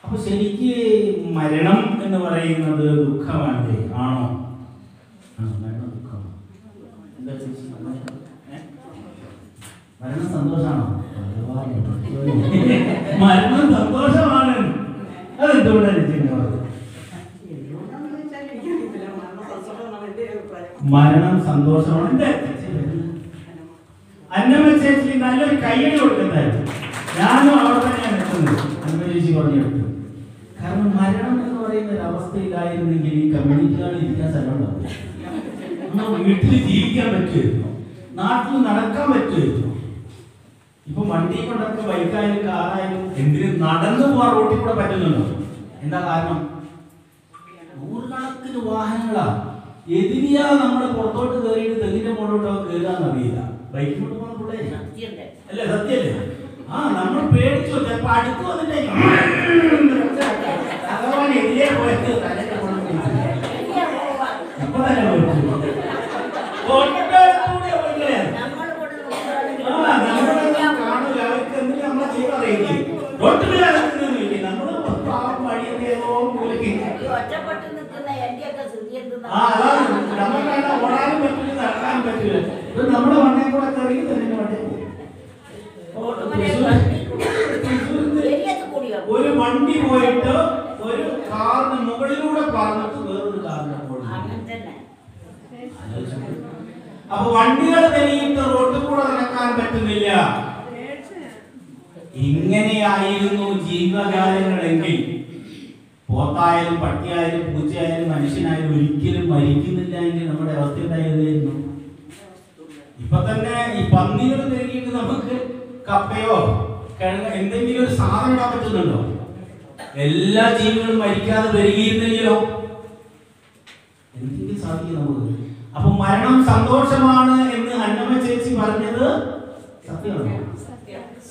അപ്പൊ ശരിക്ക് മരണം എന്ന് പറയുന്നത് ദുഃഖമല്ലേ? ആണോ? മരണം ദുഃഖമാണ്. എന്താ മരണം സന്തോഷമാണോ? മരണം സന്തോഷമാണ്. അതെന്തുകൊണ്ടാണ് മരണം സന്തോഷമാണ്? അന്നമ്മ ചേച്ചി നല്ലൊരു കയ്യടി കൊടുക്കുന്നതായിരുന്നു. ഞാനും അവിടെ തന്നെയാണ് എത്തുന്നത്. അന്നമ്മ ചേച്ചി പറഞ്ഞെടുത്തു. കാരണം മരണം എന്ന് പറയുന്ന ഒരു അവസ്ഥയിലായിരുന്നെങ്കിൽ ഈ കമ്മ്യൂണിറ്റികളിൽ ഇരിക്കാൻ സ്ഥലമുണ്ടാവും. നമ്മൾ വീട്ടിൽ ജീവിക്കാൻ പറ്റുമായിരുന്നു, നാട്ടിൽ നടക്കാൻ പറ്റുമായിരുന്നു. ഇപ്പൊ വണ്ടി കൊണ്ടൊക്കെ ബൈക്കായാലും കാറായാലും എന്തിനും നടന്നു പോവാൻ റോട്ടിൽ കൂടെ പറ്റുന്നുണ്ടോ? എന്താ കാരണം? നൂറുകണക്കിന് വാഹനങ്ങളാ. എതിരിയാ നമ്മള് പുറത്തോട്ട് കയറിയിട്ട് തെങ്ങിന്റെ മുകളിലോട്ടോ കയറാന്ന് അറിയില്ല. ബൈക്കിൽ കൊണ്ട് പോകാൻ പിള്ളേര് അല്ലേ? സത്യല്ലേ? നമ്മൾ പേടിച്ചു. ചിലപ്പോ അടുത്ത് വന്നിട്ടേ ഭഗവാൻ എതിരെ പോയത് ഇപ്പൊ തന്നെ ഓടാനും പറ്റില്ല, നടക്കാനും പറ്റില്ല. നമ്മുടെ വണ്ണേ കൂടെ കയറി തന്നെ വണ്ടി ഒരു വണ്ടി പോയിട്ട് ഒരു കാറിന് മുകളിലൂടെ പറഞ്ഞിട്ട് വേറൊരു കാറിന് പോയി. അപ്പൊ വണ്ടികൾ തെളിയിട്ട് റോഡിൽ കൂടെ നടക്കാൻ പറ്റുന്നില്ല. ഇങ്ങനെയായിരുന്നു ജീവജാലങ്ങളെങ്കിൽ പോത്തായാലും പട്ടിയായാലും പൂച്ചയായാലും മനുഷ്യനായാലും ഒരിക്കലും മരിക്കുന്നില്ല എങ്കിൽ നമ്മുടെ അവസ്ഥ ഉണ്ടായിരുന്നു. ഇപ്പൊ തന്നെ ഈ പന്നികൾ തെളിയിട്ട് നമുക്ക് കപ്പയോ എന്തെങ്കിലും ഒരു സാധനം ഇടാൻ പറ്റുന്നുണ്ടോ? എല്ലാ ജീവികളും മരിക്കാതെ വരികയിരുന്നെങ്കിലോ എന്തെങ്കിലും സാധിക്കും നമുക്ക്. അപ്പൊ മരണം സന്തോഷമാണ് എന്ന് അന്നമ്മ ചേച്ചി പറഞ്ഞത് സത്യമാണോ?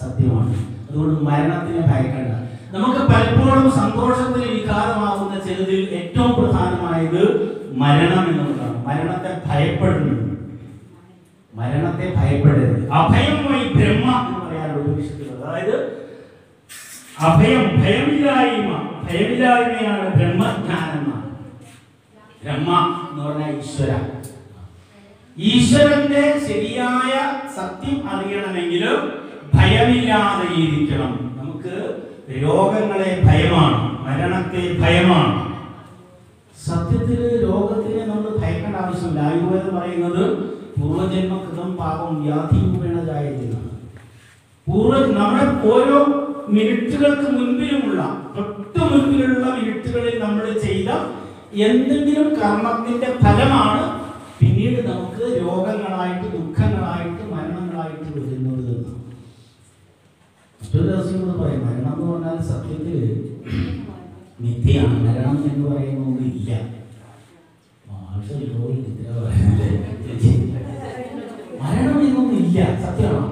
സത്യമാണ്. അതുകൊണ്ട് മരണത്തിനെ ഭയക്കണ്ട. നമുക്ക് പലപ്പോഴും സന്തോഷത്തിന് വികാരമാകുന്ന ചിലതിൽ ഏറ്റവും പ്രധാനമായത് മരണം എന്നുള്ളതാണ്. മരണത്തെ ഭയപ്പെടുന്നു. മരണത്തെ ഭയപ്പെടരുത്. അഭയം വഴി ബ്രഹ്മ എന്ന് പറയാനുള്ള വിഷയത്തിൽ, അതായത് അഭയം ഭയമില്ലായ്മ, ഭയമില്ലായ്മയാണ് ബ്രഹ്മജ്ഞാനം. ബ്രഹ്മ എന്ന് പറഞ്ഞാൽ ഈശ്വര. ഈശ്വരന്റെ ശരിയായ സത്യം അറിയണമെങ്കിൽ ഭയമില്ലാതെ ഇരിക്കണം. നമുക്ക് രോഗങ്ങളെ ഭയമാണ്, മരണത്തെ ഭയമാണ്. സത്യത്തിൽ രോഗത്തിനെ നമ്മൾ ഭയക്കേണ്ട ആവശ്യമില്ല. ആയുർവേദം പറയുന്നത് പൂർവജന്മകൃതം പാപം വ്യാധിരൂപേണ ജായതയാണ്. നമ്മുടെ ഓരോ മിനിറ്റുകൾക്ക് മുൻപിലുമുള്ള തൊട്ട് മുൻപിലുള്ള മിനിറ്റുകളിൽ നമ്മൾ ചെയ്ത എന്തെങ്കിലും കർമ്മത്തിന്റെ ഫലമാണ് പിന്നീട് നമുക്ക് രോഗങ്ങളായിട്ട്, ദുഃഖങ്ങളായിട്ട്, മരണങ്ങളായിട്ട് വരുന്നത്. മറ്റൊരു ദിവസം കൂടെ പറയും, മരണം എന്ന് പറഞ്ഞാൽ സത്യത്തിൽ മിഥ്യയാണ്. മരണം എന്ന് പറയുന്ന ഒന്നും ഇല്ല. മരണം എന്നൊന്നും ഇല്ല. സത്യമാണോ?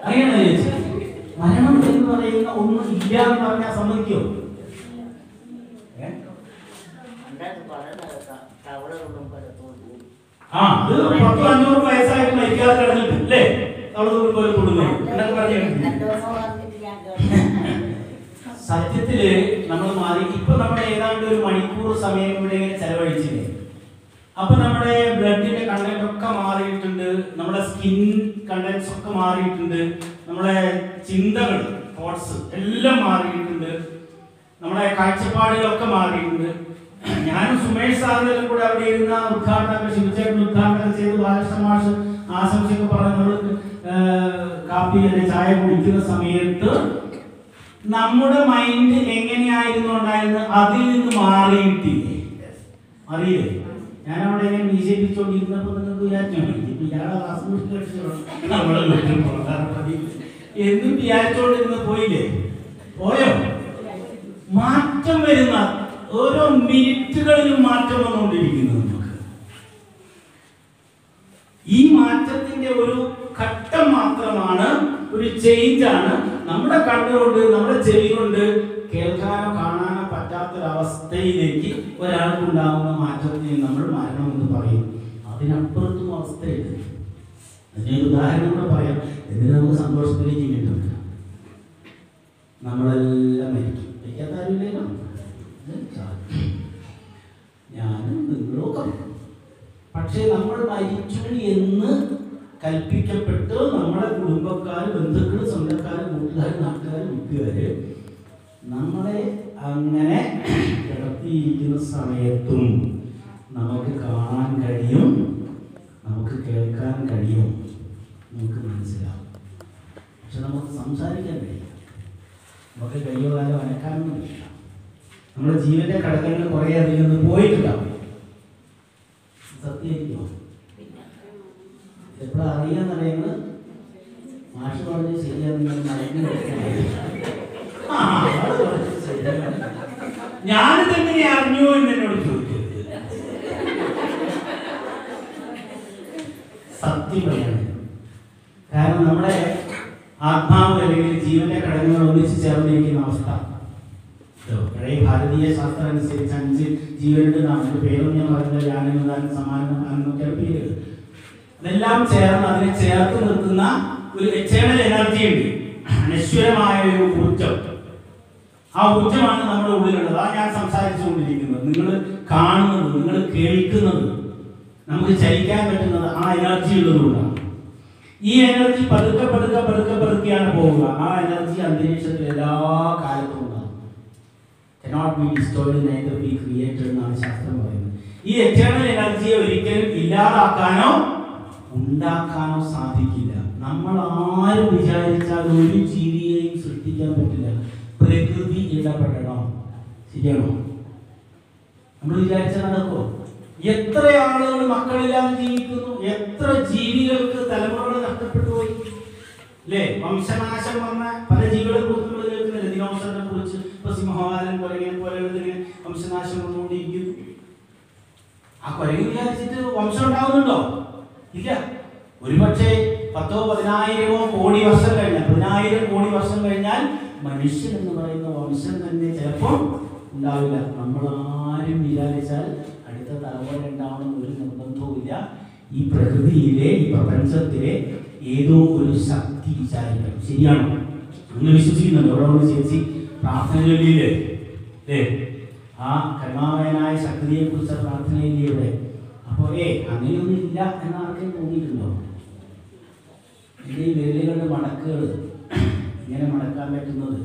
അറിയണോ ചേച്ചി? മരണം എന്ന് പറയുന്ന ഒന്നും ഇല്ല എന്ന് പറഞ്ഞാൽ സമ്മതിക്കോ? അത് 10-500 വയസ്സായിട്ട് മരിക്കാതെ കിടന്നിട്ട് അല്ലേ പോലെ കൊടുക്കുന്നു. സത്യത്തില് നമ്മൾ മാറി. ഇപ്പൊ നമ്മൾ ഏതാണ്ട് ഒരു മണിക്കൂർ സമയം ഇവിടെ ഇങ്ങനെ ചെലവഴിച്ചില്ലേ? അപ്പൊ നമ്മുടെ ബ്ലഡിന്റെ കണ്ടന്റ് ഒക്കെ മാറിയിട്ടുണ്ട്, നമ്മുടെ സ്കിൻ കണ്ടന്റ്സ് ഒക്കെ മാറിയിട്ടുണ്ട്, നമ്മുടെ ചിന്തകൾ, തോട്ട്സ് എല്ലാം മാറിയിട്ടുണ്ട്, നമ്മുടെ കാഴ്ചപ്പാടുകളൊക്കെ മാറിയിട്ടുണ്ട്. ഞാനും സുമേഷ് സാറിനെല്ലാം കൂടെ അവിടെ ഇരുന്ന ഉദ്ഘാടനം, ശിവചേട്ടൻ ഉദ്ഘാടനം ചെയ്ത് ബാലകൃഷ്ണ മാഷ് ആശംസയൊക്കെ പറഞ്ഞ് നമ്മൾ കാപ്പി അല്ലെങ്കിൽ ചായ കുടിക്കുന്ന സമയത്ത് നമ്മുടെ മൈൻഡ് എങ്ങനെയായിരുന്നു ഉണ്ടായിരുന്നത് അതിൽ നിന്ന് മാറിയിട്ടില്ലേ? അറിയില്ലേ? ഞാൻ അവിടെ ഇങ്ങനെ വിശേഷിച്ചോണ്ടിരുന്നപ്പോ നിങ്ങൾക്ക് വിചാരിച്ചോ എന്നും വിചാരിച്ചോണ്ടിരുന്ന് പോയില്ലേ? പോയോ? മാറ്റം വരുന്ന ഓരോ മിനിറ്റുകളിലും മാറ്റം വന്നുകൊണ്ടിരിക്കുന്നു. നമുക്ക് ഈ മാറ്റത്തിന്റെ ഒരു ഘട്ടം മാത്രമാണ്, ഒരു ചേഞ്ചാണ്. നമ്മുടെ കണ്ണുകൊണ്ട്, നമ്മുടെ ചെവി കൊണ്ട് കേൾക്കാനോ കാണാനോ പറ്റാത്തൊരവസ്ഥയിലേക്ക് ഒരാൾക്കുണ്ടാകുന്ന മാറ്റത്തിന് നമ്മൾ മരണം എന്ന് പറയും. അതിനപ്പുറത്തും അവസ്ഥയുണ്ട്. അതിനൊരു ഉദാഹരണം കൂടെ പറയാം. എന്നിട്ട് നമുക്ക് സന്തോഷത്തിലേക്ക് കിട്ടും. നമ്മളെല്ലാം മരിക്കും. മരിക്കാത്താരില്ലല്ലോ, ഞാനും നിങ്ങളൊക്കെ. പക്ഷെ നമ്മൾ മരിച്ചു എന്ന് കൽപ്പിക്കപ്പെട്ട് നമ്മളെ കുടുംബക്കാർ, ബന്ധുക്കൾ, സ്വന്തക്കാർ, കൂട്ടുകാർ, നാട്ടുകാർ, വീട്ടുകാര് നമ്മളെ അങ്ങനെ കിടത്തിയിരിക്കുന്ന സമയത്തും നമുക്ക് കാണാൻ കഴിയും, നമുക്ക് കേൾക്കാൻ കഴിയും, നമുക്ക് മനസ്സിലാവും. പക്ഷെ നമുക്ക് സംസാരിക്കാൻ കഴിയും, നമുക്ക് കയ്യോ കാലോ അനക്കാനൊന്നും കഴിയില്ല. നമ്മുടെ ജീവന്റെ ഘടകങ്ങൾ കുറേ അതിൽ നിന്ന് പോയിട്ടുണ്ടാവും. സത്യമായിരിക്കുമോ? എപ്പോഴും അറിയാന്നറിയുന്നത് മാഷ് പറഞ്ഞ് ശരിയാണെന്ന് ഞാനിതെങ്ങനെ അറിഞ്ഞു എന്ന് എന്നോട് ചോദിക്കരുത്. സത്യം പറയാണ്. കാരണം നമ്മുടെ ആത്മാവ് അല്ലെങ്കിൽ ജീവന്റെ ഘടകങ്ങൾ ഒന്നിച്ച് ചേർന്നിരിക്കുന്ന അവസ്ഥ. പഴയ ഭാരതീയ ശാസ്ത്രം അനുസരിച്ച് 5 ജീവനുണ്ടെന്നാണ്. അതിന്റെ പേരും ഞാൻ പറഞ്ഞ ജ്ഞാനം, സമാനം, എന്നൊക്കെയാണ് പേരുകൾ. ഇതെല്ലാം ചേർന്ന് അതിനെ ചേർത്ത് നിർത്തുന്ന ഒരു എക്സ്റ്റേണൽ എനർജി ഉണ്ട്, അനശ്വരമായ ഒരു ഊർജം. ആ ഊർജമാണ് നമ്മുടെ ഉള്ളിലുള്ളത്. അതാണ് ഞാൻ സംസാരിച്ചുകൊണ്ടിരിക്കുന്നത്. നിങ്ങൾ കാണുന്നത്, നിങ്ങൾ കേൾക്കുന്നത്, നമുക്ക് ചലിക്കാൻ പറ്റുന്നത് ആ എനർജി ഉള്ളതുകൊണ്ടാണ്. ഈ എനർജി പതുക്കെ പതുക്കെ പതുക്കെ പതുക്കെയാണ് പോവുക. ആ എനർജി അന്തരീക്ഷത്തിൽ എല്ലാ കാലത്തും ഉണ്ടാകും. cannot be destroyed, neither be created എന്നാണ് ശാസ്ത്രം പറയുന്നത്. ഈ എറ്റേണൽ എനർജിയെ ഒരിക്കലും ഇല്ലാതാക്കാനോ ഉണ്ടാക്കാനോ സാധിക്കില്ല. നമ്മൾ ആരും വിചാരിച്ചാൽ ഒരു ജീവിയെയും സൃഷ്ടിക്കാൻ പറ്റില്ല. പ്രകൃതി ഇടപെടണം. ശരിയാണോ? നമ്മൾ വിചാരിച്ചാൽ നടക്കുമോ? എത്ര ആളുകൾ മക്കളില്ലാതെ ജീവിക്കുന്നു, എത്ര ജീവികൾക്ക് തലമുറകൾ നഷ്ടപ്പെട്ടു പോയി അല്ലേ? വംശനാശം വന്ന പല ജീവികളെ കുറിച്ച് നമ്മൾ കേൾക്കുന്നില്ല. ദിനോസറിനെ കുറിച്ച്, ഇപ്പൊ സിംഹവാലൻ, കുരങ്ങൻ പോലെയുള്ളതിന് വംശനാശം വന്നുകൊണ്ടിരിക്കുന്നു. ആ കുരങ്ങ് വിചാരിച്ചിട്ട് വംശം ഉണ്ടാവുന്നുണ്ടോ? ഇല്ല. ഒരുപക്ഷെ 10,000-10,000 കോടി വർഷം കഴിഞ്ഞാൽ, 10,000 കോടി വർഷം കഴിഞ്ഞാൽ മനുഷ്യൻ എന്ന് പറയുന്ന വംശം തന്നെ ചിലപ്പോൾ ഉണ്ടാവില്ല. നമ്മളാരും വിചാരിച്ചാൽ അടുത്ത തലമുറ ഉണ്ടാവണം ഒരു നിർബന്ധവും ഇല്ല. ഈ പ്രകൃതിയിലെ, ഈ പ്രപഞ്ചത്തിലെ ഏതോ ഒരു ശക്തി വിചാരിക്കണം. ശരിയാണോ? നിങ്ങൾ വിശ്വസിക്കുന്നുണ്ടോ? അവിടെ ചേച്ചി പ്രാർത്ഥന ചൊല്ലിയില്ലേ? ആ കരുണാമയനായ ശക്തിയെ കുറിച്ച പ്രാർത്ഥനയില്ലേ ഇവിടെ? അപ്പോൾ അങ്ങനെയൊന്നും ഇല്ല എന്നാർക്കും തോന്നിയിട്ടുണ്ടോ? എൻ്റെ ഈ വിരലുകളുടെ മടക്കുകൾ ഇങ്ങനെ മടക്കാൻ പറ്റുന്നത്,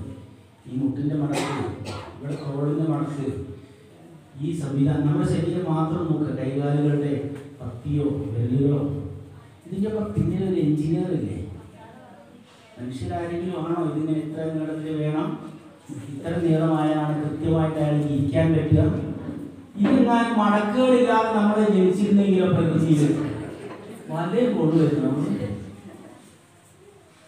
ഈ മുട്ടിൻ്റെ മടക്ക്, ഇവിടെ തോളിൻ്റെ മടക്ക്, ഈ സംവിധാനം, നമ്മുടെ ശരീരം മാത്രം നോക്കുക. കൈകാലുകളുടെ പത്തിയോ വിരലുകളോ, ഇതിൻ്റെയൊക്കെ പിന്നിലൊരു എഞ്ചിനീയർ ഇല്ലേ? മനുഷ്യരാരെങ്കിലും ആണോ ഇതിനെ ഇത്ര നീളത്തിൽ വേണം, ഇത്ര നീളമായാണ് കൃത്യമായിട്ട് അയാൾക്ക് ഇരിക്കാൻ പറ്റുക? ഇതെങ്ങാനും മടക്കുകളില്ലാതെ നമ്മളെ ജനിച്ചിരുന്നെങ്കിലോ പ്രകൃതിയിൽ വളരെ കൊണ്ടുവരുന്നു.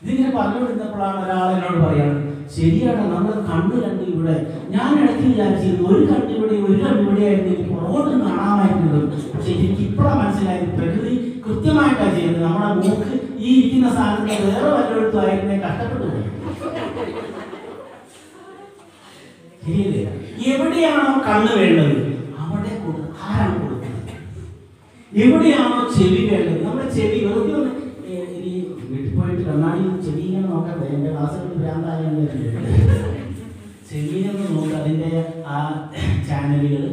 ഇതിങ്ങനെ പറഞ്ഞുകൊണ്ടിരുന്നപ്പോഴാണ് ഒരാൾ എന്നോട് പറയാണ്, ശരിയാണ്, നമ്മൾ കണ്ണ് കണ്ട് ഇവിടെ, ഞാൻ ഇടയ്ക്ക് വിചാരിച്ചിരുന്നു ഒരു കണ്ണിവിടെ ഒരു കണ്ണിവിടെയായിരുന്നു എനിക്ക് പുറകോട്ട് കാണാമായിരുന്നത്. പക്ഷെ എനിക്ക് ഇപ്പോഴാണ് മനസ്സിലായത് പ്രകൃതി കൃത്യമായിട്ടാണ് ചെയ്യുന്നത്. നമ്മുടെ മൂക്ക് ഈ ഇരിക്കുന്ന സ്ഥാനത്ത് വേറെ വല്ലയിടത്തും ആയിരുന്നേ കഷ്ടപ്പെട്ടു പോയി. ശരിയല്ലേ? എവിടെയാണോ കണ്ണ് വേണ്ടത് അവിടെ ആരാണ് കൊടുക്കുന്നത്? എവിടെയാണോ ചെവി വേണ്ടത്? നമ്മുടെ ചെവി വെറുതെ ഒന്ന് വീട്ടിൽ പോയിട്ട് കണ്ണാടി ചെവി ഇങ്ങനെ നോക്കാൻ, എൻ്റെ ക്ലാസ്സുകൾ ഭ്രാന്തായ ചെവിയിലൊന്ന് നോക്കുക. അതിൻ്റെ ആ ചാനലുകൾ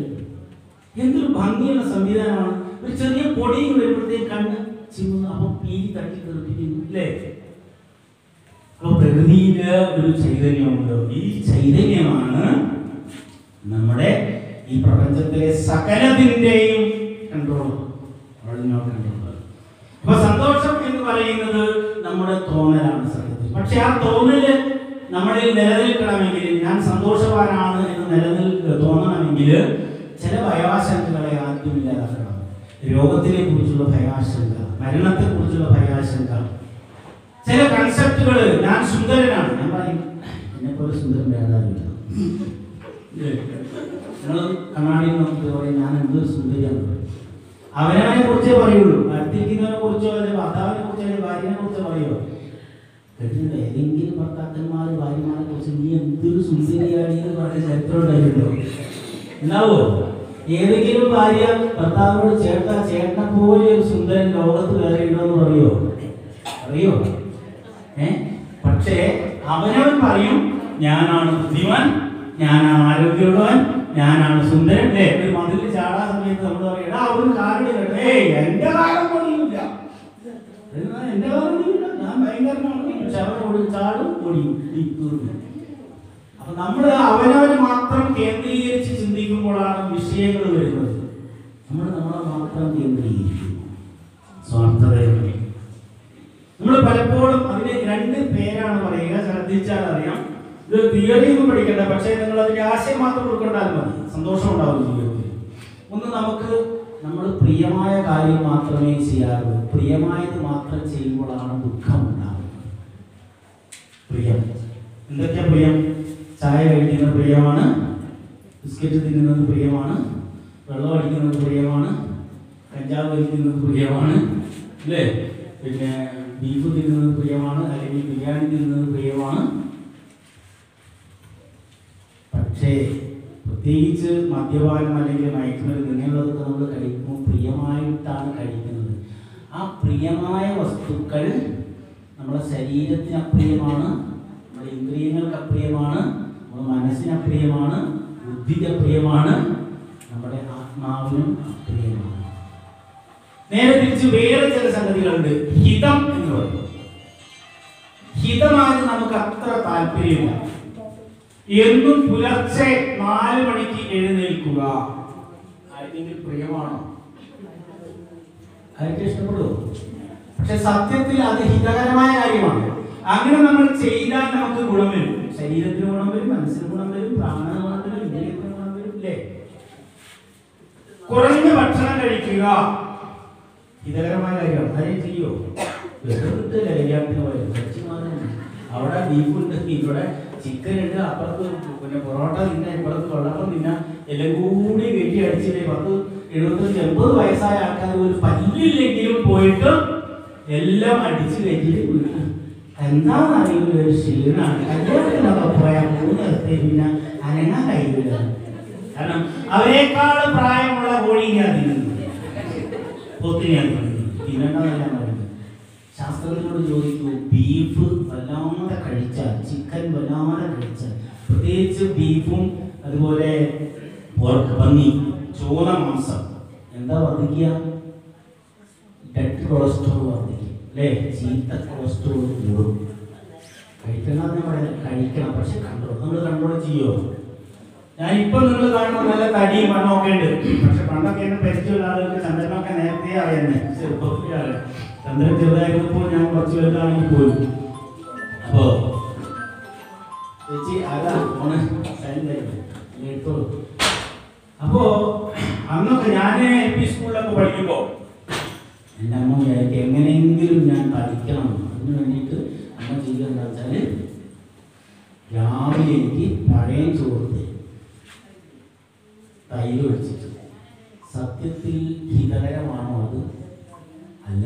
എന്തൊരു ഭംഗിയുള്ള സംവിധാനമാണ്. ഒരു ചെറിയ പൊടിയും വരുമ്പോഴത്തേക്ക് കണ്ണ് ചിമ്മുന്നു, അപ്പോൾ പീലി തട്ടി തെറിപ്പിക്കുന്നു അല്ലേ? അപ്പോൾ പ്രകൃതിയില് ഒരു ചൈതന്യമുണ്ട്. ഈ ചൈതന്യമാണ് നമ്മുടെ ഈ പ്രപഞ്ചത്തിലെ സകലത്തിൻ്റെയും കൺട്രോൾ. അപ്പൊ സന്തോഷം എന്ന് പറയുന്നത് നമ്മുടെ തോന്നലാണ് സത്യത്തിൽ. പക്ഷെ ആ തോന്നല് നമ്മളിൽ നിലനിൽക്കണമെങ്കിൽ, ഞാൻ സന്തോഷവാനാണ് എന്ന് തോന്നണമെങ്കിൽ ചില ഭയാശങ്കകളെ ആദ്യം ഇല്ലാതാക്കണം. രോഗത്തിനെ കുറിച്ചുള്ള ഭയാശങ്ക, മരണത്തെ കുറിച്ചുള്ള ഭയാശങ്ക, ചില കൺസെപ്റ്റുകൾ. ഞാൻ സുന്ദരനാണ്, ഞാൻ പറയും എന്നെപ്പോലെ സുന്ദരൻ വേണ്ടാവില്ല. നിങ്ങൾ കണ്ണാടിയിൽ നോക്കിയിട്ട് പറയും ഞാൻ എന്തൊരു സുന്ദരിയാണ്. അവനവനെ കുറിച്ചേ പറയുള്ളൂ. അടുത്തിരിക്കുന്നവനെ കുറിച്ചോ അല്ലെങ്കിൽ ഭർത്താവിനെ കുറിച്ചോ അല്ലെങ്കിൽ ഭാര്യനെ കുറിച്ചോ പറയുമോ? കേട്ടിട്ടുണ്ട് ഏതെങ്കിലും ഭർത്താക്കന്മാർ ഭാര്യമാരെ കുറിച്ച് നീ എന്തൊരു സുന്ദരിയാണ് എന്ന് പറഞ്ഞ ചരിത്രം ഉണ്ടായിട്ടുണ്ടോ? ഉണ്ടാവോ? ഏതെങ്കിലും ഭാര്യ ഭർത്താവിനോട് ചേട്ടനെ പോലെ ഒരു സുന്ദരൻ ലോകത്ത് വേറെ ഉണ്ടോന്ന് പറയോ? അറിയോ? പക്ഷേ ആ അവനവൻ പറയും ഞാനാണ് ബുദ്ധിമാൻ, ഞാനാണ് ആരോഗ്യമുള്ളവൻ, ഞാനാണ് സുന്ദരൻ. ഒരു മതിലിൽ ചാടാൻ സമയത്ത് നമ്മൾ പറയും എടാ അവൻ കാര്യം എന്റെ കാലം പൊടിയില്ല, എന്റെ കാലം പൊടിയില്ല, ഞാൻ ഭയങ്കരമാണ്. പക്ഷെ അവൻ ചാടും പൊടിയും. അപ്പൊ നമ്മൾ അവനവന് മാത്രം കേന്ദ്രീകരിച്ച് ചിന്തിക്കുമ്പോഴാണ് വിഷയങ്ങൾ വരുന്നത്. നമ്മളെ മാത്രം കേന്ദ്രീകരിക്കുന്നു, സ്വാർത്ഥതയോടെ. നമ്മൾ പലപ്പോഴും അതിന് രണ്ട് പേരാണ് പറയുക, ശ്രദ്ധിച്ചാൽ അറിയാം. ഇത് തിയറി ഒന്നും പഠിക്കണ്ട, പക്ഷേ നിങ്ങൾ അതിന്റെ ആശയം മാത്രം ഉൾക്കൊണ്ടാൽ മതി, സന്തോഷം ഉണ്ടാവും ജീവിതത്തിൽ. ഒന്ന്, നമ്മൾ പ്രിയമായ കാര്യം മാത്രമേ ചെയ്യാറുള്ളൂ. പ്രിയമായത് മാത്രം ചെയ്യുമ്പോഴാണ് ദുഃഖം ഉണ്ടാകുന്നത്. പ്രിയം എന്തൊക്കെയാ പ്രിയം? ചായ കഴിക്കുന്നത് പ്രിയമാണ്, ബിസ്ക്കറ്റ് തിന്നുന്നത് പ്രിയമാണ്, വെള്ളം അടിക്കുന്നത് പ്രിയമാണ്, കഞ്ചാവ് കഴിക്കുന്നത് പ്രിയമാണ്, അല്ലേ? പിന്നെ ബീഫ് തിന്നുന്നത് പ്രിയമാണ്, അല്ലെങ്കിൽ ബിരിയാണി തിന്നുന്നത് പ്രിയമാണ്. പക്ഷേ പ്രത്യേകിച്ച് മദ്യപാനം അല്ലെങ്കിൽ മയക്കുമരുന്ന് ഇങ്ങനെയുള്ളതൊക്കെ നമ്മൾ കഴിക്കുമ്പോൾ പ്രിയമായിട്ടാണ് കഴിക്കുന്നത്. ആ പ്രിയമായ വസ്തുക്കൾ നമ്മുടെ ശരീരത്തിന് അപ്രിയമാണ്, നമ്മുടെ ഇന്ദ്രിയങ്ങൾക്ക് അപ്രിയമാണ്, നമ്മുടെ മനസ്സിന് അപ്രിയമാണ്, ബുദ്ധിക്ക് അപ്രിയമാണ്, നമ്മുടെ ആത്മാവിനും അപ്രിയമാണ്. നേരെ തിരിച്ച് വേറെ ചില സംഗതികളുണ്ട്. ഹിതം എന്ന് പറയുന്നത്, ഹിതമായി നമുക്ക് അത്ര താല്പര്യമില്ല. എന്നും പുലർച്ചെ 4 മണിക്ക് എഴുന്നേൽക്കുക ആർക്കെങ്കിലും പ്രിയമാണോ? ആർക്കും ഇഷ്ടപ്പെടുമോ? പക്ഷെ സത്യത്തിൽ അത് ഹിതകരമായ കാര്യമാണ്. അങ്ങനെ നമ്മൾ ചെയ്താൽ നമുക്ക് ഗുണം വരും. ശരീരത്തിന് ഗുണം വരും, മനസ്സിന് ഗുണം വരും, പ്രാണന് ഗുണം വരും, ഇന്ദ്രിയത്തിന് ഗുണം വരും, അല്ലേ? കുറഞ്ഞ ഭക്ഷണം കഴിക്കുക ഹിതകരമായ കാര്യമാണ്. ആരെയും ചെയ്യോ? കിട്ടില്ല. കല്യാണത്തിന് പോയത് അവിടെ ബീഫുണ്ട്, ഇവിടെ ചിക്കൻ ഉണ്ട്, അപ്പുറത്ത് പിന്നെ പൊറോട്ട തിന്ന, ഇപ്പുറത്ത് വെള്ളപ്പം തിന്ന, എല്ലാം കൂടി കെട്ടി അടിച്ചില്ലേ 10, 70, 80 വയസ്സായ ആൾക്കാർ ഒരു പല്ലില്ലെങ്കിലും പോയിട്ട് എല്ലാം അടിച്ചു കയറ്റിട്ട് വീട്ടിൽ എന്താണെന്ന് അറിയുന്ന ഒരു ക്ഷീണമാണ്. കല്യാണത്തിനൊക്കെ പോയാൽ 3 ദിവസത്തെ പിന്നെ അനങ്ങാൻ കഴിയില്ല. കാരണം അവരെക്കാൾ പ്രായമുള്ള കോഴിയാണ് തിന്നുന്നത്, പോത്തിനെയാണ് തിന്നണ്ടെന്നല്ല പറയുന്നത്. ശാസ്ത്രജ്ഞരോട് ചോദിക്കൂ, ബീഫ് വല്ലാതെ കഴിച്ചാൽ, ചിക്കൻ വല്ലാതെ കഴിച്ചാൽ, പ്രത്യേകിച്ച് ബീഫും അതുപോലെ പന്നി, ചോന മാംസം എന്താ വർദ്ധിക്കുക? ഡെഡ് കൊളസ്ട്രോൾ വർദ്ധിക്കും, അല്ലേ? ചീത്ത കൊളസ്ട്രോൾ കൂടും. കഴിക്കണം കഴിക്കണം, പക്ഷെ കൺട്രോൾ നമ്മൾ കൺട്രോൾ ചെയ്യുമോ? ഞാനിപ്പോൾ നിങ്ങൾ കാണുമ്പോൾ നല്ല തടിയും വണ്ണവും ഒക്കെ ഉണ്ട്. പക്ഷെ പണ്ടൊക്കെ എന്നെ പരിചയമുള്ള ആളുകൾക്ക് ചന്ദ്രനൊക്കെ നേരത്തെ അറിയുന്നത്, ചെറുപ്പത്തിലാണ്. ചന്ദ്രൻ ചെറുതായിരുന്നപ്പോൾ ഞാൻ കുറച്ച് വലുതാണെങ്കിൽ പോലും. അപ്പോ ചേച്ചി അതാ ഫോണ് എടുത്തോളൂ. അപ്പോ അന്നൊക്കെ ഞാൻ LP സ്കൂളിലൊക്കെ പഠിക്കുമ്പോൾ എൻ്റെ അമ്മ വിചാരിക്കും എങ്ങനെയെങ്കിലും ഞാൻ പഠിക്കണം. അതിന് വേണ്ടിയിട്ട് അമ്മ ചെയ്യുക എന്താ വെച്ചാൽ രാവിലെ എനിക്ക് പഴയ ചോറ് തൈര് ഒഴിച്ചിട്ട്. സത്യത്തിൽ ഹിതകരമാണോ? അത് അല്ല.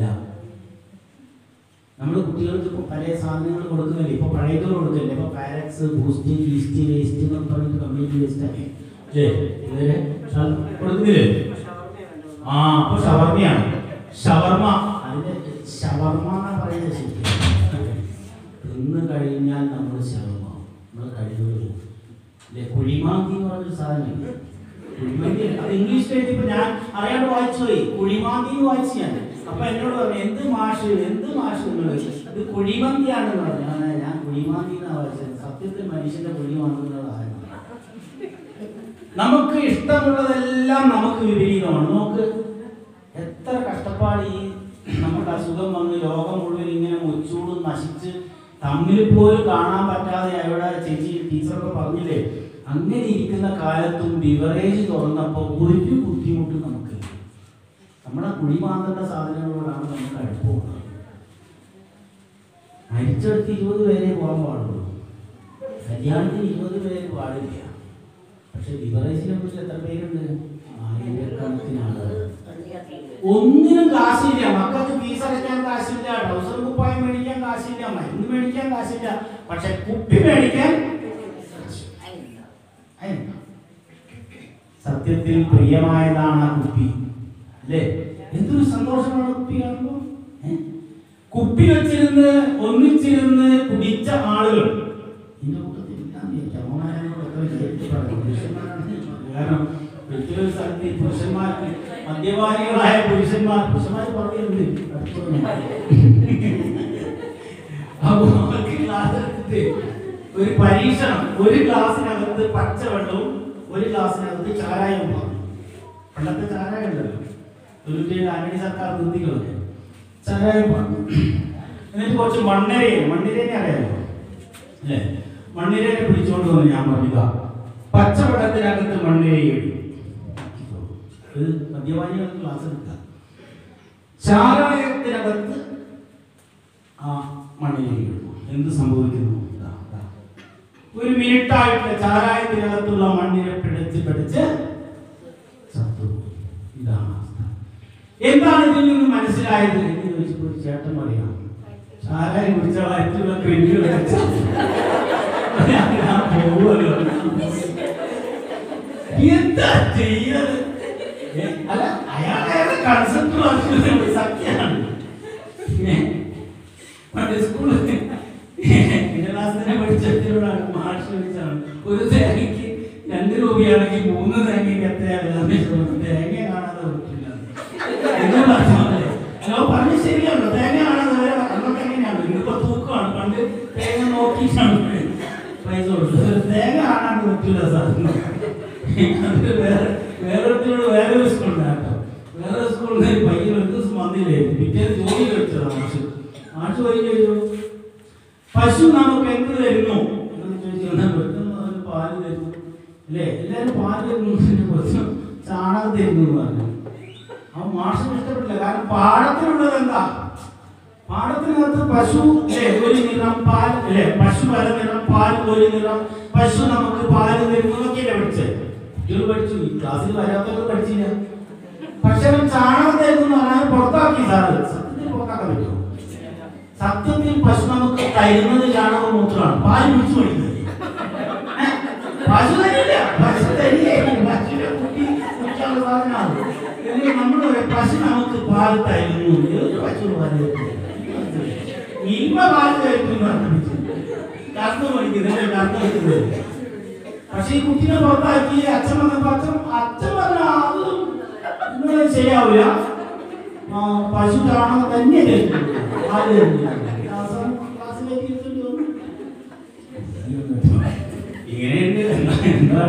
നമ്മൾ കുട്ടികൾക്ക് ഇപ്പോൾ പല സാധനങ്ങൾ കൊടുക്കുന്നില്ല. ഇപ്പോൾ പഴയതോട് കൊടുക്കില്ല. ഇപ്പോൾ പാരറ്റ്സ്, ബൂസ്റ്റ്, ഈസ്റ്റ്, വേസ്റ്റ് എന്നൊക്കെ പറഞ്ഞിട്ട് കംപ്ലീറ്റ് വേസ്റ്റ് ആക്കി ഇതുവരെ കൊടുക്കുന്നില്ലേ? അപ്പോൾ ഷവർമയാണ്. ഷവർമ, അതിൻ്റെ ഷവർമ എന്നാ പറയുന്നത്. ശരിക്കും തിന്ന് കഴിഞ്ഞാൽ നമ്മൾ ഷവർമ നമ്മൾ കഴിവുള്ളൂ, അല്ലേ? കുഴിമാന്തി എന്ന് പറഞ്ഞൊരു സാധനം, കുഴിമന്തി. അത് ഇംഗ്ലീഷിൽ എഴുതിയപ്പോൾ ഞാൻ അറിയാണ്ട് വായിച്ചു പോയി. കുഴിമാന്തി എന്ന് വായിച്ചു ഞാൻ. അപ്പൊ എന്നോട് പറഞ്ഞു എന്ത് മാഷ് എന്ന് ഇത് കുഴിമന്തിയാണെന്ന് പറഞ്ഞു. ഞാൻ കുഴിമാന്തി എന്നാ വായിച്ചത്. സത്യത്തിൽ മനുഷ്യന്റെ കുഴിമാന്തികളാണ്. നമുക്ക് ഇഷ്ടമുള്ളതെല്ലാം നമുക്ക് വിപരീതമാണ്. നമുക്ക് എത്ര കഷ്ടപ്പാട് ഈ നമുക്ക് അസുഖം വന്ന് ലോകം മുഴുവൻ ഇങ്ങനെ മുച്ചൂടും നശിച്ച് തമ്മിൽ പോലും കാണാൻ പറ്റാതെ അവിടെ ചേച്ചി ടീച്ചറൊക്കെ പറഞ്ഞില്ലേ, അങ്ങനെ ഇരിക്കുന്ന കാലത്തും ബിവറേജ് തുറന്നപ്പോൾ ഒരു ബുദ്ധിമുട്ടും നമുക്ക്. നമ്മുടെ കുഴിമാന്തേണ്ട സാധനങ്ങളോടാണ് നമുക്ക് അടുപ്പമുള്ളത്. മരിച്ചെടുത്ത് 20 പേരെ പോകാൻ പാടുള്ളൂ, കല്യാണത്തിന് 20 പേര് പാടില്ല. പക്ഷെ ബിവറേജിനെ കുറിച്ച് എത്ര പേരുണ്ട്? 1000കണക്കിന് ആളുകൾ. ഒന്നിനും കാശില്ല. മക്കൾക്ക് ഫീസ് അടയ്ക്കാൻ കാശില്ല, ട്രൗസർ കുപ്പായം മേടിക്കാൻ കാശില്ല, മരുന്ന് മേടിക്കാൻ കാശില്ല, പക്ഷെ കുപ്പി മേടിക്കാൻ. സത്യത്തിൽ പ്രിയമായതാണ് ആ കുപ്പി, അല്ലേ? എന്തൊരു സന്തോഷമാണ് കുപ്പി കാണുമ്പോൾ. കുപ്പി വെച്ചിരുന്ന് ഒന്നിച്ചിരുന്ന് കുടിച്ച ആളുകൾ ഇതിൻ്റെ കൂട്ടത്തിൽ അമ്മമാരോട് കാരണം ഒരിക്കലും സ്ഥലത്ത് പുരുഷന്മാർക്ക് മദ്യപാനികളായ പുരുഷന്മാർ പറയുന്നുണ്ട്. അപ്പോൾ അവർക്ക് ക്ലാസ് എടുത്തിട്ട് ഒരു പരീക്ഷണം, ഒരു ഗ്ലാസിനകത്ത് പച്ചവെള്ളവും ഒരു ഗ്ലാസിനകത്ത് ചാരായവും പറഞ്ഞു. പണ്ടത്തെ ചാരായം ഉണ്ടല്ലോ, തൊണ്ണൂറ്റേഴ് ആന്റണി സർക്കാർ നിർത്തികളൊക്കെ ചാരായം പറഞ്ഞു. എന്നിട്ട് കുറച്ച് മണ്ണിരേനെ അറിയാമോ അല്ലേ? മണ്ണിരേനെ പിടിച്ചുകൊണ്ട് വന്ന് ഞാൻ പറഞ്ഞതാ പച്ചവെള്ളത്തിനകത്ത് മണ്ണിരയിടും. മദ്യപാനികൾക്ക് ക്ലാസ് എടുക്കുക. ചാരായത്തിനകത്ത് ആ മണ്ണിരയിടും. എന്ത് സംഭവിക്കുന്നു? ഒരു മിനിറ്റായിട്ട് ചാരായത്തിനകത്തുള്ള മണ്ണിനെ പിടിച്ച് ചത്തു. ഇതാണ് അവസ്ഥ. എന്താണ് ഇതിൽ നിന്ന് മനസ്സിലായത് എന്ന് ചോദിച്ചപ്പോൾ ചേട്ടൻ പറയാം, ചാരായം കുടിച്ച വയറ്റിലുള്ള ക്രിമികൾ എന്താ ചെയ്യത്? അല്ല, അയാളെ കൺസെപ്റ്റ് സത്യാണ്. സ്കൂളിൽ പഠിച്ചതിനോടാണ് മാഷ് ചോദിച്ചാണ്, ഒരു തേങ്ങയ്ക്ക് 2 രൂപയാണെങ്കിൽ 3 തേങ്ങയ്ക്ക് എത്രയാണ്? തേങ്ങ കാണാതെ പറ്റില്ല എന്ന് പറഞ്ഞോ. പറഞ്ഞ് ശരിയാണല്ലോ, തേങ്ങ കാണാതെ വരെ അന്നൊക്കെ എങ്ങനെയാണ്? ഇന്നിപ്പോ തൂക്കമാണ്. പണ്ട് തേങ്ങ നോക്കിയിട്ടാണ് പൈസ കൊടുത്തത്. തേങ്ങ കാണാണ്ട് പറ്റില്ല സാധനം. അത് വേറൊരുത്തിനോട് വേറൊരു സ്കൂളിനാട്ടോ, വേറെ സ്കൂളിൽ നിന്ന് പയ്യൻ ഒരു ദിവസം വന്നില്ലേ, പിറ്റേന്ന് ജോലി കഴിച്ചതാണ് മാഷ് പോയി ചോദിച്ചു, പശു നമുക്ക് എന്ത് തരുന്നു എന്ന് ചോദിച്ചു. പാല് തരുന്നു അല്ലേ? എല്ലാവരും പാല് തരുന്നു, ചാണകം തരുന്നു എന്ന് പറഞ്ഞു. അവൻ മാഷിന് ഇഷ്ടപ്പെട്ടില്ല. കാരണം പാടത്തിനുള്ളത് എന്താ? പാടത്തിനകത്ത് പശു ഒരു നിറം പാൽ അല്ലേ, പശു പല നിറം, പാൽ ഒരു നിറം, പശു നമുക്ക് പാല് തരുന്നു എന്നൊക്കെയല്ലേ പഠിച്ചത്. കുട്ടികൾ പഠിച്ചു, ഈ ക്ലാസ്സിൽ വരാത്തവർ പഠിച്ചില്ല. പക്ഷെ അവൻ ചാണകം തരുന്നു പറഞ്ഞാൽ പുറത്താക്കി സാറ്. സത്യത്തിൽ പുറത്താക്കാൻ പറ്റുമോ? സത്യത്തിൽ പശു നമുക്ക് തരുന്നത് ചാണകം മൂത്രമാണ്. പാൽ പിടിച്ചു പഠിക്കുന്നത് പശു തരില്ല. പശു തരില്ലേ? പശുവിനെ കുട്ടി കുടിക്കാനുള്ള സാധനമാണ്. നമ്മൾ പശു നമുക്ക് പാൽ തരുന്നു. പശു പാല് ഇമ്മ പാല് തരുന്നു കർത്തം പഠിക്കുന്നത്, കർത്തം വെക്കുന്നത്. പക്ഷെ ഈ കുട്ടീനെ പുറത്താക്കി അച്ഛൻ വന്നപ്പോ അച്ഛൻ പറഞ്ഞ അത് ശരിയാവില്ല, പശു ചാണകം തന്നെ ഇങ്ങനെയുണ്ട്. എന്താ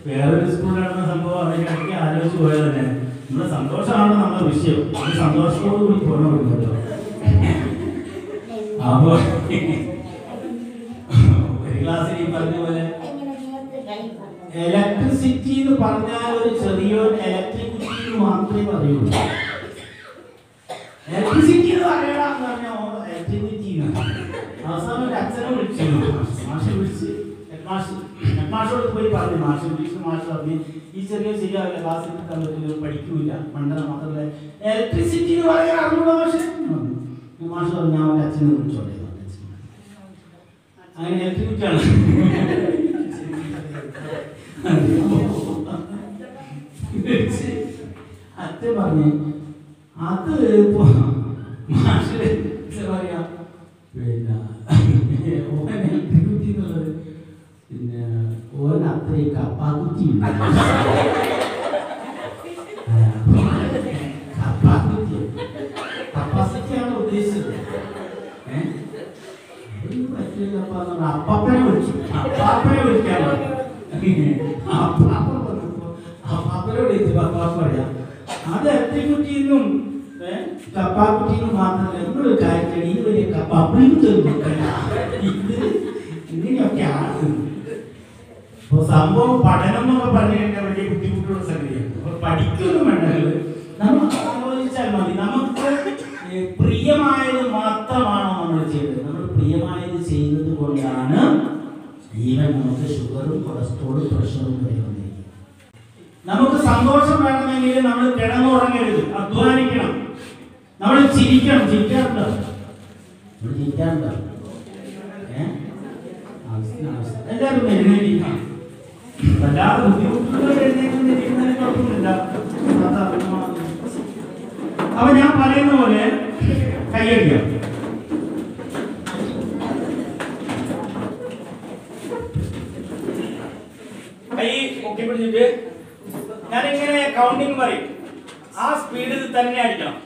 വേറൊരു സ്കൂളിൽ നടന്ന സംഭവം അതിനിടയ്ക്ക് ആലോചിച്ച് പോയത് തന്നെ. നമ്മുടെ സന്തോഷമാണ് നമ്മുടെ വിഷയം. അത് സന്തോഷത്തോടു കൂടി പോകണം കേട്ടോ. അപ്പോ ഒരു ക്ലാസ്സിൽ ഈ പറഞ്ഞ പോലെ ഇലക്ട്രിസിറ്റി എന്ന് പറഞ്ഞാൽ ഒരു ചെറിയൊരു ഇലക്ട്രിസിറ്റി മാത്രമേ പറയുള്ളൂ. ഇലക്ട്രിസിറ്റി എന്ന് പറയണമെന്ന് പറഞ്ഞാൽ ഇലക്ട്രിസിറ്റി അവസാനം ഒരു അച്ഛനെ വിളിച്ചു. മാഷെ വിളിച്ച് ഹെഡ്മാസ്റ്ററോട് പോയി പറഞ്ഞു. മാഷെ വിളിച്ച് മാഷ് പറഞ്ഞു, ഈ ചെറിയ ശരിയാവില്ല, ക്ലാസ് എടുക്കാൻ പറ്റില്ല, പഠിക്കൂല, മണ്ടന മാത്രമല്ല ഇലക്ട്രിസിറ്റി എന്ന് പറയാൻ അറിഞ്ഞൂടാ മാഷെ. മാഷ് പറഞ്ഞു, ഞാൻ അവൻ്റെ അച്ഛനെ വിളിച്ചോട്ടെ. അങ്ങനെ ഇലക്ട്രിസിറ്റിയാണ്. അച്ഛൻ പറഞ്ഞു, അത് മാഷ് പറയാ പിന്നെ ഓൻ ഇലക്ട്രിസിറ്റി എന്നുള്ളത് പിന്നെ ഓൻ അത്രയും കപ്പാസിറ്റി കപ്പാസിറ്റിയാണ് ഉദ്ദേശിച്ചത്. അപ്പാപ്പനെ വിളിച്ചു. അപ്പാപ്പനെ വിളിക്കാൻ അപ്പാപ്പനെ വിളിച്ചു. അപ്പാപ്പ പറയാം, അത് ഇലക്ട്രിസിറ്റിന്നും കപ്പാക്കുറ്റിന്നും മാത്രമല്ല, നമ്മളൊരു കാര്യം ഈ വലിയ കപ്പാപ്പിനും ഇത് ഇങ്ങനെയൊക്കെയാണ്. അപ്പൊ സംഭവം പഠനം എന്നൊക്കെ പറഞ്ഞു കഴിഞ്ഞാൽ വലിയ ബുദ്ധിമുട്ടുള്ള സംഗതിയാണ്. അപ്പൊ പഠിക്കൊന്നും വേണ്ടത്, നമ്മൾ ആലോചിച്ചാൽ മതി. നമുക്ക് പ്രിയമായത് മാത്രമാണോ നമ്മൾ ചെയ്തത്? നമ്മൾ പ്രിയമായത് ചെയ്യുന്നത് കൊണ്ടാണ് ഈവൻ നമുക്ക് ഷുഗറും കൊളസ്ട്രോളും പ്രഷറും വരുന്നത്. നമുക്ക് സന്തോഷം വേണമെങ്കിൽ നമ്മൾ കിടന്നുറങ്ങരുത്, അധ്വാനിക്കണം. നമ്മൾ ചിരിക്കണം. ചിരിക്കാറുണ്ടോ? നമ്മൾ ചിരിക്കാറുണ്ടോ? എല്ലാവരും എഴുന്നേറ്റിരിക്കണം. വല്ലാതെ ബുദ്ധിമുട്ടുകൾ എഴുന്നേറ്റിരിക്കുന്നതിന് കുഴപ്പമില്ല. അപ്പൊ ഞാൻ പറയുന്ന പോലെ കൈയടിക്കാം. കെട്ടിപ്പിടിച്ചിട്ട് ഞാനിങ്ങനെ കൗണ്ടിങ് പറയും, ആ സ്പീഡിൽ തന്നെ അടിക്കണം.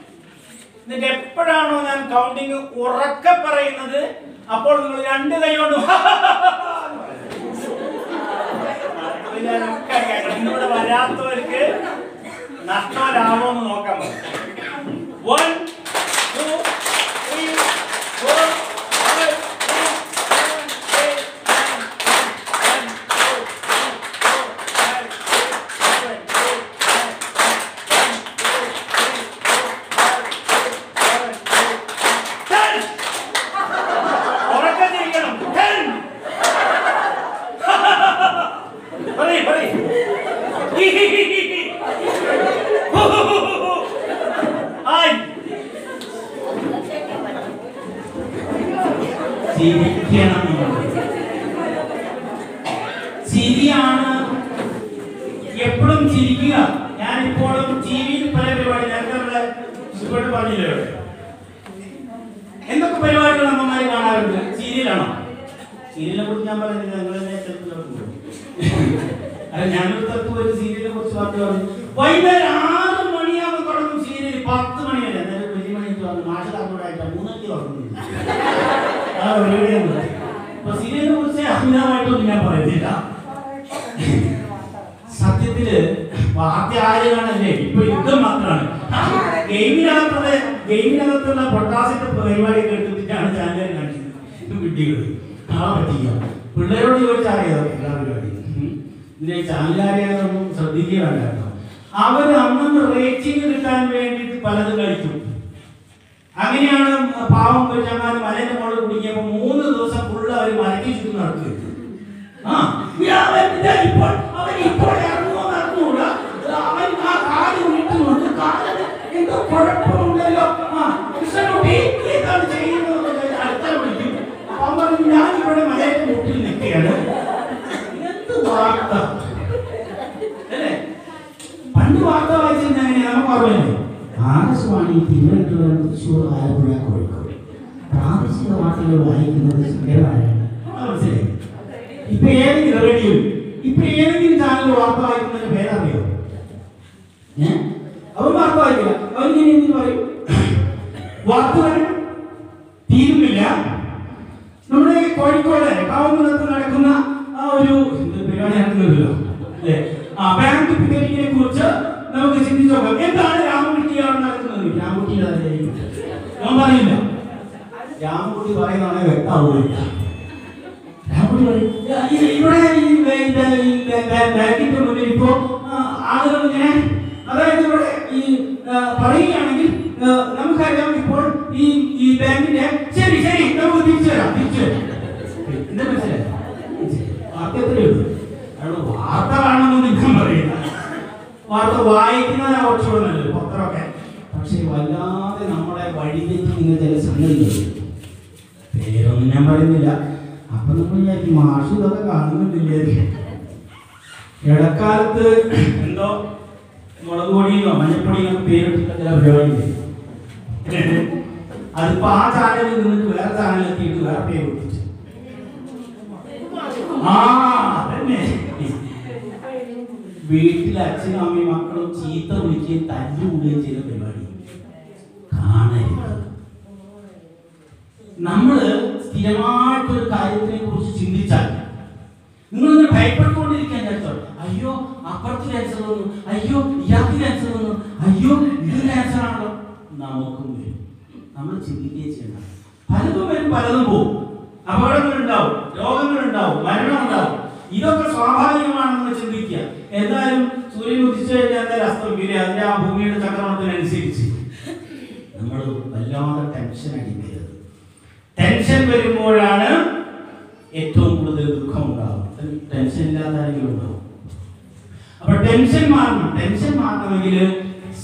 എന്നിട്ട് എപ്പോഴാണോ ഞാൻ കൗണ്ടിങ് ഉറക്കെ പറയുന്നത് അപ്പോൾ നിങ്ങൾ 2 കൈ കൊണ്ട് ഇവിടെ വരാത്തവർക്ക് നഷ്ടമോ ലാഭമോ എന്ന് നോക്കാൻ പറ്റും. 1 2 3 4 5 ചിരിയാണ് എപ്പോഴും ചിരിക്കുക. ഞാനിപ്പോഴും ടിവിയിൽ പല പരിപാടി നേരത്തെ പറഞ്ഞില്ലേ, എന്തൊക്കെ പരിപാടികൾ അമ്മമാര് കാണാറുണ്ട്. സീരിയലാണോ? സീരിയലിനെ കുറിച്ച് ഞാൻ പറയുന്നത് ഞാനൊരു തത്വ ഒരു സീരിയലിനെ കുറിച്ച് പറഞ്ഞു. വൈകുന്നേരം 6 മണിയാകുമ്പോൾ തുടങ്ങും സീരിയൽ, 10 മണി വരെ. അതായത് 1 മണിക്ക് വന്നു മാഷായിട്ട് 3 തുറന്നില്ല. അപ്പൊ സീരിയലിനെ കുറിച്ച് അമിതമായിട്ടൊന്നും ഞാൻ പറയുന്നില്ല. സത്യത്തില് വാർത്ത ആര് കാണല്ലേ, ഇപ്പൊ യുദ്ധം മാത്രമാണ്. ഗെയിമിനകത്തുള്ള പൊട്ടാസിന്റെ പരിപാടിയൊക്കെ എടുത്തിട്ടാണ് ചാനലുകാർ കാണിക്കുന്നത്. കുട്ടികൾ പറ്റില്ല. പിള്ളേരോട് ചോദിച്ചാൽ അറിയാം എല്ലാ പരിപാടി. ഇതിന്റെ ചാനലുകാരെയൊന്നും ശ്രദ്ധിക്കുക വേണ്ടായിരുന്നു. അവർ അന്നന്ന് റേറ്റിംഗ് കിട്ടാൻ വേണ്ടിയിട്ട് പലതും കഴിക്കും. അങ്ങനെയാണ് പാവം ചങ്ങാൻ മലയുടെ മുകളിൽ കുടിക്കുമ്പോ 3 ദിവസം ഫുള്ള് അവർ മലയ്ക്ക് ചുറ്റും നടക്കുക. ഞാനിവിടെ മലയുടെ മുട്ടിൽ നിൽക്കുകയാണ്. എന്ത് വാർത്ത അല്ലേ? പണ്ട് വാർത്ത വായിച്ചിരുന്ന നമുക്ക് ഓർമ്മയില്ലേ? ആകാശവാണി, തിരുവനന്തപുരം, തൃശ്ശൂർ, ആലപ്പുഴ, കോഴിക്കോട് പ്രാദേശിക വാർത്തകൾ വായിക്കുന്നത് സുഖകരമാണ്. മനസ്സിലായി? ഇപ്പൊ ഏതെങ്കിലും റേഡിയോ, ഇപ്പൊ ഏതെങ്കിലും ചാനൽ വാർത്ത വായിക്കുന്നതിന്റെ പേരറിയോ? അവൻ വാർത്ത വായിക്കില്ല. അവരിങ്ങനെ എന്തിനു പറയും? വാർത്തകൾ തീരുന്നില്ല. നമ്മുടെ കോഴിക്കോട് കാവുന്നത്ത് നടക്കുന്ന ആ ഒരു പരിപാടി നടക്കുന്നില്ലല്ലോ അല്ലേ? ബാങ്ക് പിക്കറ്റിങ്ങിനെ കുറിച്ച് നമുക്ക് ചിന്തിച്ചു നോക്കാം. എന്താണ് രാമകുട്ടിയാണ് നടക്കുന്നത്? രാമകുട്ടിയുടെ ഞാൻ പറയില്ല. രാമകുട്ടി പറയുന്നതാണ് വ്യക്തമാവില്ല. രാമകുട്ടി പറയും ഇവിടെ ബാങ്കിന്റെ മുന്നിൽ ഇപ്പോ ആളുകൾ ഇങ്ങനെ, അതായത് ഇവിടെ ഈ പറയുകയാണെങ്കിൽ നമുക്കറിയാം ഇപ്പോൾ ഈ ബാങ്കിന്റെ ശരി നമുക്ക് തിരിച്ചു തരാം. എന്താ മനസ്സിലായി? വാർത്ത എത്രയേ ഉള്ളൂ. വാർത്ത കാണണമെന്ന് ഞാൻ പറയില്ല. വാർത്ത വായിക്കുന്നതിന് കുറച്ചുകൂടെ നല്ലത് പത്രമൊക്കെ. പക്ഷെ വല്ലാതെ നമ്മളെ വഴിതെറ്റിക്കുന്ന ചില സംഗതികൾ, പേരൊന്നും ഞാൻ പറയുന്നില്ല. അപ്പൊ നമ്മൾ വിചാരിക്കും മാഷ് ഇതൊക്കെ കാണുന്നുണ്ടില്ലേ. ഇടക്കാലത്ത് എന്തോ മുളക് പൊടിയോ മഞ്ഞപ്പൊടിയോ പേരിട്ടിട്ട് ചില പരിപാടിയില്ലേ, അതിപ്പോ ആ ചാനലിൽ നിന്നിട്ട് വേറെ ചാനലിലെത്തിയിട്ട് വേറെ പേര് കൊടുത്തിട്ട് അതന്നെ വീട്ടിലെ അച്ഛനും അമ്മയും മക്കളും ചീത്ത വിളിക്കുകയും തല്ലുകൂടുകയും ചെയ്ത പരിപാടി കാണരുത്. നമ്മള് സ്ഥിരമായിട്ടൊരു കാര്യത്തിനെ കുറിച്ച് ചിന്തിച്ചാൽ നിങ്ങളിങ്ങനെ ഭയപ്പെട്ടുകൊണ്ടിരിക്കാൻ വിചാരിച്ചോ, അയ്യോ അപ്പുറത്ത് ക്യാൻസർ വന്നു, അയ്യോ ഇയാൾക്ക് ക്യാൻസർ വന്നു, അയ്യോ ഇത് ക്യാൻസർ ആണല്ലോ. നമുക്കും വരും. നമ്മൾ ചിന്തിക്കുകയും ചെയ്യണം. പലതും വരും, പലതും പോകും. അപകടങ്ങളുണ്ടാവും, രോഗങ്ങളുണ്ടാവും, മരണം ഉണ്ടാവും. ഇതൊക്കെ സ്വാഭാവികമാണെന്ന് ചിന്തിക്കുക. എന്തായാലും സൂര്യൻ ഉദിച്ചു കഴിഞ്ഞാൽ എന്തായാലും അസ്തമിക്കില്ല. അതിന്റെ ആ ഭൂമിയുടെ ചക്രമത്തിനനുസരിച്ച് നമ്മൾ വല്ലാതെ ടെൻഷൻ അടിക്കരുത്. ടെൻഷൻ വരുമ്പോഴാണ് ഏറ്റവും കൂടുതൽ ദുഃഖം ഉണ്ടാവും. ടെൻഷൻ ഇല്ലാത്ത ആരെങ്കിലും ഉണ്ടാവും. അപ്പൊ ടെൻഷൻ മാറണം. ടെൻഷൻ മാറണമെങ്കിൽ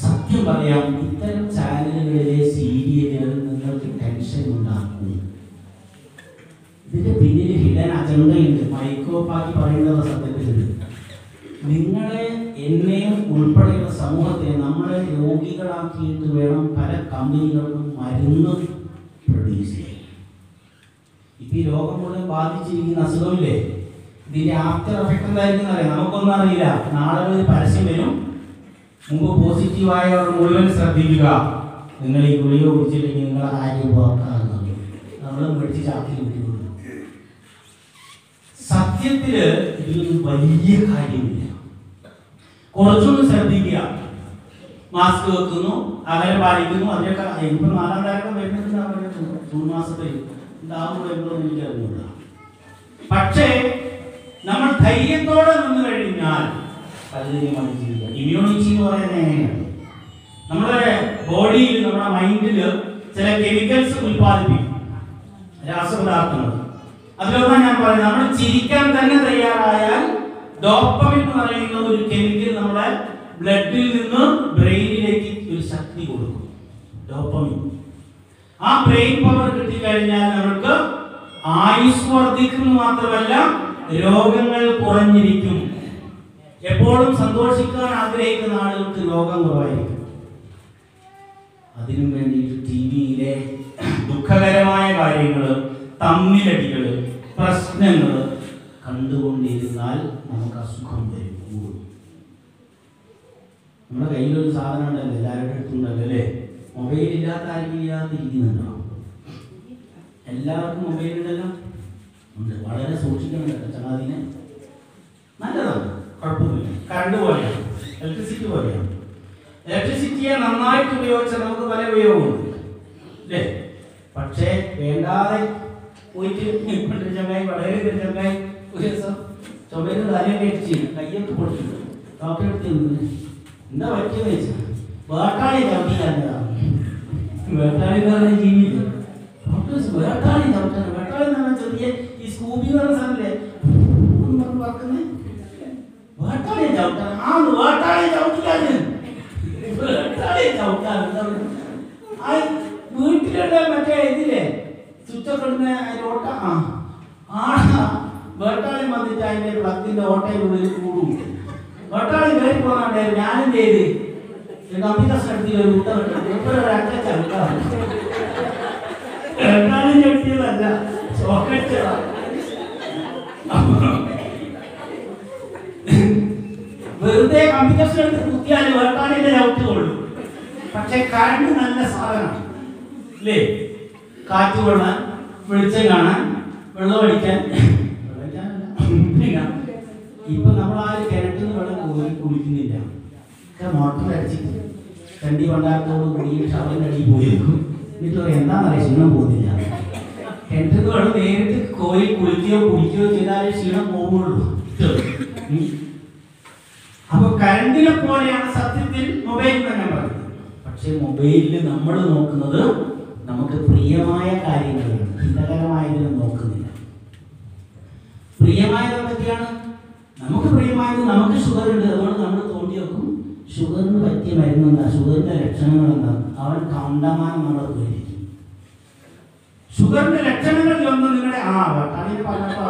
സത്യം പറയാം, ഇത്തരം ചാനലുകളിലെ സീരിയലുകൾ നിങ്ങൾക്ക് ടെൻഷൻ ഉണ്ടാക്കും. ഇതിന്റെ പിന്നിൽ ഹിഡൻ അജണ്ടയുണ്ട്. മൈക്കോപ്പാക്കി പറയുന്നത് സത്യത്തിലുണ്ട്. നിങ്ങളെ എന്നെയും ഉൾപ്പെടെയുള്ള സമൂഹത്തെ നമ്മളെ രോഗികളാക്കിയിട്ട് വേണം പല കമ്പനികൾക്കും മരുന്ന് പ്രൊഡ്യൂസ് ചെയ്യാൻ. ഇപ്പൊ ഈ രോഗം മുഴുവൻ ബാധിച്ചിരിക്കുന്ന അസുഖമില്ലേ, ഇതിന്റെ ആഫ്റ്റർ എഫക്ട് എന്തായിരിക്കും അറിയാം, നമുക്കൊന്നും അറിയില്ല. നാളെ ഒരു പരസ്യം വരും, മുമ്പ് പോസിറ്റീവായവർ മുഴുവൻ ശ്രദ്ധിക്കുക, നിങ്ങൾ ഈ ഗുളിക കുടിച്ചില്ലെങ്കിൽ നിങ്ങളെ കാര്യം പോക്കാറുണ്ട്, നമ്മൾ മേടിച്ച് ചാക്കി കിട്ടുന്നു. സത്യത്തില് ഇതിലൊന്നും വലിയ കാര്യമില്ല. കുറച്ചൊന്ന് ശ്രദ്ധിക്കുക, മാസ്ക് വെക്കുന്നു, അകലം പാലിക്കുന്നു, അതിനൊക്കെ ഇപ്പൊ 4-ാം തരംഗം വരുന്നത് ജൂൺ മാസത്തിൽ ഉണ്ടാകുമ്പോൾ വരുന്നതെന്ന് എനിക്കറിഞ്ഞില്ല. പക്ഷേ നമ്മൾ ധൈര്യത്തോടെ നിന്ന് കഴിഞ്ഞാൽ പലതിനുമായി ജീവിക്കാം. ഇമ്മ്യൂണിറ്റി എന്ന് പറയുന്നത് എങ്ങനെയാണ്? നമ്മുടെ ബോഡിയിൽ, നമ്മുടെ മൈൻഡിൽ ചില കെമിക്കൽസ് ഉൽപ്പാദിപ്പിക്കും, രാസപദാർത്ഥങ്ങൾ. അതിലൊന്നാണ് ഞാൻ പറയുന്നത്, നമ്മൾ ചിരിക്കാൻ തന്നെ തയ്യാറായാൽ ഡോപ്പമിൻ എന്ന് പറയുന്ന ഒരു കെമിക്കൽ നമ്മുടെ ബ്ലഡിൽ നിന്ന് ബ്രെയിനിലേക്ക് ഒരു ശക്തി കൊടുക്കും, ഡോപ്പമിൻ. ആ ബ്രെയിൻ പവർ കിട്ടിക്കഴിഞ്ഞാൽ നമുക്ക് ആയുസ് വർദ്ധിക്കുന്നു, മാത്രമല്ല രോഗങ്ങൾ കുറഞ്ഞിരിക്കും. എപ്പോഴും സന്തോഷിക്കാൻ ആഗ്രഹിക്കുന്ന ആളുകൾക്ക് രോഗം കുറവായിരിക്കും. അതിനു വേണ്ടിയിട്ട് ടി വിയിലെ ദുഃഖകരമായ കാര്യങ്ങൾ, തമ്മിലടികൾ, പ്രശ്നങ്ങൾ കണ്ടുകൊണ്ടിരുന്നാൽ നമുക്ക് അസുഖം വരും. നമ്മുടെ കയ്യിലൊരു സാധനം ഉണ്ടല്ലോ, എല്ലാവരുടെ അടുത്തുണ്ടല്ലോ അല്ലേ? മൊബൈൽ ഇല്ലാത്ത ആരെങ്കിലും ഇല്ലാതിരിക്കുന്നുണ്ടോ? എല്ലാവർക്കും മൊബൈൽ ഉണ്ടല്ലോ, ഉണ്ട്. വളരെ സൂക്ഷിക്കണം കേട്ടോ ചങ്ങാതിനെ. നല്ലതാണ്, കുഴപ്പമില്ല. കറണ്ട് പോലെയാണ്, ഇലക്ട്രിസിറ്റി പോലെയാണ്. ഇലക്ട്രിസിറ്റിയെ നന്നായിട്ട് ഉപയോഗിച്ചാൽ നമുക്ക് പല ഉപയോഗമുണ്ട് അല്ലേ? പക്ഷേ വേണ്ടാതെ പോയിട്ട് ചങ്ങായി, വളരെ ചങ്ങായി ഒരു ദിവസം ചുമയിൽ തലയൊക്കെ അടിച്ച് കയ്യൊക്കെ പൊടിച്ചിട്ടു. ഡോക്ടറെ അടുത്ത് എന്താ പറ്റിയെന്ന് വെച്ചാൽ വേട്ടാളി ചവിട്ടിക്കാരതാണ്. വേട്ടാളി എന്ന് പറഞ്ഞ ജീവിയില്ല, വേട്ടാളി ചവിട്ടാണ്. വേട്ടാളി എന്ന് പറഞ്ഞാൽ ചെറിയ ഈ സ്കൂബി എന്ന് പറഞ്ഞ സാധനല്ലേ പറക്കുന്നത്, വേട്ടാളിയെ ചവിട്ടാൻ. ആ വേട്ടാളിയെ ചവിട്ടിക്കാരൻ, വേട്ടാളിയെ ചവിട്ടാൻ. ആ വീട്ടിലുള്ള മറ്റേ ഇതില്ലേ സ്വിച്ചൊക്കെ ഇടുന്ന അതിന്റെ ഓട്ട, ആ വേട്ടാളി വന്നിട്ട് അതിന്റെ പ്ലഗിന്റെ ഓട്ടയിലുള്ളിൽ കൂടും. വേട്ടാളി കയറി പോകാണ്ട് ഞാനും ചെയ്ത് കമ്പ്യൂട്ടർ ഒരു മുട്ട ചവിട്ടാണ്. വേട്ടാളി ചവിട്ടിയതല്ല, ചോക്കച്ചതാണ്. വെറുതെ കമ്പ്യൂട്ടർ എടുത്ത് കുത്തിയാൽ വേട്ടാളിന്റെ ചവിട്ട് കൊള്ളും. പക്ഷെ കറണ്ട് നല്ല സാധനമാണ് അല്ലേ? കാറ്റ് കൊള്ളാൻ, വെളിച്ചം കാണാൻ, വെള്ളം അടിക്കാൻ. ഇപ്പൊ നമ്മൾ ആ കിണറ്റിൽ നിന്ന് വെള്ളം കോരി കുളിക്കുന്നില്ല, മോട്ടർ അടിച്ചിട്ട് ചണ്ടി പണ്ടാരത്തോട് കൂടി ഷവറിന്റെ അടിയിൽ പോയിരിക്കും. എന്നിട്ട് പറയും എന്താണെന്നറിയാം, ക്ഷീണം പോകുന്നില്ല. കിണറ്റിൽ നിന്ന് വെള്ളം നേരിട്ട് കോരി കുളിക്കുകയോ കുടിക്കുകയോ ചെയ്താലേ ക്ഷീണം പോകുള്ളൂ. അപ്പൊ കറണ്ടിനെ പോലെയാണ് സത്യത്തിൽ മൊബൈൽ തന്നെ പറയുന്നത്. പക്ഷെ മൊബൈലിൽ നമ്മൾ നോക്കുന്നത് നമുക്ക് പ്രിയമായ കാര്യങ്ങളാണ്, ഹിതകരമായതിനും നോക്കുന്നില്ല. പ്രിയമായത് എന്തൊക്കെയാണ്? നമുക്ക് പ്രിയമായത്, നമുക്ക് ഷുഗർ ഉണ്ട്, അതുകൊണ്ട് നമ്മൾ തോണ്ടി വെക്കും. ഷുഗറിന് പറ്റിയ മരുന്നെന്താ, ഷുഗറിന്റെ ലക്ഷണങ്ങൾ എന്താ? അവൻ കണ്ടമാനം നമ്മളെ പോയിരിക്കും. ഷുഗറിന്റെ ലക്ഷണങ്ങളിൽ ഒന്ന് നിങ്ങളുടെ വെട്ടാളിനെ പറഞ്ഞപ്പോ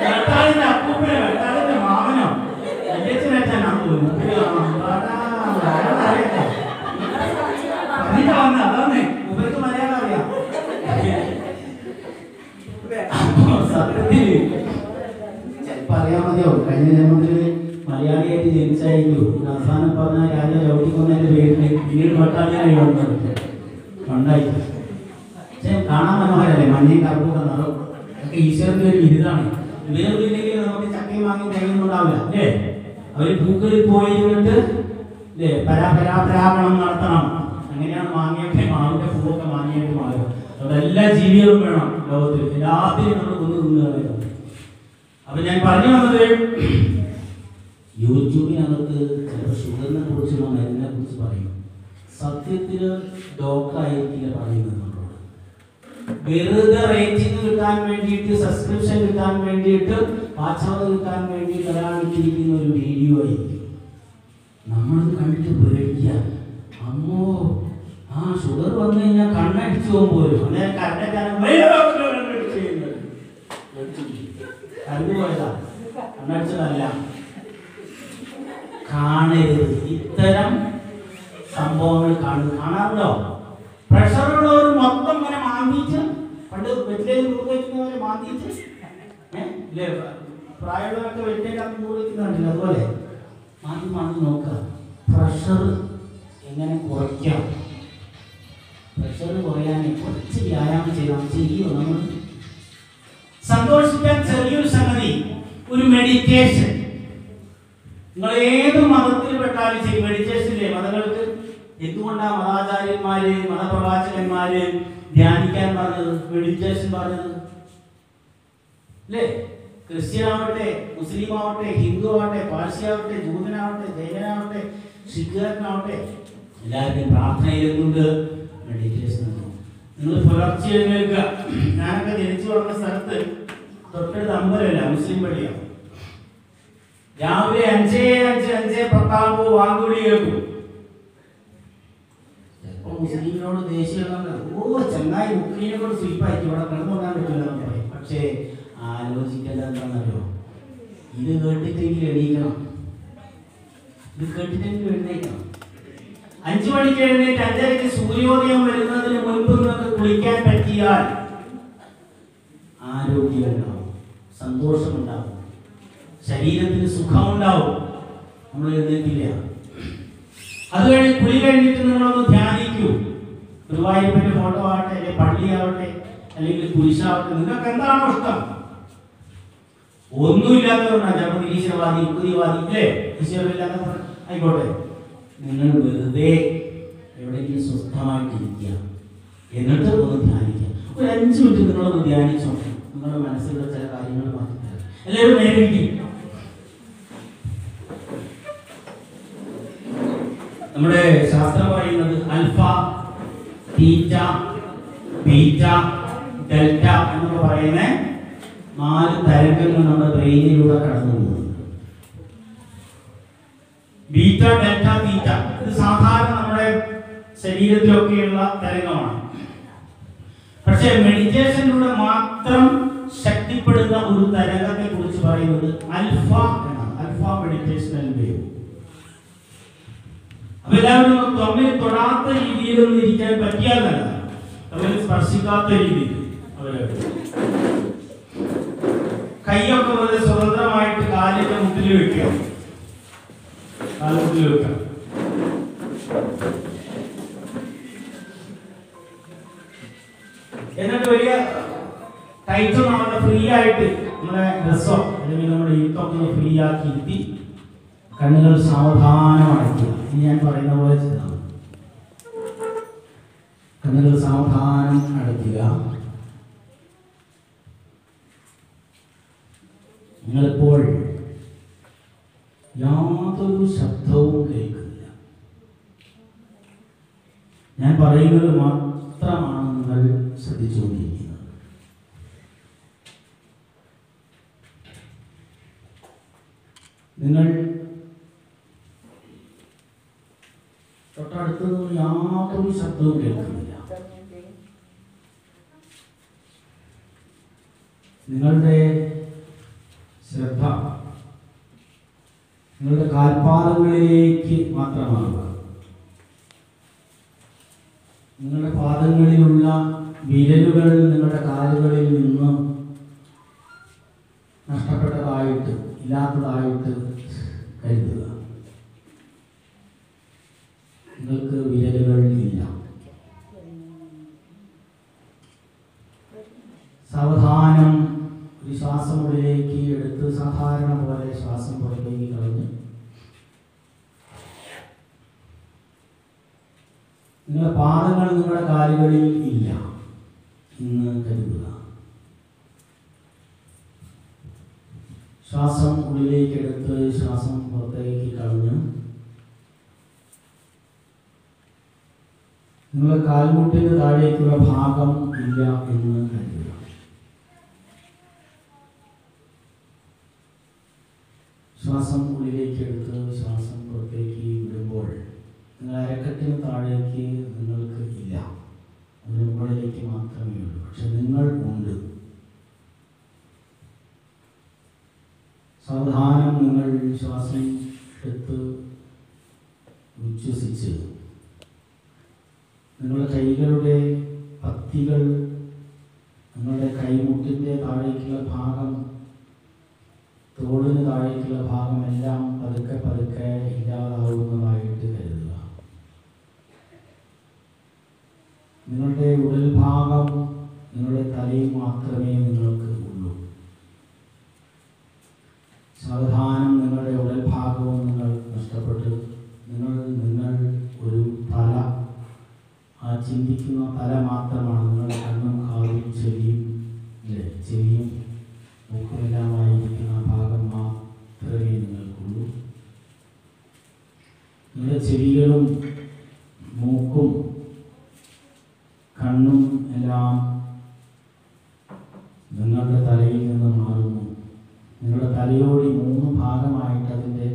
വെട്ടാളിന്റെ അപ്പൂപ്പനെ, വെട്ടാളിന്റെ മാമനോ അച്ഛനാണ് തോന്നുന്നു. അതാണ് ഇവർക്ക് മലയാളം അറിയാം. സത്യത്തിൽ ചിലപ്പോ അറിയാൻ മതിയോ, കഴിഞ്ഞ ജന്മത്തില് മലയാളിയായിട്ട് ജനിച്ചായിരിക്കും. അവസാനം പറഞ്ഞ രാജ ചവിട്ടിക്കൊന്നതിന്റെ പേരില് പിന്നീട് വെട്ടാളിയായി വന്നത് ഉണ്ടായി. പക്ഷെ കാണാൻ മനോഹരല്ലേ, മഞ്ഞയും കറുപ്പൊക്കെ നിറം ഒക്കെ ഈശ്വരന്റെ ഒരു ബിരുദാണ്. ഇവരൊന്നില്ലെങ്കിൽ നമുക്ക് ചക്കയും വാങ്ങി തേങ്ങുന്നുണ്ടാവില്ല അല്ലേ? അവര് പൂക്കളിൽ പോയിരുന്നിട്ട് അല്ലേ പരാപരാപരാപണം നടത്തണം. അങ്ങനെയാണ് മാങ്ങിയൊക്കെ, മാവിന്റെ പൂവൊക്കെ മാങ്ങിയായിട്ട് മാറുക. അതുകൊണ്ട് എല്ലാ ജീവികളും വേണം ലോകത്തിൽ, എല്ലാത്തിനും നമ്മൾ തിന്നുക. അപ്പൊ ഞാൻ പറഞ്ഞു വന്നത്, യൂട്യൂബിനകത്ത് ചിലപ്പോൾ ഷുഗറിനെ കുറിച്ചുള്ള മരുന്നിനെ കുറിച്ച് പറയും. സത്യത്തില് ഡോക്ടർ ആയിരിക്കില്ല പറയുന്നത് നമ്മളോട്. വെറുതെ റേറ്റിംഗ് കിട്ടാൻ വേണ്ടിയിട്ട്, സബ്സ്ക്രിപ്ഷൻ കിട്ടാൻ വേണ്ടിയിട്ട്, വാച്ചവർ കിട്ടാൻ വേണ്ടിയിട്ട് ഒരാളിട്ടിരിക്കുന്ന ഒരു വീഡിയോ ആയിരിക്കും. നമ്മളത് കണ്ടിട്ട് പേടിക്കുക, അമ്മോ ഷുഗർ വന്നു കഴിഞ്ഞാൽ കണ്ണടിച്ചു പോകുമ്പോലും അങ്ങനെ കണ്ടുപോയതാ, കണ്ണടിച്ചതല്ല. കാണരുത്, ഇത്തരം സംഭവങ്ങൾ കാണാറുണ്ടോ? പ്രഷറുള്ളവർ മൊത്തം ഇങ്ങനെ മാങ്ങി മാറ്റിയിട്ട് ഇല്ലേ, പ്രായമുള്ളവരൊക്കെ വെറ്റേക്കകത്ത് മുറിക്കുന്നുണ്ടല്ലോ, അതുപോലെ മാറ്റി മാറ്റി നോക്കുക. പ്രഷർ എങ്ങനെ കുറയ്ക്കാം? പ്രഷർ കുറയാൻ കുറച്ച് വ്യായാമം ചെയ്യണം. ചെയ്യോ നമ്മൾ സന്തോഷിക്കാൻ ചെറിയൊരു സംഗതി, ഒരു മെഡിറ്റേഷൻ. നിങ്ങൾ ഏത് മതത്തിൽ പെട്ടാലും ശരി, മെഡിറ്റേഷൻ ഇല്ലേ മതങ്ങൾക്ക്? എന്തുകൊണ്ടാണ് മതാചാര്യന്മാര് മതപ്രവാചകന്മാര് ധ്യാനിക്കാൻ പറഞ്ഞത്, മെഡിറ്റേഷൻ പറഞ്ഞത്? അല്ലേ? ക്രിസ്ത്യൻ ആവട്ടെ, മുസ്ലിം ആവട്ടെ, ഹിന്ദു ആവട്ടെ, പാഴ്സി ആവട്ടെ, ജൂതനാവട്ടെ, ജൈനനാവട്ടെ, സിഖുകാരനാവട്ടെ, എല്ലാവരുടെയും പ്രാർത്ഥനയിലെത്തുണ്ട് മെഡിറ്റേഷൻ. നിങ്ങൾ പുലർച്ചെ എഴുന്നേൽക്കുക. ഞാനൊക്കെ ജനിച്ചു വളർന്ന സ്ഥലത്ത് തൊട്ടടുത്ത് അമ്പലമല്ല, മുസ്ലിം പള്ളിയാണ്. രാവിലെ 5:10 വാങ്കുവിളി കേൾക്കും. ചിലപ്പോൾ മുസ്ലിമിനോട് ദേഷ്യം, ഓ ചങ്ങായി മുസ്ലിമിനെ കൊണ്ട് സ്വീപ്പായിരിക്കും, ഇവിടെ കിടന്നുകൊണ്ടാൻ പറ്റില്ല പറയും. പക്ഷേ ആലോചിക്കേണ്ടത് എന്താണെന്നറിയോ? ഇത് കേട്ടിട്ടെങ്കിലും എണീക്കണം, ഇത് കേട്ടിട്ടെങ്കിലും എഴുന്നേക്കണം. 5 മണിക്ക് എഴുന്നേറ്റ് 5:30 സൂര്യോദയം വരുന്നതിന് മുൻപ് നിങ്ങൾക്ക് കുളിക്കാൻ പറ്റിയാൽ ആരോഗ്യമുണ്ടാവും, സന്തോഷമുണ്ടാവും, ശരീരത്തിന് സുഖമുണ്ടാവും. നമ്മൾ എഴുന്നേറ്റില്ല. അത് കഴിഞ്ഞ് കുളി കഴിഞ്ഞിട്ട് നിങ്ങളൊന്ന് ധ്യാനിക്കൂ. ഗുരുവായൂരപ്പന്റെ ഫോട്ടോ ആവട്ടെ, അല്ലെങ്കിൽ പള്ളിയാവട്ടെ, അല്ലെങ്കിൽ കുരിശാവട്ടെ, നിങ്ങൾക്ക് എന്താണോ ഇഷ്ടം. ഒന്നുമില്ലാത്തവരുണ്ടാകും ചിലപ്പോൾ നിരീശ്വരവാദി, യുക്തിവാദി, അല്ലേ? ഈശ്വരമില്ലാത്ത ആയിക്കോട്ടെ. നിങ്ങൾ വെറുതെ എവിടെയെങ്കിലും സ്വസ്ഥമായിട്ടിരിക്കുക, എന്നിട്ട് ഒന്ന് ധ്യാനിക്കുക. ഒരു 5 മിനിറ്റ് നിങ്ങളൊന്ന് ധ്യാനിച്ചോ, നിങ്ങളുടെ മനസ്സിലുള്ള ചില കാര്യങ്ങൾ മാറ്റിത്തരാം. എല്ലാവരും നേരിടും. നമ്മുടെ ശാസ്ത്രം പറയുന്നത് ആൽഫ, തീറ്റ, ബീറ്റ, ഡെൽറ്റ എന്നൊക്കെ പറയുന്ന 4 തരംഗങ്ങൾ നമ്മുടെ ബ്രെയിനിലൂടെ കടന്നു പോകുന്നു. ബീറ്റ, ഡെൽറ്റ, തീറ്റ ഇത് സാധാരണ നമ്മുടെ ശരീരത്തിലൊക്കെയുള്ള തരംഗമാണ്. പക്ഷേ മെഡിറ്റേഷനിലൂടെ മാത്രം ശക്തിപ്പെടുന്ന ഒരു തരംഗത്തെ കുറിച്ച് പറയുന്നത് ആൽഫ എന്നാണ്. Alpha meditational wave. അപ്പൊ എല്ലാവരും തമ്മിൽ തൊടാത്ത രീതിയിലൊന്നും ഇരിക്കാൻ പറ്റിയാൽ നല്ലതാണ്, തമ്മിൽ സ്പർശിക്കാത്ത രീതിയിൽ. കൈയൊക്കെ വളരെ സ്വതന്ത്രമായിട്ട് കാലിന്റെ മുട്ടിൽ വെക്കുക, കാലുമുട്ടിൽ വെക്കുക. എന്നിട്ട് വലിയ ടൈറ്റൊന്നും നമ്മുടെ ഫ്രീ ആയിട്ട് നമ്മുടെ ഡ്രസ്സോ അല്ലെങ്കിൽ നമ്മുടെ ഈത്തൊക്കെ ഫ്രീ ആക്കി ഇരുത്തി കണ്ണുകൾ സാവധാനം അടയ്ക്കുക. ഇനി ഞാൻ പറയുന്ന പോലെ ചെയ്താൽ കണ്ണുകൾ സാവധാനം അടയ്ക്കുക. നിങ്ങളിപ്പോൾ യാതൊരു ശബ്ദവും കേൾക്കുന്നില്ല. ഞാൻ പറയുന്നത് മാത്രമാണ് നിങ്ങൾ ശ്രദ്ധിച്ചുകൊണ്ടിരിക്കുന്നത്. നിങ്ങൾ തൊട്ടടുത്ത് യാതൊരു ശബ്ദവും കേൾക്കുന്നില്ല. നിങ്ങളുടെ ശ്രദ്ധ നിങ്ങളുടെ കാൽപാദങ്ങളിലേക്ക് മാത്രമാകുക. നിങ്ങളുടെ പാദങ്ങളിലുള്ള വിരലുകൾ നിങ്ങളുടെ കാലുകളിൽ നിന്ന് നഷ്ടപ്പെട്ടതായിട്ട് ഇല്ലാത്തതായിട്ട് കരുതുക. നിങ്ങൾക്ക് വിരലുകൾ ഇല്ല. സാവധാനം ഒരു ശ്വാസം ഉള്ളിലേക്ക് എടുത്ത് സാധാരണ പോലെ ശ്വാസം പുറത്തേക്ക് കളഞ്ഞ് നിങ്ങളുടെ പാദങ്ങൾ നിങ്ങളുടെ കാലുകളിൽ ഇല്ല എന്ന് കരുതുക. ശ്വാസം ഉള്ളിലേക്ക് എടുത്ത് ശ്വാസം പുറത്തേക്ക് കളഞ്ഞ് നിങ്ങളുടെ കാൽമുട്ടിന് താഴേക്കുള്ള ഭാഗം ഇല്ല എന്ന് കരുതുക. ശ്വാസം ഉള്ളിലേക്ക് എടുത്ത് ശ്വാസം പുറത്തേക്ക് വിടുമ്പോൾ നിങ്ങൾ അരക്കെട്ടിന് താഴേക്ക് നിങ്ങൾക്ക് ഇല്ല, അതിന് മുകളിലേക്ക് മാത്രമേ ഉള്ളൂ. പക്ഷെ നിങ്ങൾ ഉണ്ട്. സാവധാനം നിങ്ങൾ ശ്വാസം എടുത്ത് ഉച്ഛ്വസിച്ച് നിങ്ങളുടെ കൈകളുടെ പത്തികൾ നിങ്ങളുടെ കൈമുട്ടിൻ്റെ താഴേക്കുള്ള ഭാഗം, തോളിന് താഴേക്കുള്ള ഭാഗം എല്ലാം പതുക്കെ പതുക്കെ ഇല്ലാതാവുന്നതായിട്ട് കരുതുക. നിങ്ങളുടെ ഉടൽഭാഗം, നിങ്ങളുടെ തലയിൽ മാത്രമേ നിങ്ങൾക്ക് ഉള്ളൂ. സാവധാനം നിങ്ങളുടെ ഉടൽഭാഗവും നിങ്ങൾ നഷ്ടപ്പെട്ട് നിങ്ങൾ ഒരു തല, ആ ചിന്തിക്കുന്ന തല മാത്രമാണ്. നിങ്ങൾ കണ്ണും കാതും ചെവിയും മൂക്കുമെല്ലാമായിരിക്കുന്ന ഭാഗം മാത്രമേ നിങ്ങൾക്കുള്ളൂ. നിങ്ങളുടെ ചെവികളും മൂക്കും കണ്ണും എല്ലാം നിങ്ങളുടെ തലയിൽ നിന്ന് മാറുന്നു. നിങ്ങളുടെ തലയോടി 3 ഭാഗമായിട്ട് അതിൻ്റെ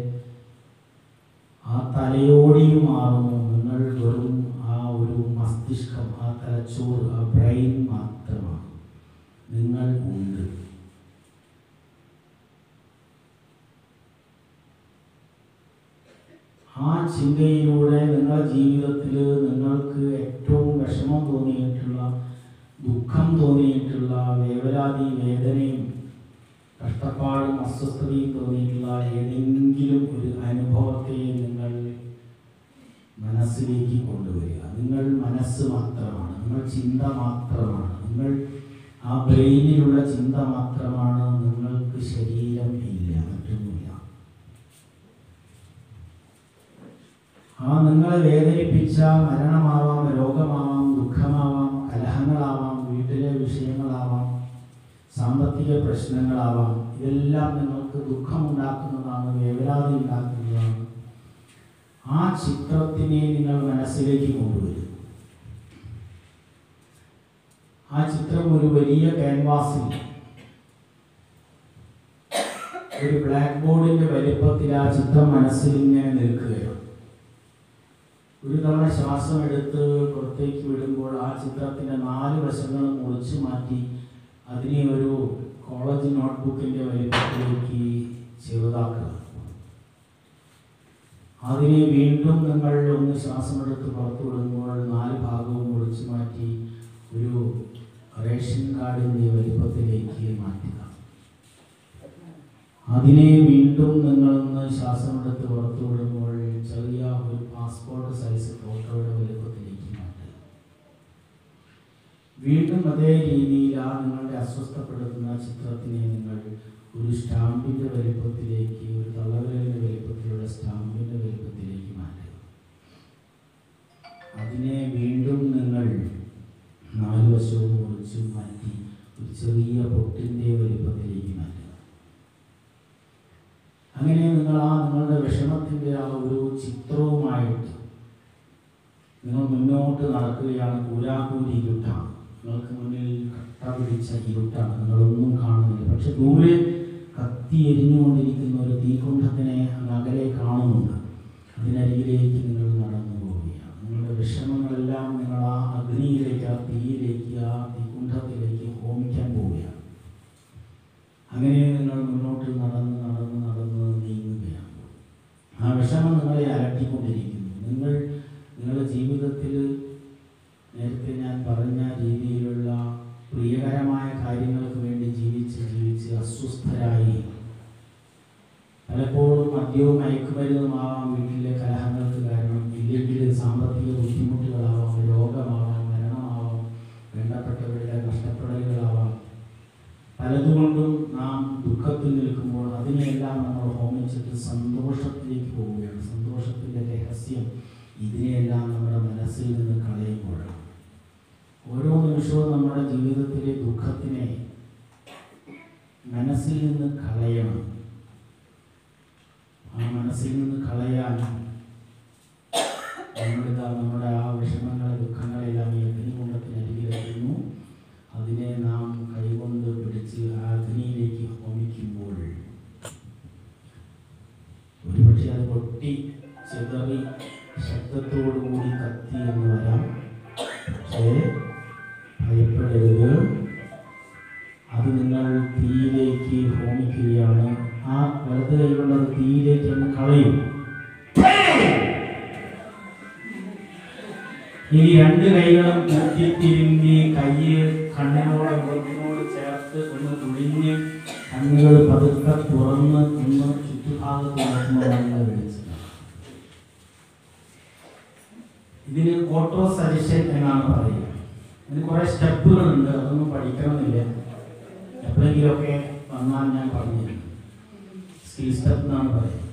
ആ തലയോടിയും മാറുന്നു. നിങ്ങൾ വെറും ആ ഒരു മസ്തിഷ്കം, ആ തലച്ചോറ്, ആ ബ്രെയിൻ മാത്രമാണ്. നിങ്ങൾ ഉണ്ട്. ആ ചിന്തയിലൂടെ നിങ്ങളുടെ ജീവിതത്തിൽ നിങ്ങൾക്ക് ഏറ്റവും വിഷമം തോന്നിയിട്ടുള്ള, ദുഃഖം തോന്നിയിട്ടുള്ള, വേദനയും കഷ്ടപ്പാടും അസ്വസ്ഥതയും തോന്നിയിട്ടുള്ള ഏതെങ്കിലും ഒരു അനുഭവത്തെ നിങ്ങൾ മനസ്സിലേക്ക് കൊണ്ടുവരിക. നിങ്ങൾ മനസ്സ് മാത്രമാണ്, നിങ്ങൾ ചിന്ത മാത്രമാണ്, നിങ്ങൾ ആ ബ്രെയിനിലുള്ള ചിന്ത മാത്രമാണ്. നിങ്ങൾക്ക് ശരീരം ഇല്ല, മറ്റൊന്നുമില്ല. ആ നിങ്ങളെ വേദനിപ്പിച്ച മരണമാവാം, രോഗമാവാം, ദുഃഖമാവാം, കലഹങ്ങളാവാം, വീട്ടിലെ വിഷയങ്ങളാവാം, സാമ്പത്തിക പ്രശ്നങ്ങളാവാം, ഇതെല്ലാം നിങ്ങൾക്ക് ദുഃഖമുണ്ടാക്കുന്നതാണ്, വേവലാതി ഉണ്ടാക്കുന്നതാണ്. ആ ചിത്രത്തിനെ നിങ്ങൾ മനസ്സിലേക്ക് കൊണ്ടുവരും. ആ ചിത്രം ഒരു വലിയ ക്യാൻവാസിൽ, ഒരു ബ്ലാക്ക് ബോർഡിന്റെ വലിപ്പത്തിൽ ആ ചിത്രം മനസ്സിൽ ഇങ്ങനെ നിൽക്കുകയാണ്. ഒരു തവണ ശ്വാസം എടുത്ത് പുറത്തേക്ക് വിടുമ്പോൾ ആ ചിത്രത്തിൻ്റെ 4 വശങ്ങളും മുറിച്ചു മാറ്റി അതിനെ ഒരു കോളേജ് നോട്ട്ബുക്കിൻ്റെ വലിപ്പത്തിലേക്ക് ചെറുതാക്കുക. അതിനെ വീണ്ടും നിങ്ങൾ ഒന്ന് ശ്വാസമെടുത്ത് പുറത്തു വിടുമ്പോൾ 4 ഭാഗവും മുറിച്ചു മാറ്റി ഒരു റേഷൻ കാർഡിൻ്റെ വലിപ്പത്തിലേക്ക് മാറ്റുക. അതിനെ വീണ്ടും നിങ്ങളൊന്ന് ശ്വാസമെടുത്ത് പുറത്തു വിടുമ്പോൾ ചെറിയ ഒരു പാസ്പോർട്ട് സൈസ് ഫോട്ടോയുടെ വലുപ്പത്തിലേക്ക് മാറ്റുക. വീണ്ടും അതേ രീതിയിൽ ആ നിങ്ങളുടെ അസ്വസ്ഥപ്പെടുത്തുന്ന ചിത്രത്തിനെ നിങ്ങൾ ഒരു സ്റ്റാമ്പിൻ്റെ വലുപ്പത്തിലേക്ക്, ഒരു തള്ളവിരലിൻ്റെ വലുപ്പത്തിലുള്ള സ്റ്റാമ്പിൻ്റെ വലുപ്പത്തിലേക്ക് മാറ്റുക. അതിനെ വീണ്ടും നിങ്ങൾ 4 വശവും മുറിച്ച് മാറ്റി ഒരു ചെറിയ പൊട്ടിൻ്റെ വലുപ്പത്തിലേക്ക് മാറ്റുക. അങ്ങനെ നിങ്ങൾ ആ നിങ്ങളുടെ വിഷമത്തിൻ്റെ ആ ഒരു ചിത്രവുമായിട്ട് നിങ്ങൾ മുന്നോട്ട് നടക്കുകയാണ്. കൂരാകൂരി ഇരുട്ടാണ്, നിങ്ങൾക്ക് മുന്നിൽ കട്ട പിടിച്ച ഇരുട്ടാണ്, നിങ്ങളൊന്നും കാണുന്നില്ല. പക്ഷെ ദൂരെ കത്തി എരിഞ്ഞുകൊണ്ടിരിക്കുന്ന ഒരു തീക്കുണ്ഡത്തിനെ അകലെ കാണുന്നുണ്ട്. അതിനരികിലേക്ക് നിങ്ങൾ നടന്നു പോവുകയാണ്. നിങ്ങളുടെ വിഷമങ്ങളെല്ലാം നിങ്ങൾ ആ അഗ്നിയിലേക്ക്, ആ തീയിലേക്ക്, ആ തീക്കുണ്ഡത്തിലേക്ക് ഹോമിക്കാൻ പോവുകയാണ്. അങ്ങനെ നിങ്ങൾ മുന്നോട്ട് നടന്ന് നടന്ന് നടന്ന് നീങ്ങുകയാണ്. ആ വിഷമം നിങ്ങളെ അലട്ടിക്കൊണ്ടിരിക്കുന്നു. നിങ്ങളുടെ ജീവിതത്തിൽ നേരത്തെ ഞാൻ പറഞ്ഞ രീതിയിലുള്ള പ്രിയകരമായ കാര്യങ്ങൾക്ക് വേണ്ടി ജീവിച്ച് അസ്വസ്ഥരായി, പലപ്പോഴും മദ്യവും മയക്കുമരുന്നുമാവാം വീട്ടിലെ കലഹങ്ങൾക്ക് കാരണം, ഇല്ലെങ്കിൽ സാമ്പത്തിക ബുദ്ധിമുട്ടുകളാവാം, രോഗമാവാം, മരണമാവാം, വേണ്ടപ്പെട്ടവരുടെ നഷ്ടപ്പെടലുകളാവാം. പലതുകൊണ്ടും നാം ദുഃഖത്തിൽ നിൽക്കുമ്പോൾ അതിനെല്ലാം നമ്മൾ ഹോമിച്ചിട്ട് സന്തോഷത്തിലേക്ക് പോവുകയാണ്. സന്തോഷത്തിൻ്റെ രഹസ്യം ഇതിനെയെല്ലാം നമ്മുടെ മനസ്സിൽ നിന്ന് കളയുമ്പോഴാണ്. ഓരോ നിമിഷവും നമ്മുടെ ജീവിതത്തിലെ ദുഃഖത്തിനെ മനസ്സിൽ നിന്ന് കളയണം. ആ മനസ്സിൽ നിന്ന് കളയാൻ നമ്മുടെ ആ വിഷമങ്ങളെ, ദുഃഖങ്ങളെല്ലാം ഈ അഗ്നികുണ്ഡത്തിനരികിലെത്തുന്നു. അതിനെ നാം കൈകൊണ്ട് പിടിച്ച് ആ അഗ്നിയിലേക്ക് ഹോമിക്കുമ്പോൾ ഒരുപക്ഷെ അത് പൊട്ടി ചെതറി ശബ്ദത്തോടുകൂടി കത്തി എന്ന് വരാം. പക്ഷേ ഭയപ്പെടരുത്, അത് നിങ്ങൾ തീയിലേക്ക് ഹോമിക്കുകയാണ്. ആ വലത് കൈകൊണ്ടത് തീയിലേക്ക് ഒന്ന് കളയും. ഈ 2 കൈകളും കൂട്ടിത്തിരുമ്പി കൈ കണ്ണിനോട് ചേർത്ത് ഒന്ന് കുഴിഞ്ഞ് കണ്ണുകൾ പതുക്കെ തുറന്ന് ഒന്ന് ചുറ്റുഭാഗത്ത് നോക്കുമ്പോഴാണ് വിളിച്ചത്. ഇതിന് ഓട്ടോ സജഷൻ എന്നാണ് പറയുക. ഇതിന് കുറേ സ്റ്റെപ്പുകളുണ്ട്, അതൊന്നും പഠിക്കണമെന്നില്ല. എപ്പോഴെങ്കിലുമൊക്കെ വന്നാൽ ഞാൻ പറഞ്ഞു സ്കിൽ സ്റ്റെപ്പ് എന്നാണ് പറയുക.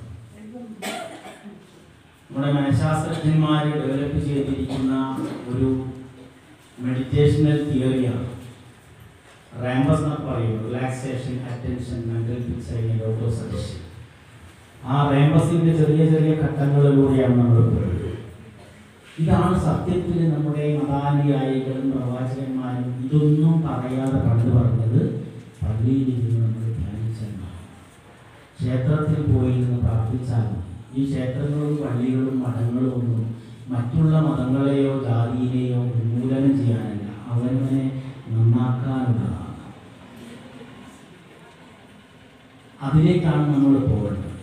നമ്മുടെ മനഃശാസ്ത്രജ്ഞന്മാർ ഡെവലപ്പ് ചെയ്തിരിക്കുന്ന ഒരു മെഡിറ്റേഷണൽ തിയറിയാണ് റാംബസ് എന്ന് പറയുന്നത്. Relaxation, attention, mental picturing, autosuggestion. ആ റാംബസിന്റെ ചെറിയ ചെറിയ ഘട്ടങ്ങളിലൂടെയാണ് നമ്മൾ പോയത്. ഇതാണ് സത്യത്തിൽ നമ്മുടെ മതാനുയായികളും പ്രവാചകന്മാരും ഇതൊന്നും പറയാതെ കണ്ടു പറഞ്ഞത്. പള്ളിയിൽ ഇരുന്ന് നമ്മൾ ധ്യാനിച്ചാൽ, ക്ഷേത്രത്തിൽ പോയിരുന്ന് പ്രാർത്ഥിച്ചാൽ, ഈ ക്ഷേത്രങ്ങളും പള്ളികളും മഠങ്ങളും ഒന്നും മറ്റുള്ള മതങ്ങളെയോ ജാതിയിലെയോ ഉന്മൂലനം ചെയ്യാനല്ല, അവനെ നന്നാക്കാനുള്ളതാണ്. അതിലേക്കാണ് നമ്മൾ പോകേണ്ടത്.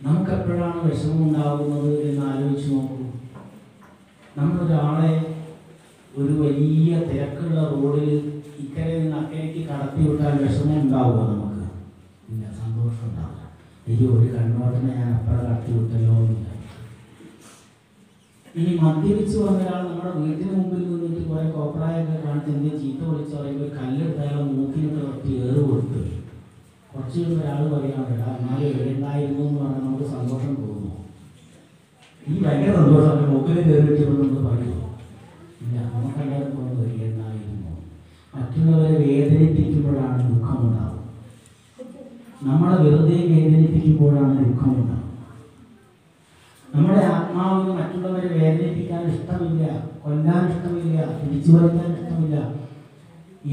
നമുക്കെപ്പോഴാണ് വിഷമം ഉണ്ടാകുന്നത് എന്ന് ആലോചിച്ച് നോക്കൂ. നമ്മളൊരാളെ ഒരു വലിയ തിരക്കുള്ള റോഡിൽ ഇക്കരെ നിന്ന് അക്കരയ്ക്ക് കടത്തി വിട്ടാൽ വിഷമം ഉണ്ടാവുക നമുക്ക്? ഇല്ല, സന്തോഷം ഉണ്ടാവില്ല. അയ്യോ, ഒരു കണ്ണോട്ടനെ ഞാൻ അപ്പുറം കടത്തി വിട്ടല്ലോ എന്നില്ല. ഇനി മദ്യപിച്ച് വന്ന ഒരാൾ നമ്മുടെ വീട്ടിന് മുമ്പിൽ നിന്നിട്ട് കുറെ കോപ്രായൊക്കെ കാണിച്ച് എന്തെങ്കിലും ചീത്ത വിളിച്ച് പറയുമ്പോൾ കല്ലെടുത്താലോ മൂക്കിനൊക്കെ ഒറ്റ ഏറ് കൊടുത്ത് കുറച്ച് ഒരാൾ പറയാൻ എന്നാലും എഴുണ്ടായിരുന്നു എന്ന് പറഞ്ഞാൽ നമുക്ക് സന്തോഷം തോന്നുന്നു. ഈ ഭയങ്കര സന്തോഷം മൂക്കിനെ കയറിയിട്ടുണ്ടെന്ന് പറയുമോ? ഇല്ല, നമുക്കെല്ലാവരും തോന്നുന്നു എഴുണ്ടായിരുന്നു. മറ്റുള്ളവരെ വേദനിപ്പിക്കുമ്പോഴാണ് ദുഃഖമുണ്ടാവുക. നമ്മളെ വെറുതെ വേദനിപ്പിക്കുമ്പോഴാണ് ദുഃഖമുണ്ടാവുക. നമ്മുടെ ആത്മാവിന് മറ്റുള്ളവരെ വേദനിപ്പിക്കാൻ ഇഷ്ടമില്ല, കൊല്ലാൻ ഇഷ്ടമില്ല, പിടിച്ചു വലിക്കാൻ ഇഷ്ടമില്ല.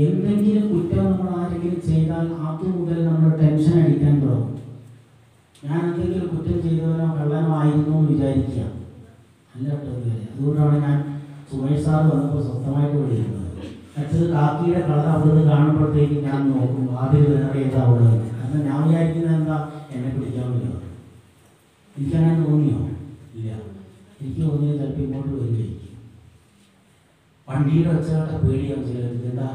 എന്തെങ്കിലും കുറ്റം നമ്മൾ ആരെങ്കിലും ചെയ്താൽ അതുമുതൽ നമ്മൾ ടെൻഷൻ അടിക്കാൻ തുടങ്ങും. ഞാൻ എന്തെങ്കിലും കുറ്റം ചെയ്തവനോ കള്ളനോ ആയിരുന്നു എന്ന് വിചാരിക്കുക അല്ല കേട്ടോ. അതുകൊണ്ടാണ് ഞാൻ സുമേഷ് സാർ വന്നപ്പോൾ സ്വന്തമായിട്ട് വിളിക്കുന്നത്. മറ്റത് കാക്കിയുടെ കളർ അവിടുന്ന് കാണുമ്പോഴത്തേക്ക് ഞാൻ നോക്കും ആദ്യം വേറെ ഏതാ അവിടെ. കാരണം ഞാൻ വിചാരിക്കുന്നത് എന്താ, എന്നെ പിടിക്കാൻ പറ്റുമോ? എനിക്കങ്ങനെ തോന്നിയോ? ഇല്ല, എനിക്ക് തോന്നിയത് ചിലപ്പോൾ ഇങ്ങോട്ട് വരികയായിരിക്കും. വണ്ടിയുടെ ഒച്ചകെട്ട പേടിയാവും ചിലർക്ക്. എന്താ,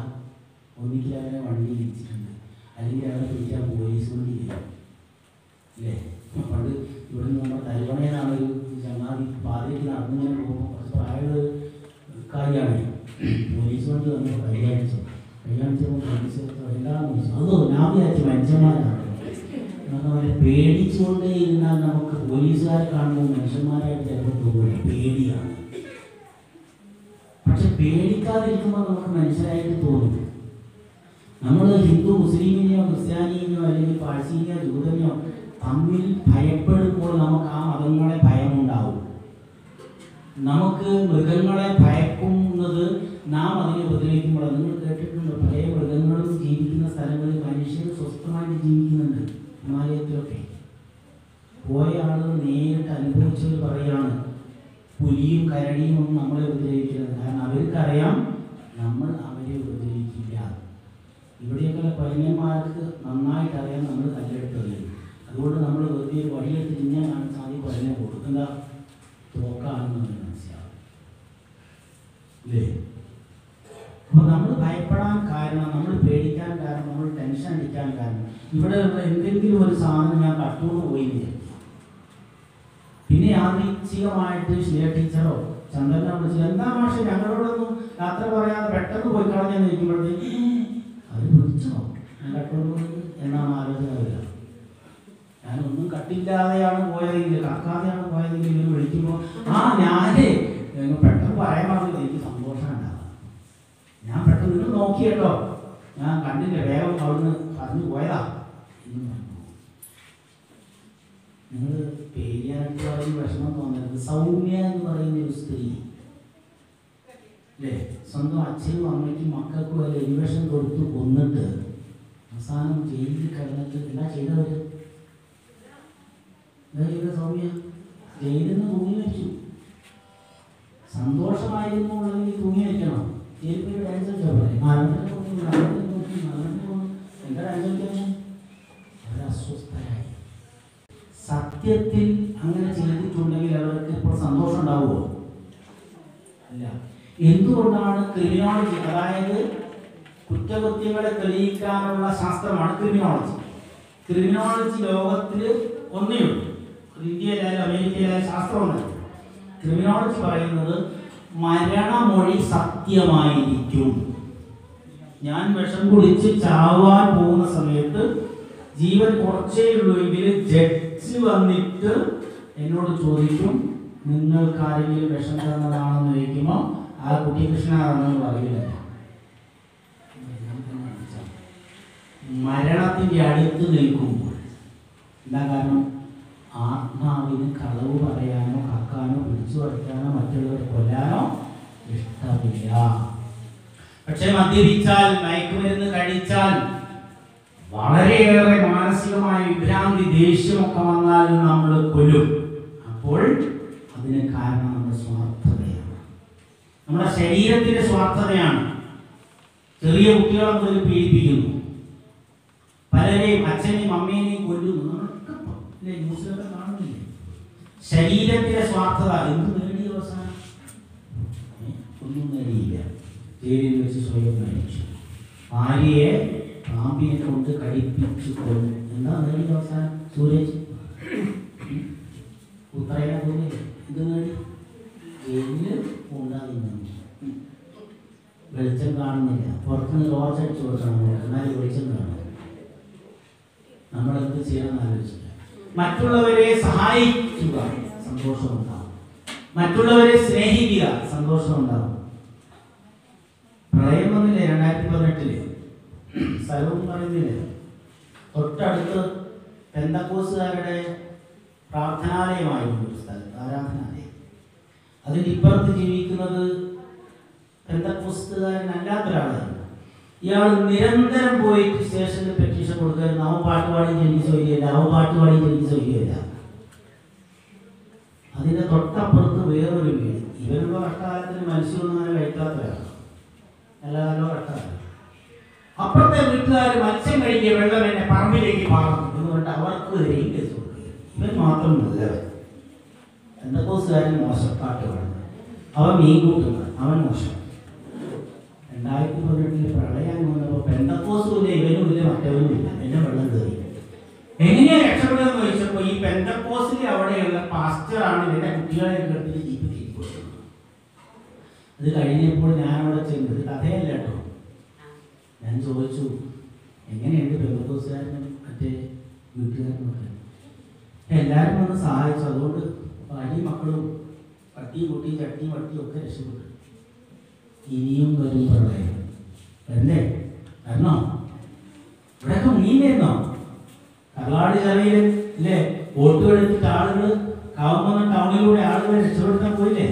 ഒന്നിക്കിൽ അവനെ വണ്ടി ഇടിച്ചിട്ടുണ്ട്, അല്ലെങ്കിൽ അവനെ പിടിക്കാൻ പോലീസ് വണ്ടി ചെയ്യും ഇല്ലേ? പണ്ട് ഇവിടെ നിന്ന് നമ്മുടെ തലവണയിലാണ് ഒരു ചങ്ങാതി പാതയ്ക്ക് നടന്നിങ്ങനെ പോകുമ്പോൾ കുറച്ച് പ്രായമുള്ള കാര്യമാണ്. പോലീസ് വണ്ടി വന്ന് കൈകാണിച്ചപ്പോൾ പോലീസ് എല്ലാം വിളിച്ചു. അതോ ഞാൻ വിചാരിച്ചു മനുഷ്യന്മാരാണ്. എന്നൊക്കെ പേടിച്ചുകൊണ്ടേ ഇരുന്നാൽ നമുക്ക് പോലീസുകാരെ കാണുമ്പോൾ മനുഷ്യന്മാരായിട്ട് ചിലപ്പോൾ തോന്നില്ല, പേടിയാണ്. പക്ഷെ പേടിക്കാതിരിക്കുമ്പോൾ നമുക്ക് മനുഷ്യരായിട്ട് തോന്നും. നമ്മൾ ഹിന്ദു മുസ്ലിമിനെയോ ക്രിസ്ത്യാനിയെയോ അല്ലെങ്കിൽ പാഴ്സീനെയോ ജൂതനെയോ തമ്മിൽ ഭയപ്പെടുമ്പോൾ നമുക്ക് ആ മതങ്ങളെ ഭയമുണ്ടാവും. നമുക്ക് മൃഗങ്ങളെ ഭയക്കുന്നത് നാം അതിനെ ഉപദ്രവിക്കുമ്പോൾ. നിങ്ങൾ കേട്ടിട്ടുണ്ട്, പല മൃഗങ്ങളും ജീവിക്കുന്ന സ്ഥലങ്ങളിൽ മനുഷ്യർ സ്വസ്ഥമായിട്ട് ജീവിക്കുന്നുണ്ട്. ഹിമാലയത്തിലൊക്കെ പോയ ആളുകൾ നേരിട്ട് അനുഭവിച്ചവർ പറയാണ്, പുലിയും കരടിയും ഒന്നും നമ്മളെ ഉപദ്രവിക്കുന്നത്. കാരണം അവർക്കറിയാം നമ്മൾ അവരെ ഉപദ്രവിക്കില്ല. ഇവിടെയൊക്കെ പയ്യന്മാർക്ക് നന്നായിട്ട് അറിയാം നമ്മൾ കല്ലെടുത്തറിയും. അതുകൊണ്ട് നമ്മൾ വെറുതെ വഴിയെടുത്ത് തിന്നാൻ കാണിച്ചാൽ മതി, പയ്യനെ കൊടുക്കുന്ന തോക്കാണെന്ന് മനസ്സിലാവും അല്ലേ? അപ്പോൾ നമ്മൾ ഭയപ്പെടാൻ കാരണം, നമ്മൾ പേടിക്കാൻ കാരണം, നമ്മൾ ടെൻഷൻ അടിക്കാൻ കാരണം ഇവിടെ എന്തെങ്കിലും ഒരു സാധനം ഞാൻ കട്ടൂന്ന് പോയില്ല. പിന്നെ യാദൃച്ഛികമായിട്ട് ശില ടീച്ചറോ ചന്ദ്രനെ വിളിച്ച് എന്താ മാഷെ ഞങ്ങളോടൊന്നും യാത്ര പറയാതെ പെട്ടെന്ന് പോയി കളഞ്ഞെന്ന് ചോദിക്കുമ്പോഴത്തേക്ക് അത് വിളിച്ചോ ഞാൻ കട്ടോട് പോയി എന്നാണ് ആലോചന വരിക. ഞാനൊന്നും കട്ടില്ലാതെയാണ് പോയതെങ്കിൽ, കക്കാതെയാണ് പോയതെങ്കിൽ ഇവർ വിളിക്കുമ്പോൾ ഞാനേ പെട്ടെന്ന് പറയാൻ പറഞ്ഞില്ല, എനിക്ക് സന്തോഷം ഉണ്ടാകും. ഞാൻ പെട്ടെന്ന് നിങ്ങൾ നോക്കി കേട്ടോ, ഞാൻ കണ്ടില്ല, വേഗം അവിടുന്ന് പറഞ്ഞു പോയതാ എന്ന് പറഞ്ഞു. നിങ്ങൾ പേരിയാനായിട്ട് പറയുന്ന വിഷമം തോന്നരുത്. സൗമ്യ എന്ന് പറയുന്ന ഒരു സ്ത്രീ അല്ലേ, സ്വന്തം അച്ഛനും അമ്മയ്ക്കും മക്കൾക്കും അല്ല ഇൻവെഷൻ കൊടുത്ത് കൊന്നിട്ട് അവസാനം ജയിലിൽ കിടന്നിട്ട് എന്താ ചെയ്തവര്? എന്താ ചെയ്ത സൗമ്യ? ജയിലിൽ നിന്ന് തൂങ്ങി വെച്ചു. സന്തോഷമായിരുന്നു ഉള്ളതെങ്കിൽ തൂങ്ങി വെക്കണം. ജയിലിൽ പോയി ഡാൻസ് കളിച്ചാൽ പോലെ എന്താ ഡാൻസ് കളിക്കാൻ? അവർ അസ്വസ്ഥരായി. സത്യത്തിൽ അങ്ങനെ ചെയ്തിട്ടുണ്ടെങ്കിൽ അവർക്ക് ഇപ്പോൾ സന്തോഷം ഉണ്ടാവുമോ? അല്ല. എന്തുകൊണ്ടാണ് ക്രിമിനോളജി, അതായത് കുറ്റകൃത്യങ്ങളെ തെളിയിക്കാനുള്ള ശാസ്ത്രമാണ് ക്രിമിനോളജി. ക്രിമിനോളജി ലോകത്തിൽ ഒന്നേ ഉള്ളൂ, ഇന്ത്യയിലായാലും അമേരിക്കയിലായാലും ശാസ്ത്രമൊന്നും. ക്രിമിനോളജി പറയുന്നത് മരണമൊഴി സത്യമായിരിക്കും. ഞാൻ വിഷം കുടിച്ച് ചാവാൻ പോകുന്ന സമയത്ത് ജീവൻ കുറച്ചേ ഉള്ളൂ എങ്കിൽ ജഡ്ജ് വന്നിട്ട് എന്നോട് ചോദിക്കും, നിങ്ങൾക്ക് ആരെങ്കിലും വിഷം തന്നതാണെന്ന് ചോദിക്കുമ്പോൾ ആ കുട്ടി കൃഷ്ണനാണെന്ന് പറയില്ല. മരണത്തിന്റെ അടുത്ത് നിൽക്കുമ്പോൾ എന്താ കാരണം? ആത്മാവിന് കളവ് പറയാനോ കക്കാനോ പിടിച്ചു പറിക്കാനോ മറ്റുള്ളവരെ കൊല്ലാനോ ഇഷ്ടമില്ല. പക്ഷെ മദ്യപിച്ചാൽ, മയക്കുമരുന്ന് കഴിച്ചാൽ, വളരെയേറെ മാനസികമായ വിഭ്രാന്തി, ദേഷ്യമൊക്കെ വന്നാൽ നമ്മൾ കൊല്ലും. അപ്പോൾ അതിന് കാരണം നമ്മുടെ സ്വാർത്ഥതയാണ്, നമ്മുടെ ശരീരത്തിന്റെ സ്വാർത്ഥതയാണ്. ചെറിയ കുട്ടികളെ മുതൽ പീഡിപ്പിക്കുന്നു, പലരെയും അച്ഛനെയും അമ്മേനെയും കൊല്ലുന്നു. ന്യൂസിലൊക്കെ കാണുന്നില്ലേ? ശരീരത്തിന്റെ സ്വാർത്ഥത. എന്ത് നേടിയ അവസാനം? ഒന്നും നേടിയില്ല. ജയിലിൽ വെച്ച് സ്വയം മരിച്ചു. ഭാര്യയെ പാമ്പിനെ കൊണ്ട് കടിപ്പിച്ചു കൊന്നു. എന്താ നേടിയ അവസാനം? സൂരജ് ഉത്തരേന പോലെ ഇത് നേടി ജയിലിൽ ഉണ്ടാകുന്നു. വെളിച്ചം കാണുന്നില്ല, പുറത്തുനിന്ന് ടോർച്ചടിച്ചു കൊടുക്കണം, എന്നാലും വെളിച്ചം കാണും. നമ്മളെന്ത് ചെയ്യണമെന്ന് ആലോചിച്ചില്ല. മറ്റുള്ളവരെ സഹായിക്കുക, സന്തോഷമുണ്ടാവും. മറ്റുള്ളവരെ സ്നേഹിക്കുക, സന്തോഷമുണ്ടാവും. പ്രളയം വന്നില്ലേ 2018? സ്ഥലവും പറയുന്നില്ലേ? തൊട്ടടുത്ത് പെന്തക്കോസുകാരുടെ പ്രാർത്ഥനാലയമായിരുന്നു ഒരു സ്ഥലത്ത്, ആരാധനാലയം. അതിൻ്റെ ഇപ്പുറത്ത് ജീവിക്കുന്നത് പെന്തക്കോസുകാരനല്ലാത്തൊരാളായിരുന്നു. ഇയാൾ നിരന്തരം പോയിട്ട് സ്റ്റേഷനിൽ പെറ്റീഷൻ കൊടുക്കായിരുന്നു. അവൻ പാട്ടുപാടി ജനിക്ക് സൗകര്യമില്ല, അവൻ പാട്ടുപാടി ജനിക്ക് സൗകര്യമില്ല. അതിൻ്റെ തൊട്ടപ്പുറത്ത് വേറൊരു വീട്. ഇവരുടെ കഷ്ടകാലത്തിന് മത്സ്യമൊന്നും അങ്ങനെ കഴിക്കാത്തവരാണ്, എല്ലാ കാലവും കഷ്ടകാലം. അപ്പുറത്തെ വീട്ടുകാർ മത്സ്യം കഴിക്കുക, വെള്ളം എന്നെ പറമ്പിലേക്ക് പാടും എന്ന് പറഞ്ഞിട്ട് അവർക്ക് എതിരെയും കേസ് കൊടുക്കുക. ഇവൻ മാത്രം നല്ലവൻ. പെന്തക്കോസുകാരൻ മോശം, പാട്ട് പാടുന്നത്. അവൻ മീൻ കൂട്ടുന്നത്, അവൻ മോശം. 2018 പ്രളയം വന്നപ്പോൾ പെന്തക്കോസും ഇല്ല, ഇവനും ഇല്ല, മറ്റവനും ഇല്ല. എന്നെ വെള്ളം കയറി. എങ്ങനെയാ രക്ഷപ്പെടുകയെന്ന് ചോദിച്ചപ്പോൾ ഈ പെന്തക്കോസിലെ അവിടെയുള്ള പാസ്റ്ററാണ് എൻ്റെ കുട്ടികളെ എടുത്തിട്ട് ജീപ്പ് കയറ്റി കൊടുക്കുന്നത്. അത് കഴിഞ്ഞപ്പോൾ ഞാൻ അവിടെ ചെന്നത് കഥയല്ല കേട്ടോ. ഞാൻ ചോദിച്ചു, എങ്ങനെയുണ്ട് പെന്തക്കോസുകാരനും മറ്റേ വീട്ടുകാരനൊക്കെ? എല്ലാവരും വന്ന് സഹായിച്ചു. അതുകൊണ്ട് ഭാര്യയും മക്കളും പട്ടിയും കുട്ടിയും ചട്ടിയും വട്ടിയും ഒക്കെ രക്ഷപ്പെട്ടു. ഇനിയും വരും പ്രളയം അല്ലേ? വരണോ? ഇവിടെയൊക്കെ മീനായിരുന്നോ? കള്ളാട് ചെറിയ അല്ലേ? ബോട്ടുകൾ എടുത്തിട്ട് ആളുകൾ കാവുന്ന ടൗണിലൂടെ ആളുകളെ രക്ഷപ്പെടുത്താൻ പോയില്ലേ?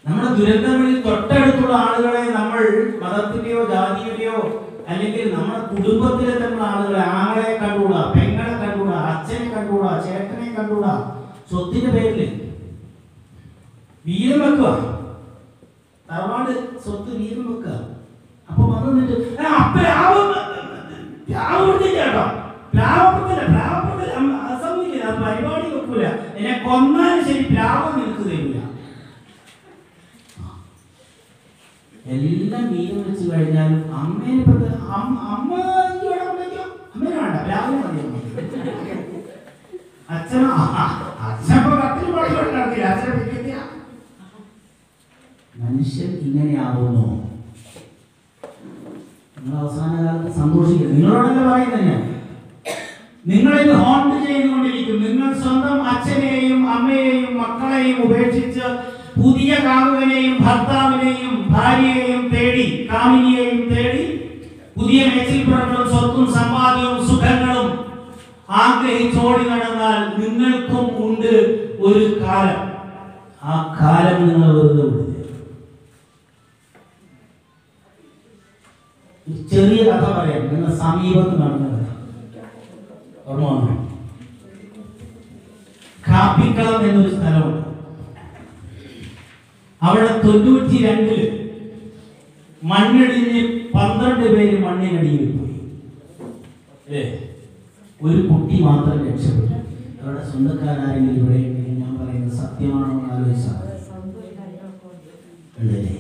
നമ്മുടെ ദുരന്തങ്ങളിൽ തൊട്ടടുത്തുള്ള ആളുകളെ നമ്മൾ മതത്തിന്റെയോ ജാതിയുടെയോ അല്ലെങ്കിൽ നമ്മുടെ കുടുംബത്തിലെ തന്നെ ആളുകളെ, ആങ്ങളെ കണ്ടുകൂടാ, പെങ്ങളെ കണ്ടുകൂടാ, അച്ഛനെ കണ്ടുകൂടാ, ചേട്ടനെ കണ്ടുകൂടാ, സ്വത്തിന്റെ പേരില് വീരം വെക്കുക, തറവാട് സ്വത്ത് വീരം വെക്കുക. അപ്പൊ വന്നിട്ട് അസംഭവിക്കില്ല, പരിപാടി വെക്കൂല, എന്നെ കൊന്നാലും ശരി പ്ലാവം നിൽക്ക് തരില്ല. എല്ലാം വീരം വെച്ച് കഴിഞ്ഞാലും അമ്മേനെ അമ്മ അമ്മേനെ വേണ്ട, പ്ലാവിനെ മതി. അച്ഛനപ്പോ കത്തിൽ പഠിച്ചിട്ടില്ല, അച്ഛനെ പിടിക്കില്ല. മനുഷ്യൻ ഇങ്ങനെയാവുന്നു. നിങ്ങൾ അവസാന കാലത്ത് സന്തോഷിക്കുക. നിങ്ങളോടല്ല പറയുന്നത് ഞാൻ. നിങ്ങളിന്ന് ഹോണ്ട് ചെയ്തുകൊണ്ടിരിക്കും. നിങ്ങൾ സ്വന്തം അച്ഛനെയും അമ്മയെയും മക്കളെയും ഉപേക്ഷിച്ച് പുതിയ കാമുകനെയും ഭർത്താവിനെയും ഭാര്യയെയും തേടി, കാമിനിയെയും തേടി പുതിയ മേച്ചിൽപ്പുറങ്ങളും സ്വത്തും സമ്പാദ്യവും സുഖങ്ങളും ആഗ്രഹിച്ചോടി നടന്നാൽ നിങ്ങൾക്കും ഉണ്ട് ഒരു കാലം. ആ കാലം നിങ്ങൾ വെറുതെ വിടുക. ചെറിയ കഥ പറയാം. നിങ്ങൾ സമീപത്ത് നടന്ന കഥ ഓർമ്മ വന്നു. കാപ്പിക്കളം എന്നൊരു സ്ഥലമുണ്ട്. അവിടെ 92 മണ്ണിടിഞ്ഞ് 12 പേര് മണ്ണിനടിയിൽ പോയി. ഒരു കുട്ടി മാത്രം രക്ഷപ്പെട്ടു. അവരുടെ സ്വന്തക്കാരെങ്കിലും ഇവിടെ ഞാൻ പറയുന്നത് സത്യമാണോ ആലോചിച്ചാൽ ഉണ്ടല്ലേ?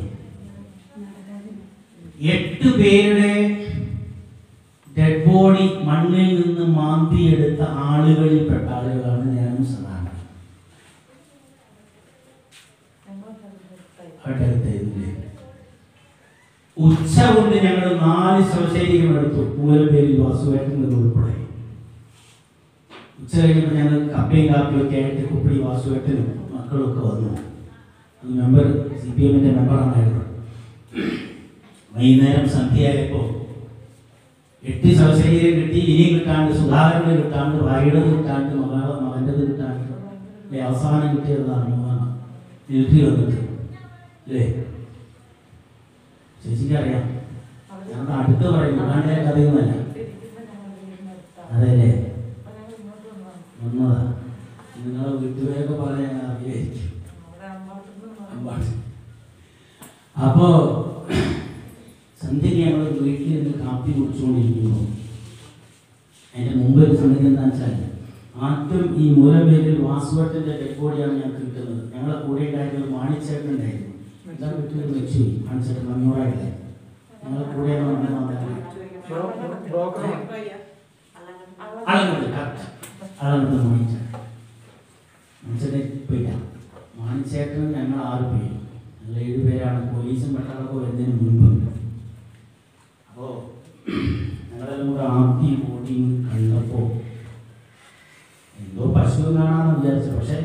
8 പേരുടെ ഡെഡ് ബോഡി മണ്ണിൽ നിന്ന് മാന്തിയെടുത്ത ആളുകളിൽപ്പെട്ട ആളുകളാണ് ഞാനും സദാണ്. ഉച്ച കൊണ്ട് ഞങ്ങൾ 4 ശവശരീരം എടുത്തു. മൂലപ്പേരിൽ വാസുവേട്ടൻ ഉൾപ്പെടെ. ഉച്ച കഴിഞ്ഞപ്പോൾ ഞങ്ങൾ കപ്പയും കാപ്പിയും ഒക്കെ ആയിട്ട് കുപ്പടി വാസുവേട്ടനും മക്കളൊക്കെ വന്നു. അത് മെമ്പർ CPM-ന്റെ മെമ്പറാണായിരുന്നു. വൈകുന്നേരം സന്ധ്യയായപ്പോൾ 8 ശവശരീരം കിട്ടി. ഇനിയും കിട്ടാണ്ട്, സുധാകരന് കിട്ടാണ്ട്, ഭാര്യയുടെ കിട്ടാണ്ട്, മകൻ്റെത് കിട്ടാണ്ട്, അവസാനം കിട്ടിയതാണ് മിലിറ്ററി വന്നിട്ട് അല്ലേ? ചേച്ചിക്ക് അറിയാം. ഞങ്ങളുടെ അടുത്ത് പറയും ഉഗാണ്ടിലെ കഥയൊന്നുമല്ല. അതെല്ലേ വന്നതാ. നിങ്ങളെ വീട്ടുപേരൊക്കെ പറയാൻ അറിയായിരിക്കും. അപ്പോ സന്ധ്യയ്ക്ക് ഞങ്ങൾ വീട്ടിൽ നിന്ന് കാപ്പി കുടിച്ചുകൊണ്ടിരിക്കുന്നു. അതിൻ്റെ മുമ്പ് ഒരു സംഗതി എന്താ വെച്ചാൽ, ആദ്യം ഈ മൂലപ്പേരിൽ വാസുവേട്ടൻ്റെ ഡെഡ് ബോഡിയാണ് ഞങ്ങൾക്ക് കിട്ടുന്നത്. ഞങ്ങളെ കൂടെ ഉണ്ടായിരുന്ന മാണിച്ചേട്ടൻ ഉണ്ടായിരുന്നു. എല്ലാ വീട്ടിലും വെച്ചു മാണിച്ചേട്ടൻ മഞ്ഞൂറായില്ലേ? ഞങ്ങളെ കൂടെ അളന്നത് മാണിച്ചേട്ടൻ പോയില്ല. മാണിച്ചേട്ടൻ ഞങ്ങൾ 6 പേര്, ഞങ്ങൾ 7 പേരാണ്. പോലീസും പട്ടാളൊക്കെ വരുന്നതിന് മുൻപ്. അപ്പോൾ ഞങ്ങളെല്ലാം കൂടെ ആദ്യ ബോഡി കണ്ടപ്പോൾ എന്തോ പശു കാണാമെന്ന് വിചാരിച്ചു. പക്ഷെ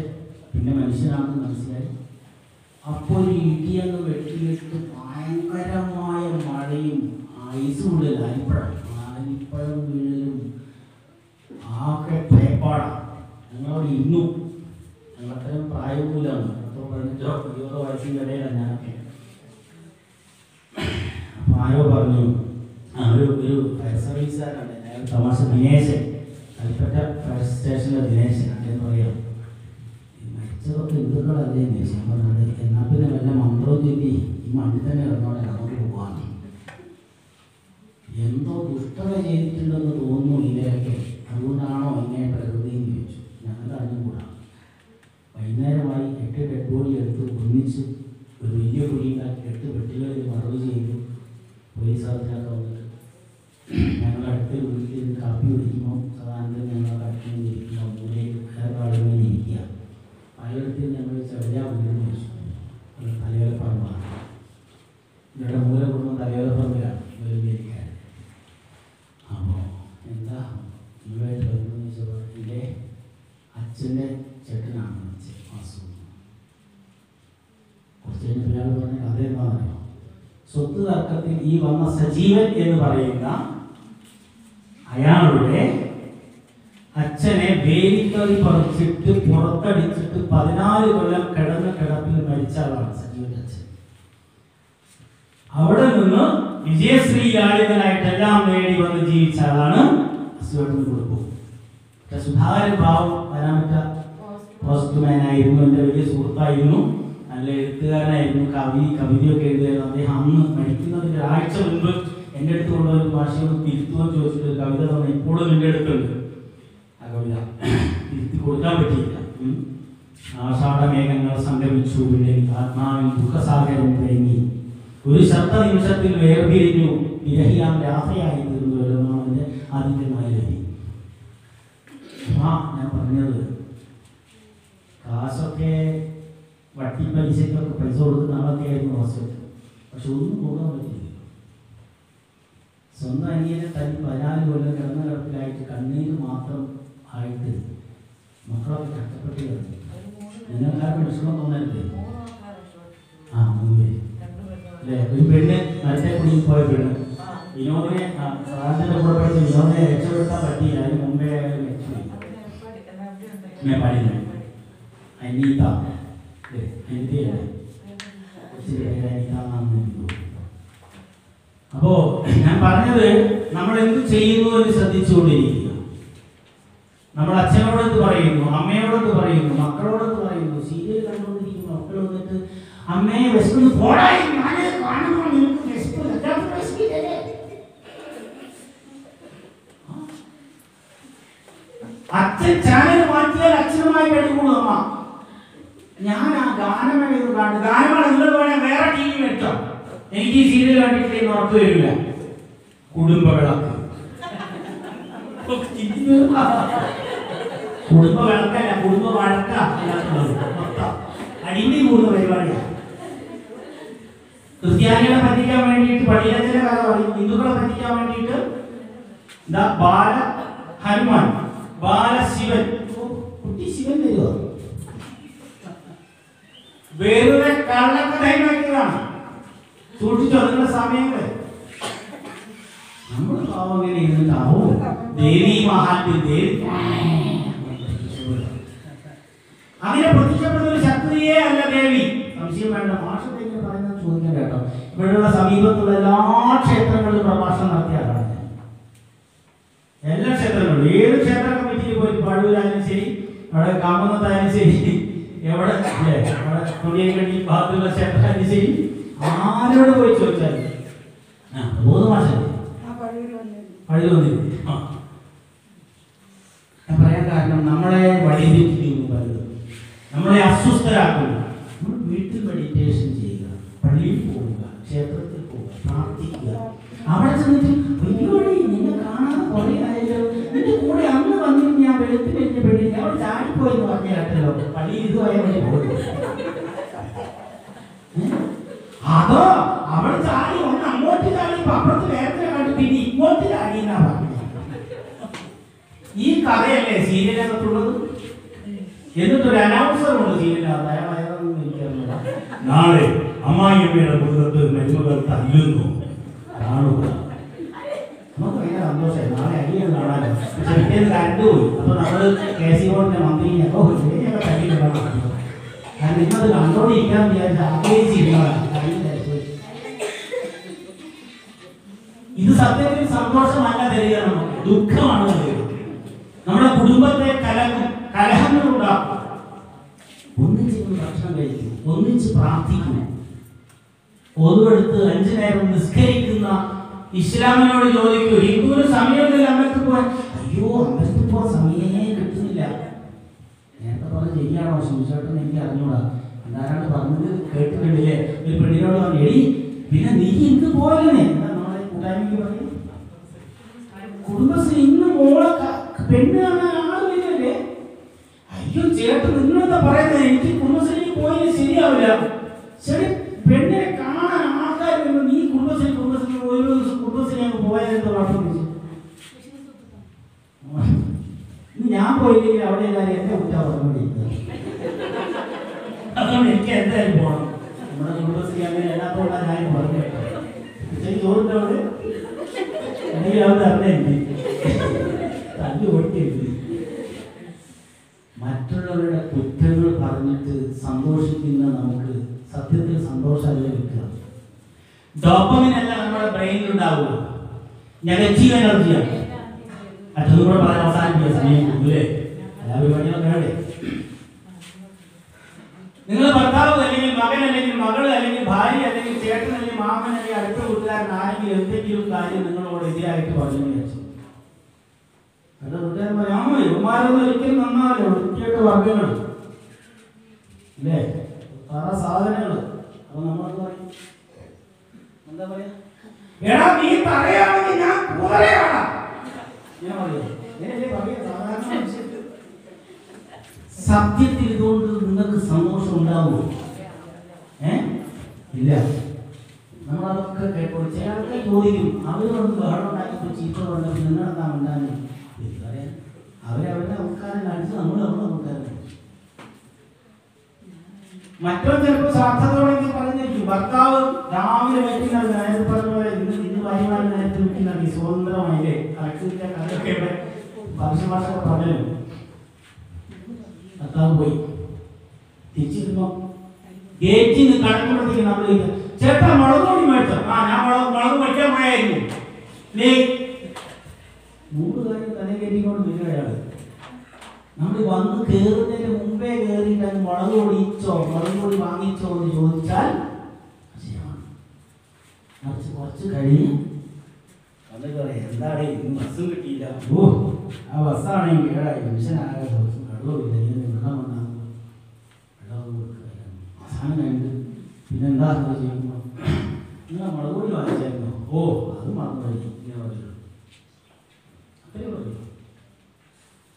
പിന്നെ മനുഷ്യനാണെന്ന് മനസ്സിലായി. അപ്പോൾ ഒരു ഇടിയങ്ങ് വെട്ടിയിട്ട് ഭയങ്കരമായ മഴയും ഐസും ഉള്ളിൽ ആലിപ്പഴം വീഴലും ആകെ പേപ്പാടാണ്. ഞങ്ങളോട് ഇന്നും ഞങ്ങളത്രയും പ്രായമൊന്നുമില്ലാണ്. 15-20 വയസ്സിൻ്റെ ഇടയിലാണ് ഞാനൊക്കെ. അപ്പോൾ ആരോ പറഞ്ഞു, ഒരു ഫയർ സർവീസുകാരാണ് ഞങ്ങൾ തമാശ, ദിനേശൻ, കൽപ്പറ്റ ഫയർ സ്റ്റേഷനിലെ ദിനേശൻ എന്ന് പറയാം, മരിച്ചതൊക്കെ ഹിന്ദുക്കളല്ലേ ഞാൻ പറഞ്ഞത്. എന്നാൽ പിന്നെ വല്ല മന്ത്രവും ചൊല്ലി ഈ മണ്ണിൽ തന്നെ ഇറങ്ങോടെ നമുക്ക് പോകാൻ. എന്തോ ദുഷ്ടത ചെയ്തിട്ടുണ്ടെന്ന് തോന്നുന്നു ഇവരൊക്കെ. അതുകൊണ്ടാണോ ഇങ്ങനെ പ്രകൃതി എന്ന് ചോദിച്ചു. ഞങ്ങൾ അറിഞ്ഞുകൂടാ. വൈകുന്നേരമായി 8 ഡെഡ് ബോഡി എടുത്ത് ഒന്നിച്ച് ഒരു വലിയ കുഴി ഉണ്ടാക്കി 8 വെട്ടികളിൽ മറവ് ചെയ്തു. പോലീസുകാർക്കൊക്കെ വന്നിട്ട് ഞങ്ങൾ അടുത്ത വീട്ടിൽ നിന്ന് കാപ്പി കുടിക്കുമ്പോൾ സാധാരണ ഞങ്ങൾ അടുത്ത് ഇരിക്കുക, വേറെ ആളുകൾ ഇരിക്കുക. അയാളത്തിൽ ഞങ്ങൾ ചെറിയ വീട് വെച്ചു. തലയോലപ്പറമ്പാണ്. ഇവിടെ മൂല കുടുംബം തലയോലപ്പറമ്പിലാണ് വേർതിരിക്കാൻ. അപ്പോൾ എന്താ ഇവരുമായിട്ട് ബന്ധമെന്ന് വെച്ചപ്പോൾ എൻ്റെ അച്ഛൻ്റെ ചേട്ടനാണ് വാസു. കുറച്ച് കഴിഞ്ഞപ്പോൾ ഇയാൾ പറഞ്ഞ കഥ എന്താണെന്നറിയോ? സ്വത്ത് തർക്കത്തിൽ ഈ വന്ന സജീവൻ എന്ന് പറയുന്ന അയാളുടെ അച്ഛനെ വേലിക്കറി പറിച്ചിട്ട് പുറത്തടിച്ചിട്ട് 14 കൊല്ലം കിടന്ന കിടപ്പിൽ മരിച്ച ആളാണ് സജീവന്റെ അച്ഛൻ. അവിടെ നിന്ന് വിജയശ്രീ യാളിതനായിട്ടെല്ലാം നേടി വന്ന് ജീവിച്ച ആളാണ് അസുഖത്തിന് കുടുംബം. സുധാകരൻ ഭാവം വരാൻ പറ്റ പോസ്റ്റ്മാനായിരുന്നു. എൻ്റെ വലിയ സുഹൃത്തായിരുന്നു, നല്ല എഴുത്തുകാരനായിരുന്നു. കവിതയൊക്കെ എഴുതിയായിരുന്നു. അദ്ദേഹം അന്ന് മരിക്കുന്നതിൻ്റെ ഒരാഴ്ച മുൻപ് എൻ്റെ അടുത്ത് കൊണ്ടുവന്ന ഭാഷയൊന്ന് തിരുത്തുമെന്ന് ചോദിച്ചിട്ട് കവിത തന്നെ ഇപ്പോഴും എൻ്റെ അടുത്തുണ്ട്. ആ കവിത തിരുത്തി കൊടുക്കാൻ പറ്റിയില്ല. ആഷാഢമേഘങ്ങൾ സംഗമിച്ചു, ആത്മാവിൽ ദുഃഖസാഗരം തേങ്ങി, ഒരു ശബ്ദ നിമിഷത്തിൽ വേർപിരിഞ്ഞു, വിരഹിയാൻ രാധയായി തീർന്നു എന്നാണ് ആദ്യമായ രവി. ഞാൻ പറഞ്ഞത് കാശൊക്കെ വട്ടിപ്പലിശക്കൊക്കെ പൈസ കൊടുക്കുന്ന ആളൊക്കെ ആയിരുന്നു വാസ്തവത്തിൽ. പക്ഷെ ഒന്നും കൊടുക്കാൻ പറ്റില്ല. സ്വന്തം അനിയനെ തല്ലി 14 കൊല്ലം കിടന്ന കിടപ്പിലായിട്ട് കണ്ണീര് മാത്രം ആയിട്ട് മക്കളൊക്കെ കഷ്ടപ്പെട്ട് കിടന്നു. നിങ്ങൾക്കാർക്ക് വിഷമം തോന്നരുത്. 3 പേര് അല്ലേ? ഒരു പെണ്ണ് മരത്തെ കുടിയിൽ പോയ പെണ്ണ് വിനോദിനെ സാറിൻ്റെ കൂടെ പഠിച്ച വിനോദിനെ രക്ഷപ്പെടുത്താൻ പറ്റിയില്ല. അതിന് മുമ്പേ പാടില്ല. അനീത അപ്പോ ഞാൻ പറഞ്ഞത്, നമ്മൾ എന്ത് ചെയ്യുന്നു എന്ന് ശ്രദ്ധിച്ചുകൊണ്ടിരിക്കുക. നമ്മൾ അച്ഛനോടൊത്ത് പറയുന്നു, അമ്മയോടൊത്ത് പറയുന്നു, മക്കളോടൊത്ത് പറയുന്നു. സീരിയൽ കണ്ടുകൊണ്ടിരിക്കുന്നു. മക്കൾ വന്നിട്ട് അമ്മയെ വിശക്കുന്നു പോടായി കാണുമ്പോൾ നിങ്ങൾക്ക് വിശപ്പില്ലേ? അച്ഛൻ ചാനൽ മാറ്റിയാൽ അച്ഛനുമായി കഴിയുള്ളൂ. അമ്മ ഞാൻ ആ ഗാനമേള ഇത് കാണും. ഗാനമേള നിങ്ങൾ വേണേൽ വേറെ ടി വി വെച്ചോ, എനിക്ക് ഈ സീരിയൽ കണ്ടിട്ടില്ലെന്ന് ഉറപ്പ് വരില്ല. കുടുംബ വിളക്ക്, കുടുംബ വിളക്കല്ല, കുടുംബ വഴക്ക, അടിമണി കൂടുന്ന പരിപാടിയാണ്. ക്രിസ്ത്യാനികളെ പറ്റിക്കാൻ വേണ്ടിയിട്ട് പള്ളിയിലെ കഥ പറയും, ഹിന്ദുക്കളെ പറ്റിക്കാൻ വേണ്ടിയിട്ട് ബാല ഹനുമാൻ, ബാലശിവൻ, കുട്ടി ശിവൻ തരുമോ? വെറുതെ കള്ളക്കഥയും വയ്ക്കുന്നതാണ്. സൂക്ഷിച്ചോ നിങ്ങളുടെ സമയങ്ങൾ. നമ്മൾ പാവം ഇങ്ങനെ ഇരുന്നിട്ടാവോ ദേവി മഹാത്മ്യം, ദേവി അങ്ങനെ പ്രത്യക്ഷപ്പെടുന്ന ഒരു ശക്തിയേ അല്ല ദേവി. സംശയം വേണ്ട. മാഷത്തേക്ക് പറയുന്നത് ചോദിക്കാൻ കേട്ടോ. ഇവിടെയുള്ള സമീപത്തുള്ള എല്ലാ ക്ഷേത്രങ്ങളിലും പ്രഭാഷണം നടത്തിയാണ്. എല്ലാ ക്ഷേത്രങ്ങളിലും, ഏത് ക്ഷേത്ര കമ്മിറ്റിയിൽ പോയി പഴൂരായാലും ശരി, അവിടെ കാമന്നത്തായാലും ശരി, എവിടെ അവിടെ തുണിയക്കണ്ടി ഭാഗത്തുള്ള ക്ഷേത്രമായാലും ശരി, ആരോട് പോയി ചോദിച്ചാലും മൂന്ന് മാസം പഴു വന്നിരുന്നു. ഞാൻ പറയാൻ കാരണം നമ്മളെ വഴിതെറ്റിക്കുന്നു, പലതും നമ്മളെ അസ്വസ്ഥരാക്കുന്നു. നമ്മൾ വീട്ടിൽ മെഡിറ്റേഷൻ ചെയ്യുക, പള്ളിയിൽ പോവുക, ക്ഷേത്രത്തിൽ പോവുക, പ്രാർത്ഥിക്കുക. അവിടെ ചെന്നിട്ട് പരിപാടി നിന്നെ കാണാതെ കുറേ ആയല്ലോ, നിന്റെ കൂടെ അന്ന് വന്നിട്ട് ഞാൻ വെളുത്ത് കഴിഞ്ഞ പെണ്ണില്ല അവിടെ ചാടിപ്പോയെന്ന് പറഞ്ഞ കേട്ടല്ലോ, പള്ളിയിൽ ഇതുമായ വേണ്ടി പോയി. അതോ അവൾ ചാടി ഒന്ന് അങ്ങോട്ട് ചാടി അപ്പുറത്ത് വേറെ കണ്ടു പിന്നെ ഇങ്ങോട്ട് ചാടി എന്നാ പറഞ്ഞത്. ഈ കഥയല്ലേ സീരിയലിനകത്തുള്ളത്? എന്നിട്ടൊരു അനൗൺസർ ഉണ്ട് സീരിയലിനകത്ത്, അയാൾ അയാളൊന്നും എനിക്കറിയില്ല. നാളെ അമ്മായിയമ്മയുടെ മുഖത്ത് മരുമകൾ തല്ലുന്നു കാണുക. നമുക്ക് ഭയങ്കര സന്തോഷമായി, നാളെ അടിയാണ് കാണാനോ. പക്ഷെ പിറ്റേന്ന് കരണ്ട് പോയി. അപ്പൊ നമ്മള് കേസിബോർഡിന്റെ മന്ത്രിനെ ഞങ്ങൾ തല്ലിയിട്ടാണ്. കാരണം ഇന്നത് കണ്ടോണ്ടിരിക്കാൻ വിചാരിച്ച ആഗ്രഹിച്ചിരുന്നതാണ്. ഇത് സത്യത്തിൽ സന്തോഷമല്ല തരിക, നമുക്ക് ദുഃഖമാണ് തരിക. നമ്മുടെ കുടുംബത്തെ കലഹങ്ങളുണ്ടാക്കും. ഒന്നിച്ച് ഭക്ഷണം കഴിക്കും, ഒന്നിച്ച് പ്രാർത്ഥിക്കും, ഒതുവെടുത്ത് 5 നേരം നിസ്കരിക്കുന്ന ഇസ്ലാമിനോട് ചോദിക്കൂ, ഹിന്ദുവിന് സമയമില്ല അമ്പലത്തിൽ പോകാൻ. അയ്യോ അമ്പലത്തിൽ പോകാൻ സമയമേ കിട്ടുന്നില്ല. നേരത്തെ പറഞ്ഞ ശരിയാണോ ശംശേട്ടൻ എനിക്ക് അറിഞ്ഞൂടാ. എന്താരാണ് പറഞ്ഞത് കേട്ടിട്ടില്ലേ? ഒരു പെണ്ണിനോട് പറഞ്ഞു, എടി പിന്നെ നീ ഇന്ന് പോയല്ലേ? എന്താ നമ്മളെ കൂട്ടായ്മയ്ക്ക് പറയും, കുടുംബശ്രീ ഇന്ന് മോളെ പെണ്ണ് കാണാൻ ആളില്ലേ? അയ്യോ ചേട്ടൻ നിങ്ങളെന്താ പറയുന്നത്? എനിക്ക് കുടുംബശ്രീക്ക് പോയാൽ ശരിയാവില്ല. ശരി, പെണ്ണിനെ കാണാൻ ആൾക്കാർ വരുമ്പോൾ നീ കുടുംബശ്രീ ഒരു ദിവസം കുടുംബശ്രീ അങ്ങ് പോയാലെന്തോ കുഴപ്പം വെച്ചു. ഞാൻ പോയില്ലെങ്കിൽ അവിടെ എല്ലാവരും എന്നെ കുറ്റാ പറഞ്ഞുകൊണ്ടിരിക്കുക. അതുകൊണ്ട് എനിക്ക് എന്തായാലും പോകണം. നമ്മുടെ കുടുംബശ്രീ അങ്ങനെ എല്ലാത്തോടെ ഞാൻ പറഞ്ഞു ശരി ചോറിൻ്റെ അവിടെ അല്ലെങ്കിൽ അവിടെ അറിഞ്ഞെങ്കിൽ തല്ലു കൊടുക്കരുത്. മറ്റുള്ളവരുടെ കുറ്റങ്ങൾ പറഞ്ഞിട്ട് സന്തോഷിക്കുന്ന നമുക്ക് സത്യത്തിൽ സന്തോഷമല്ല കിട്ടുക. ഡോപ്പമിനല്ല നമ്മുടെ ബ്രെയിനിൽ ഉണ്ടാവുക, നെഗറ്റീവ് എനർജിയാണ്. മറ്റൊന്നും കൂടെ പറയാൻ അവസാനിപ്പിക്കുക, സമയം അല്ലേ? എല്ലാ പരിപാടികളും വേണ്ടേ? നിങ്ങൾ ഭർത്താവ് അല്ലെങ്കിൽ മകൻ അല്ലെങ്കിൽ മകൾ അല്ലെങ്കിൽ ഭാര്യ അല്ലെങ്കിൽ ചേട്ടൻ അല്ലെങ്കിൽ മാമൻ അല്ലെങ്കിൽ അടുത്ത കൂട്ടുകാരൻ ആരെങ്കിലും എന്തെങ്കിലും കാര്യം നിങ്ങളോട് എതിരായിട്ട് പറഞ്ഞു വിചാരിച്ചു. അത് കൂട്ടുകാരൻ പറയാമോ ഇവന്മാരൊന്നും ഒരിക്കലും നന്നാവല്ലോ, വൃത്തിയായിട്ട് വർഗ്ഗങ്ങൾ അല്ലേ, പല സാധനങ്ങൾ. അപ്പൊ നമ്മളെന്താ പറയും? എന്താ പറയാ? എടാ നീ പറയാണെങ്കിൽ ഞാൻ കൂതറയാണ് ഞാൻ പറയാ. സാധാരണ സത്യത്തിൽ ഇതുകൊണ്ട് നിങ്ങൾക്ക് സന്തോഷം ഉണ്ടാവുമോ? ഇല്ല. നമ്മളതൊക്കെ കേട്ടോ. ചില ആൾക്കാർ ചോദിക്കും, അവരോട് ബഹളം ഉണ്ടാക്കി ചീത്ത പറഞ്ഞപ്പോൾ നിങ്ങളെന്താ ഉണ്ടാകുന്നത്? അവരവരുടെ നമസ്കാരം കാണിച്ച് നമ്മൾ നമ്മുടെ നമസ്കാരം. മറ്റോ ചിലപ്പോൾ സാർത്ഥത്തോടെ പറഞ്ഞിരിക്കും, ഭർത്താവ് രാവിലെ വെക്കുന്നത് നേരത്തെ പറഞ്ഞ പോലെ ഇന്ന് ഭാര്യമാരെ നേരത്തെ വെക്കുന്നത് സ്വതന്ത്രമായില്ലേ? കളക്ടറിന്റെ കഥയൊക്കെ ഇവിടെ ഭാഷ പറഞ്ഞു. ഭർത്താവ് പോയി തിരിച്ചിരുന്നോ ഗേറ്റിൽ നിന്ന് കടക്കുമ്പോഴത്തേക്ക് നമ്മൾ ചേട്ടാ മുളക് പൊടി മേടിച്ചോ? ഞാൻ മുളക് മേടിക്കാൻ പോയായിരുന്നു. നീ 100 കാര്യം തലേ കയറ്റിക്കൊണ്ട് നിൽക്കുകയാണ്. നമ്മൾ വന്ന് കയറുന്നതിന് മുമ്പേ കയറിയിട്ട് മുളക് പൊടി വാങ്ങിച്ചോ എന്ന് ചോദിച്ചാൽ കുറച്ച് കഴിഞ്ഞ് എന്താണ് ഇന്ന് ബസ്സും കിട്ടിയില്ല, ഓ ആ ബസ്സാണെങ്കിൽ കേടായി മനുഷ്യനാകെ വെള്ളമില്ല, വെള്ളം വന്നാൽ വെള്ളം കൊടുക്കുക. സാധനം പിന്നെന്താ ചെയ്യുമ്പോൾ നിങ്ങൾ മുളക് പൊടി വാങ്ങിച്ചായിരുന്നോ? ഓ അത് മറന്നു കഴിക്കും ഇങ്ങനെ പറഞ്ഞു. അത്രേ പറഞ്ഞു.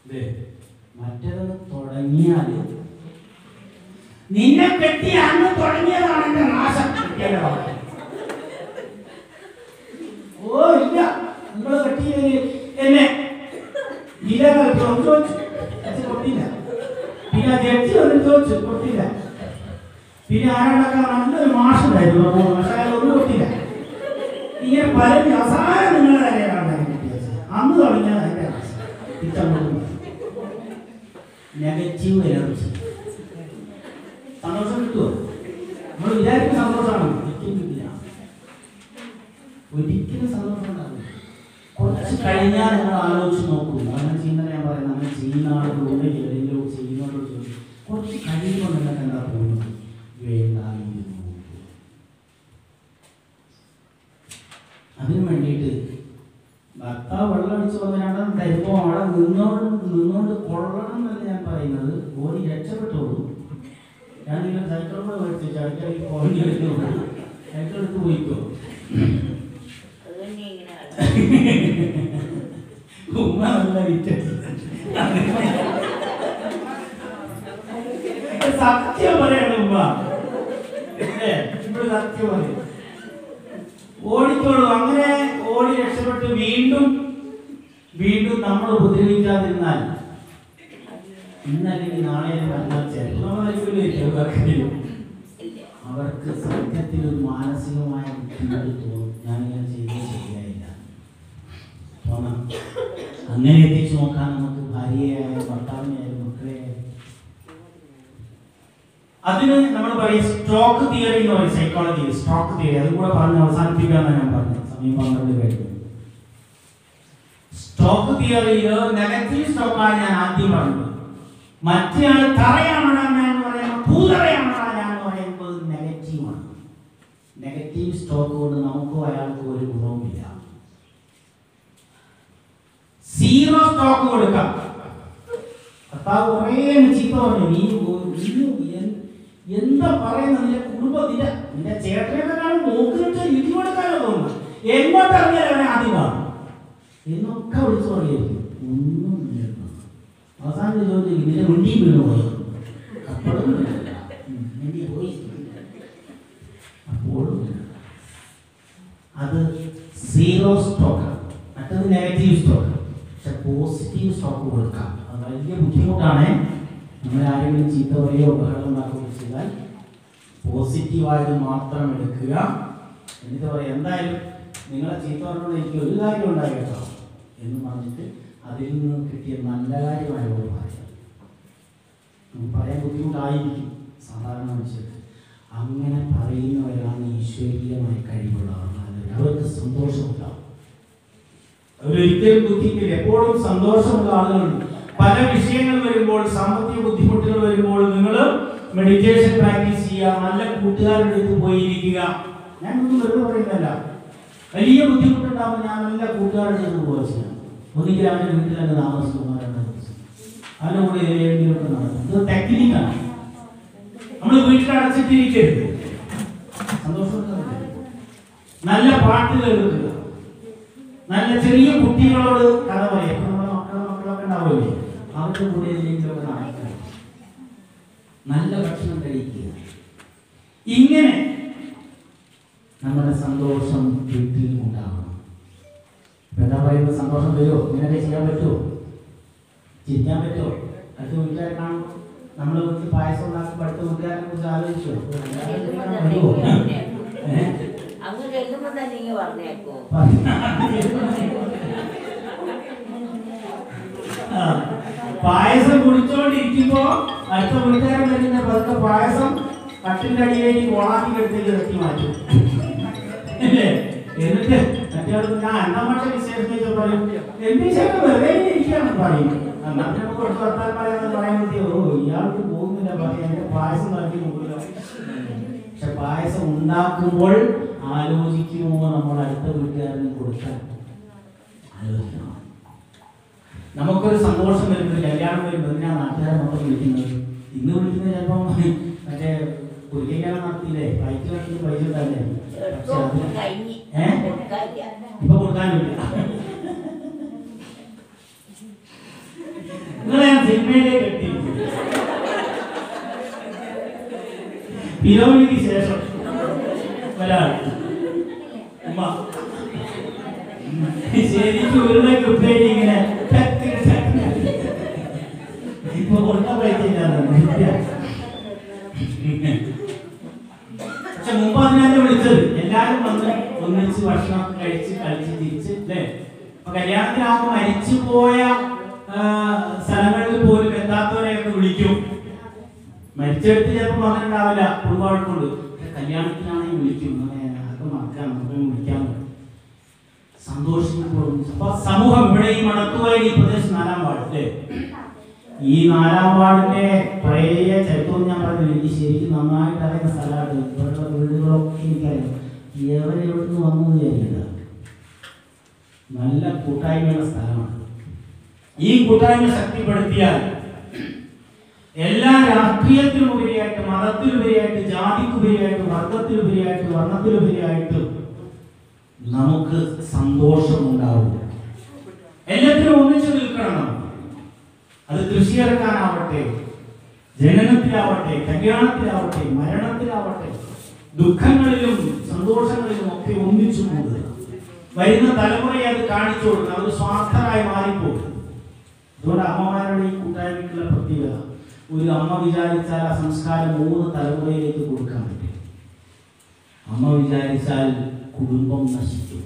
ഇതേ മറ്റേതൊന്ന് തുടങ്ങിയാൽ നിന്നെ കെട്ടി അന്ന് തുടങ്ങിയതാണ് എന്റെ നാശം. ഓ ഇല്ല, നിങ്ങൾ കെട്ടിയില്ലെങ്കിൽ എന്നെ ചോദിച്ചു കൊട്ടില്ല. പിന്നെ ജഡ്ജി ഒന്നും ചോദിച്ചു കൊട്ടില്ല. പിന്നെ ആരോടൊക്കെ നല്ലൊരു മാഷുണ്ടായിരുന്നു, പക്ഷെ അയാൾ ഒന്നും കൊട്ടില്ല. ഇങ്ങനെ പലരും അവസാനം നിങ്ങളുടെ തലയിലാണ് കിട്ടിയത്. അന്ന് തുടങ്ങിയത് അതിന്റെ നെഗറ്റീവ് എനർജി. സന്തോഷം കിട്ടുമോ? നമ്മൾ വിചാരിക്കുന്ന സന്തോഷമാണ്, ഒരിക്കലും കിട്ടില്ല. ഒരിക്കലും സന്തോഷം ഉണ്ടാവില്ല. കുറച്ച് കഴിഞ്ഞാൽ നിങ്ങൾ ആലോചിച്ച് നോക്കൂ. അങ്ങനെ ചെയ്യുന്ന ഞാൻ പറയുന്നത്, അങ്ങനെ ചെയ്യുന്ന ആളുകളുണ്ട്, ഏതെങ്കിലും ചെയ്യുന്നവരോട് ചോദിച്ചു കുറച്ച് കഴിയുമ്പോൾ നിങ്ങൾക്ക് എന്താ തോന്നുന്നത്? വേണ്ടായിരുന്നു. അതിനു വേണ്ടിയിട്ട് ഭർത്താവ് വെള്ളം അടിച്ച് വന്നിട്ട് തരുമ്പോൾ അവിടെ നിന്നോണ്ട് കൊള്ളണം എന്നല്ല ഞാൻ പറയുന്നത്. ഓടി രക്ഷപ്പെട്ടോളൂ. ഞാൻ നിങ്ങൾ സൈക്കിളിൽ മേടിച്ചു ചാടിക്കടിക്ക് പോയിട്ടോ സൈക്കിൾ എടുത്ത് പോയിക്കോ. ഉമ്മ നല്ല വിറ്റ് സത്യം പറയണം. ഉമ്മ ഇപ്പോൾ സത്യം പറയും. ഓടിക്കോളൂ. അങ്ങനെ ഓടി രക്ഷപ്പെട്ട് വീണ്ടും വീണ്ടും നമ്മൾ ഉപദ്രവിക്കാതിരുന്നാൽ ഇന്നല്ലെങ്കിൽ നാളെ അവർക്ക് സത്യത്തിൽ ഒരു മാനസികമായ ബുദ്ധിമുട്ട് തോന്നും. ഞാനിങ്ങനെ ചെയ്തത് ശരിയായില്ല തോന്നാം. അങ്ങനെ എത്തിച്ചു നോക്കാൻ നമുക്ക് ഭാര്യയായാലും ഭർത്താവിനെയായാലും മക്കളെയായാലും. അതിന് നമ്മൾ പറയും സ്ട്രോക്ക് തിയറി എന്ന് പറയും, സൈക്കോളജി സ്ട്രോക്ക് തിയറി. അതും കൂടെ പറഞ്ഞ് അവസാനിപ്പിക്കാന്നാണ് ഞാൻ പറഞ്ഞത്. സമയം 12 കഴിഞ്ഞു. സ്ട്രോക്ക് തിയറിയിൽ നെഗറ്റീവ് സ്ട്രോക്കാണ് ഞാൻ ആദ്യം പറഞ്ഞത്. മറ്റേയാൾ തറയാണോ ഞാൻ പറയുമ്പോൾ ഭൂതറയാണോ ഞാൻ പറയുമ്പോൾ നെഗറ്റീവാണ്. നെഗറ്റീവ് സ്ട്രോക്ക് കൊണ്ട് നമുക്കോ അയാൾക്കോ ഒരു ഗുണവുമില്ല. സീറോ സ്ട്രോക്ക് കൊടുക്കാം. ഭർത്താവ് കുറേ ചീത്ത പറഞ്ഞു, നീ എന്താ പറയുന്നത്, നിന്റെ കുടുംബത്തില്ല നിന്റെ ചേട്ടനൊക്കെ കാണും നോക്കിയിട്ട് ഇടി കൊടുക്കാനോ തോന്നുന്നു, എങ്ങോട്ട് ഇറങ്ങിയാൽ അവനെ ആദ്യം കാണും എന്നൊക്കെ വിളിച്ചു പറയായിരിക്കും. ഒന്നും അവസാനം ചോദിച്ചു നിന്റെ മുണ്ടി വീണു പോയി. അപ്പോഴും പോയി. അപ്പോഴും അത് സീറോ സ്റ്റോക്കാണ്. മറ്റത് നെഗറ്റീവ് സ്റ്റോക്ക്. പക്ഷെ പോസിറ്റീവ് സ്റ്റോക്ക് കൊടുക്കാം. അത് വലിയ ബുദ്ധിമുട്ടാണ്. നമ്മൾ ആരെങ്കിലും ചീത്ത പറയുകയോ ബഹളം ഉണ്ടാക്കുകയോ ചെയ്താൽ പോസിറ്റീവായത് മാത്രം എടുക്കുക. എന്നിട്ട് പറയാം, എന്തായാലും നിങ്ങളെ ചീത്ത പറഞ്ഞുകൊണ്ട് എനിക്ക് ഒരു കാര്യം ഉണ്ടായി കേട്ടോ എന്ന് പറഞ്ഞിട്ട് അതിൽ നിന്ന് കിട്ടിയ നല്ല കാര്യമായോട് പറയാം. നമുക്ക് പറയാൻ ബുദ്ധിമുട്ടായിരിക്കും സാധാരണ മനുഷ്യർക്ക്. അങ്ങനെ പറയുന്നവരാണ് ഈശ്വരീയമായി കഴിവുള്ളവർ. അവർക്ക് സന്തോഷമുണ്ടാവും. അവരൊരിക്കലും ദുഃഖിക്കില്ല. എപ്പോഴും സന്തോഷമുള്ള ആളുകളുണ്ട്. പല വിഷയങ്ങൾ വരുമ്പോൾ, സാമ്പത്തിക ബുദ്ധിമുട്ടുകൾ വരുമ്പോൾ നിങ്ങൾ മെഡിറ്റേഷൻ പ്രാക്ടീസ് ചെയ്യുക. നല്ല കൂട്ടുകാരുടെ അടുത്ത് പോയിരിക്കുക. ഞാൻ ഒന്നും വെറുതെ പറയുന്നതല്ല. വലിയ ബുദ്ധിമുട്ടുണ്ടാകുമ്പോൾ ഞാൻ നല്ല കൂട്ടുകാരുടെ അടുത്ത് പോവുക ചെയ്യാം. ഒന്നിക്കൽ അവൻ്റെ വീട്ടിലൊക്കെ താമസിക്കുന്നവരാണ് അവൻ്റെ കൂടെ ഏതെങ്കിലുമൊക്കെ നടക്കും. ഇത് ടെക്നിക്കാണ്. നമ്മൾ വീട്ടിൽ അടച്ചിട്ടിരിക്കരുത്. സന്തോഷം നല്ല പാട്ട് കേൾക്കുക. നല്ല ചെറിയ കുട്ടികളോട് കഥ പറയാം. നമ്മുടെ മക്കളൊക്കെ ഉണ്ടാവില്ലേ, അവരുടെ കൂടെ എന്തെങ്കിലുമൊക്കെ നടക്കുക. നല്ല ഭക്ഷണം കഴിക്കുക. ഇങ്ങനെ നമ്മുടെ സന്തോഷം വീട്ടിൽ ഉണ്ടാവണം. എന്താ പറയുന്നത്, സന്തോഷം വരുമോ? ഇങ്ങനെയൊക്കെ ചെയ്യാൻ പറ്റുമോ? ചിരിക്കാൻ പറ്റുമോ? അടുത്ത വീട്ടുകാരെ കാണുമ്പോൾ നമ്മൾ വീട്ടിൽ പായസം ഉണ്ടാക്കുമ്പോൾ അടുത്ത വീട്ടുകാരെ കുറിച്ച് ആലോചിച്ചോ? പായസം കുടിച്ചോണ്ടിരിക്കുമ്പോ അടുത്ത വീട്ടുകാരൻ വരുന്ന പതുക്കെ പായസം കട്ടിന്റെ അടിയിലേക്ക് കോളാക്കി എടുത്തേക്ക് നിർത്തി മാറ്റും. എന്നിട്ട് മറ്റേ ഞാൻ അണ്ണാമട്ട വിശേഷം പറയും, എന്ത് വിശേഷം വെറുതെ ഇരിക്കാണ് പറയും. നമുക്ക് കുറച്ച് വർത്താൻ പറയാൻ പറ്റിയോ, ഇയാൾക്ക് പോകുന്നില്ല പറയാം, എന്റെ പായസം നടത്തി നോക്കില്ല. പക്ഷെ പായസം ഉണ്ടാക്കുമ്പോൾ ആലോചിക്കുമോ നമ്മൾ അടുത്ത വീട്ടുകാരന് കൊടുക്കാൻ? ആലോചിക്കണം. നമുക്കൊരു സന്തോഷം വരുന്നത്, കല്യാണം വരുമ്പോൾ ഞാൻ നാട്ടുകാരെ മൊത്തം വിളിക്കുന്നത്. ഇന്ന് വിളിക്കുന്നത് ചിലപ്പം മറ്റേ കുറിക്കാൻ നടത്തിയില്ലേ? ഫ്ലൈറ്റ് നടത്തി പൈസ ഉണ്ടാവില്ലേ? ഇപ്പൊ കൊടുക്കാനില്ല. നിങ്ങളെ ഞാൻ സിനിമയിലേക്ക് എത്തിയിരിക്കുന്നു. പിരോമിക്ക് ശേഷം ഒരാൾ ശരിക്കും ഉരുളക്ക് ഉപ്പേരി ഇങ്ങനെ ഇപ്പൊ കൊടുത്ത പൈസ. പക്ഷെ മുമ്പ് അതിനെ വിളിച്ചത് എല്ലാരും വന്ന് ഒന്നിച്ച് ഭക്ഷണം കഴിച്ച് കളിച്ച് തിരിച്ച് അല്ലേ? അപ്പൊ കല്യാണത്തിനാകുമ്പോ മരിച്ചു പോയ സ്ഥലങ്ങളിൽ പോലും എത്താത്തവരെയൊക്കെ വിളിക്കും. മരിച്ചെടുത്ത് ചിലപ്പോൾ വന്നിട്ടുണ്ടാവില്ല, കുടുംബാൾക്കൊണ്ട്. കല്യാണത്തിനാണെങ്കിൽ വിളിക്കും. അതൊക്കെ മറക്കാൻ നമുക്ക് വിളിക്കാൻ സന്തോഷിക്കപ്പെടും. അപ്പൊ സമൂഹം ഇവിടെ ഈ മണക്കുവയൽ ഈ പ്രദേശം 4-ാം വാർഡ് അല്ലേ? ഈ 4-ാം വാർഡിന്റെ പഴയ ചരിത്രം ഞാൻ പറഞ്ഞു. എനിക്ക് ശരിക്കും നന്നായിട്ട് അറിയുന്ന സ്ഥലമാണ്. ഇവിടെയുള്ള വീടുകളൊക്കെ എനിക്കറിയാം. എവിടുന്ന് വന്നു വിചാരിക്കില്ല. നല്ല കൂട്ടായ്മയുള്ള സ്ഥലമാണ്. ഈ കൂട്ടായ്മ ശക്തിപ്പെടുത്തിയാൽ എല്ലാ രാഷ്ട്രീയത്തിനുപരിയായിട്ട്, മതത്തിനുപരിയായിട്ട്, ജാതിക്കുപരിയായിട്ട്, വർഗത്തിനുപരിയായിട്ട്, വർണ്ണത്തിനുപരിയായിട്ട് നമുക്ക് സന്തോഷമുണ്ടാവും. എല്ലാത്തിനും ഒന്നിച്ചു നിൽക്കണം. അത് കൃഷി ഇറക്കാനാവട്ടെ, ജനനത്തിലാവട്ടെ, കല്യാണത്തിലാവട്ടെ, മരണത്തിലാവട്ടെ, ദുഃഖങ്ങളിലും സന്തോഷങ്ങളിലും ഒക്കെ ഒന്നിച്ചു പോകുക. വരുന്ന തലമുറയെ അത് കാണിച്ചു കൊടുക്കണം. അത് സ്വാർത്ഥരായി മാറിപ്പോകും. അതുകൊണ്ട് അമ്മമാരുടെ ഈ കൂട്ടായ്മയ്ക്കുള്ള പ്രത്യേകത, ഒരു അമ്മ വിചാരിച്ചാൽ ആ സംസ്കാരം 3 തലമുറയിലേക്ക് കൊടുക്കാൻ പറ്റും. അമ്മ വിചാരിച്ചാൽ കുടുംബം നശിക്കും.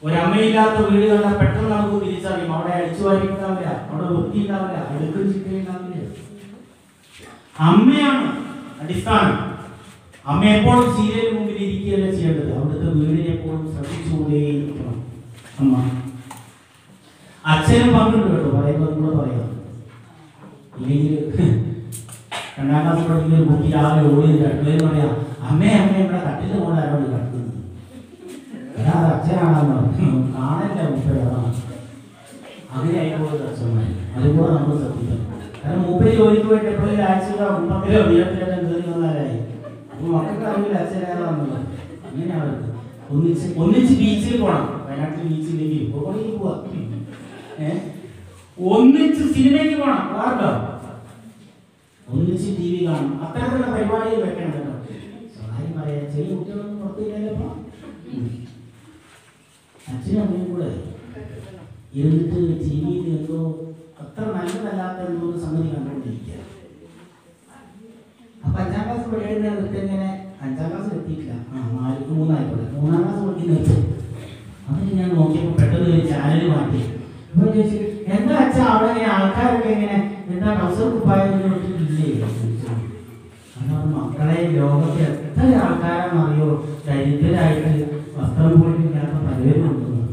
ഒരമ്മയില്ലാത്ത വീട് കണ്ടാൽ പെട്ടെന്ന് നമുക്ക് തിരിച്ചറിയും. അവിടെ അടിച്ചു വാരിണ്ടാവില്ല, അവിടെ വൃത്തി ഉണ്ടാവില്ല, അടുക്കും ചിട്ടയുണ്ടാവില്ല. അമ്മയാണ് അടിസ്ഥാനം. അമ്മ എപ്പോഴും സീരിയലിന് മുമ്പിൽ ഇരിക്കുകയല്ല ചെയ്യേണ്ടത്. അവിടുത്തെ വീടിനെ എപ്പോഴും ശ്രദ്ധിച്ചുകൊണ്ടേയിരിക്കണം അമ്മ. അച്ഛനും പങ്കുണ്ട് കേട്ടോ, പറയുന്നത് കൂടെ പറയാം. ഇല്ലെങ്കിൽ 2-ാം ക്ലാസ് പഠിക്കുന്ന ഒരു കുട്ടി രാവിലെ ഓടി അടുക്കളയിൽ പറയാം, അമ്മേ അമ്മ ഇവിടെ കട്ടിൽ കൊണ്ട് ആരോട് കിടക്കുന്നത്? അത് അച്ഛനാണെന്ന് കാണല്ല മൂപ്പരാണ്. അങ്ങനെ ആയിക്കോളൂ അച്ഛന്മാർ. അതുകൂടെ നമ്മൾ ശ്രദ്ധിക്കണം. കാരണം മൂപ്പര് ജോലിക്ക് പോയിട്ട് എപ്പോഴും ആഴ്ചയിലോ 30-ലോ 20-ലോ കയറി വന്നാലായി. അപ്പൊ മക്കൾക്ക് അറിയില്ല അച്ഛനാണെന്നുള്ളത്. അങ്ങനെ അവർക്ക് ഒന്നിച്ച് ബീച്ചിൽ പോകണം. വയനാട്ടിൽ ബീച്ചിലേക്ക് പോവാ. ഒന്നിച്ച് സിനിമയ്ക്ക് പോകണം. കേട്ടോ, ഒന്നിച്ച് TV കാണണം. അത്തരത്തിലുള്ള പരിപാടികൾ വെക്കണം കേട്ടോ. സഹായം പറയാം. ചെറിയ കുട്ടികളൊന്നും പുറത്തില്ലല്ലോ. അച്ഛനും അമ്മയും കൂടെ ഇരുന്നിട്ട് TVയിൽ എന്തോ അത്ര നല്ലതല്ലാത്ത എന്തോ സംഗതി കണ്ടുകൊണ്ടിരിക്കുക. അപ്പൊ 5-ാം ക്ലാസ് പഠിക്കുന്ന ഇങ്ങനെ 5-ാം ക്ലാസ് എത്തിയിട്ടില്ല. 4-ക്ക് 3 ആയിക്കോട്ടെ. 3-ാം ക്ലാസ് പഠിക്കുന്ന അതിന് ഞാൻ നോക്കിയപ്പോൾ പെട്ടെന്ന് ഒരു ചാനൽ മാറ്റി. അപ്പൊ ചോദിച്ചു, എന്താ അച്ഛാ അവിടെ ഇങ്ങനെ ആൾക്കാരൊക്കെ ഇങ്ങനെ എന്താ ട്രൗസർ കുപ്പായൊന്നും ഇട്ടിട്ടില്ലേ? അതാണ് മക്കളെ, ലോകത്ത് എത്ര ആൾക്കാരാണെന്നറിയോ ദരിദ്രരായിട്ട് വസ്ത്രം പോലും ഇല്ലാത്ത പലരും കൊണ്ടുവന്നു.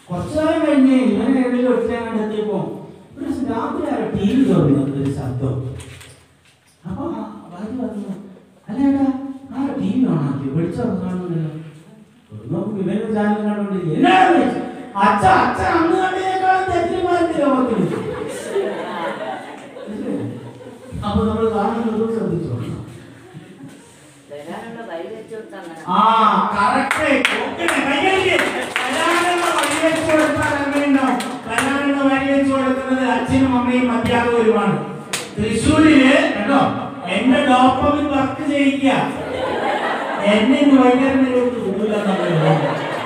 കുറച്ചു കാലം കഴിഞ്ഞ് ഇവനെ എവിടെയും ഒറ്റ എത്തിയപ്പോ ഒരു രാത്രി ആരോ TV തുറന്നത് ഒരു ശബ്ദം. അപ്പൊ ഭാര്യ പറഞ്ഞു, അല്ലേടാ ആരോ TV ഓണാക്കി വെളിച്ചം കാണുന്നില്ല. ഇവന്റെ ചാനൽ കണ്ടോണ്ടിരിക്കുക. അച്ഛ അച്ഛ അന്ന് കണ്ടതിനേക്കാളും തെറ്റിമാരുടെ ലോകത്തിൽ. അപ്പൊ നമ്മൾ കാണുന്നത് ശ്രദ്ധിച്ചോ. അച്ഛനും അമ്മയും അധ്യാപകരുമാണ്. തൃശ്ശൂരില് കേട്ടോ എന്റെ ഡോപ്പമിൻ വർക്ക് ചെയ്യിക്കുക. എന്നെ ഇന്ന് വൈകുന്നേരം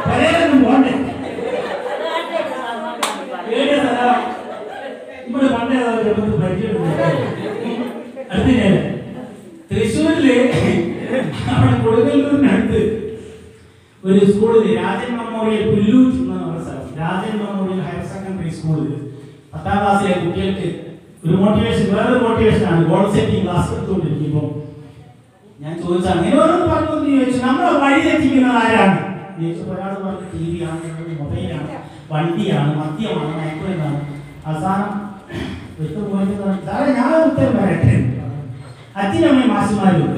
പലരും പോണ്ടേ. ഇവിടെ പണ്ടേ അടുത്ത തൃശ്ശൂരില് അവിടെ കൊടുങ്ങല്ലൂരിനടുത്ത് ഒരു സ്കൂളില് രാജൻ മെമ്മോറിയൽ പുല്ലൂറ്റ് എന്ന് പറഞ്ഞ സ്ഥലം, രാജൻ മെമ്മോറിയൽ ഹയർ സെക്കൻഡറി സ്കൂളിൽ 10-ാം ക്ലാസ്സിലെ കുട്ടികൾക്ക് ഒരു മോട്ടിവേഷൻ, വേറൊരു മോട്ടിവേഷനാണ്. ഗോൾ സെറ്റിംഗ് ക്ലാസ് എടുത്തുകൊണ്ടിരിക്കുമ്പോൾ ഞാൻ ചോദിച്ചാണ് ഇവരൊന്ന് പറഞ്ഞു ചോദിച്ചു, നമ്മളെ വഴി തെറ്റിക്കുന്നത് ആരാണ് ചോദിച്ചപ്പോൾ ഒരാൾ പറഞ്ഞു TV ആണ്, മൊബൈലാണ്, വണ്ടിയാണ്, മദ്യമാണ്, മയക്കുമരുന്നാണ്. അവസാനം സാറേ ഞാൻ ഉത്തരം വരട്ടെ, അച്ഛനമ്മയും മാഷുമാരും.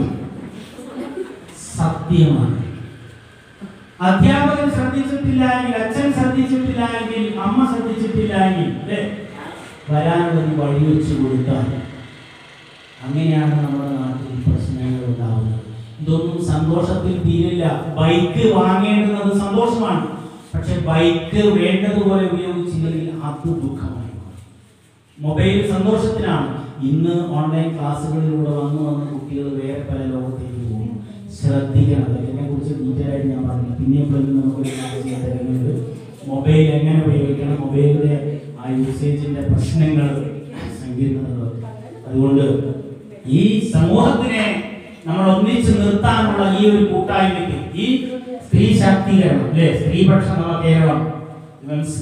സത്യമാണ്. അധ്യാപകൻ ശ്രദ്ധിച്ചിട്ടില്ല എങ്കിൽ, അച്ഛൻ ശ്രദ്ധിച്ചിട്ടില്ല എങ്കിൽ, അമ്മ ശ്രദ്ധിച്ചിട്ടില്ല എങ്കിൽ വരാനുള്ളത് വഴി വെച്ച് കൊടുത്താൽ അങ്ങനെയാണ് നമ്മുടെ നാട്ടിൽ പ്രശ്നങ്ങൾ ഉണ്ടാവുന്നത്. ഇതൊന്നും സന്തോഷത്തിൽ തീരില്ല. ബൈക്ക് വാങ്ങേണ്ടുന്നത് സന്തോഷമാണ്, പക്ഷെ ബൈക്ക് വേണ്ടതുപോലെ ഉപയോഗിച്ചില്ലെങ്കിൽ അത് ദുഃഖമായി. മൊബൈൽ സന്തോഷത്തിനാണ്. ഇന്ന് ഓൺലൈൻ ക്ലാസ്സുകളിലൂടെ വന്ന് കുട്ടികൾ വേറെ പല ലോകത്തേക്ക് പോകുന്നു. ശ്രദ്ധിക്കണം. അതിനെ കുറിച്ച് ഡീറ്റെയിൽ ആയിട്ട് ഞാൻ പറഞ്ഞു. പിന്നെ നമുക്ക് മൊബൈൽ എങ്ങനെ ഉപയോഗിക്കണം, മൊബൈലിന്റെ ആ യൂസേജിന്റെ പ്രശ്നങ്ങൾ, സങ്കീർണതകൾ. അതുകൊണ്ട് ഈ സമൂഹത്തിനെ നമ്മൾ ഒന്നിച്ച് നിർത്താനുള്ള ഈ ഒരു കൂട്ടായ്മയ്ക്ക്, ഈ സ്ത്രീ ശാക്തീകരണം, അല്ലെ, സ്ത്രീപക്ഷ കേരളം,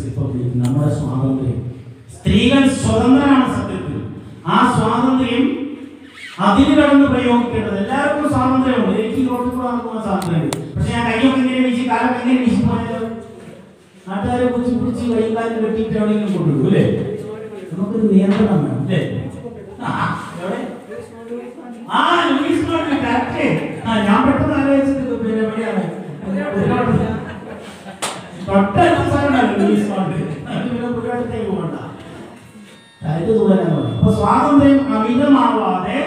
റിപ്പബ്ലിക്, നമ്മുടെ സ്വാതന്ത്ര്യം, സ്ത്രീകൾ സ്വതന്ത്രരാണ് സത്യത്തിൽ. ആ സ്വാതന്ത്ര്യം അതിന് കടന്ന് പ്രയോഗിക്കേണ്ടത്. എല്ലാവർക്കും സ്വാതന്ത്ര്യമുണ്ട്. എനിക്ക് റോഡിൽ കൂടെ നടക്കുന്ന സ്വാതന്ത്ര്യമുണ്ട്. പക്ഷെ ഞാൻ കയ്യൊക്കെ എങ്ങനെ വീശി, കാലൊക്കെ എങ്ങനെ വീശി പോയാലോ നാട്ടുകാരെ കുറിച്ച് പിടിച്ച് വൈകാലം കെട്ടിയിട്ട് എവിടെയെങ്കിലും കൊണ്ടുവരും, അല്ലേ? നമുക്കൊരു നിയന്ത്രണം വേണം, അല്ലേ? ഞാൻ പെട്ടെന്ന് ആലോചിച്ചത് പിന്നെ എവിടെയാണ് തൊട്ടടുത്ത സ്ഥലമാണ് ലൂയിസ് ഫണ്ട്. പുരാടത്തേക്ക് പോകണ്ട. അപ്പൊ സ്വാതന്ത്ര്യം അമിതമാവാതെ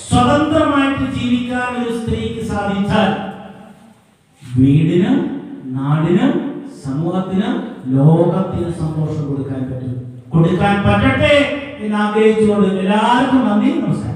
സ്വതന്ത്രമായിട്ട് ജീവിക്കാൻ ഒരു സ്ത്രീക്ക് സാധിച്ചാൽ വീടിന്, നാടിന്, സമൂഹത്തിന്, ലോകത്തിന് സന്തോഷം കൊടുക്കാൻ പറ്റും. കൊടുക്കാൻ പറ്റട്ടെ എന്ന് ആഗ്രഹിച്ചുകൊണ്ട് എല്ലാവർക്കും നന്ദി, നമസ്കാരം.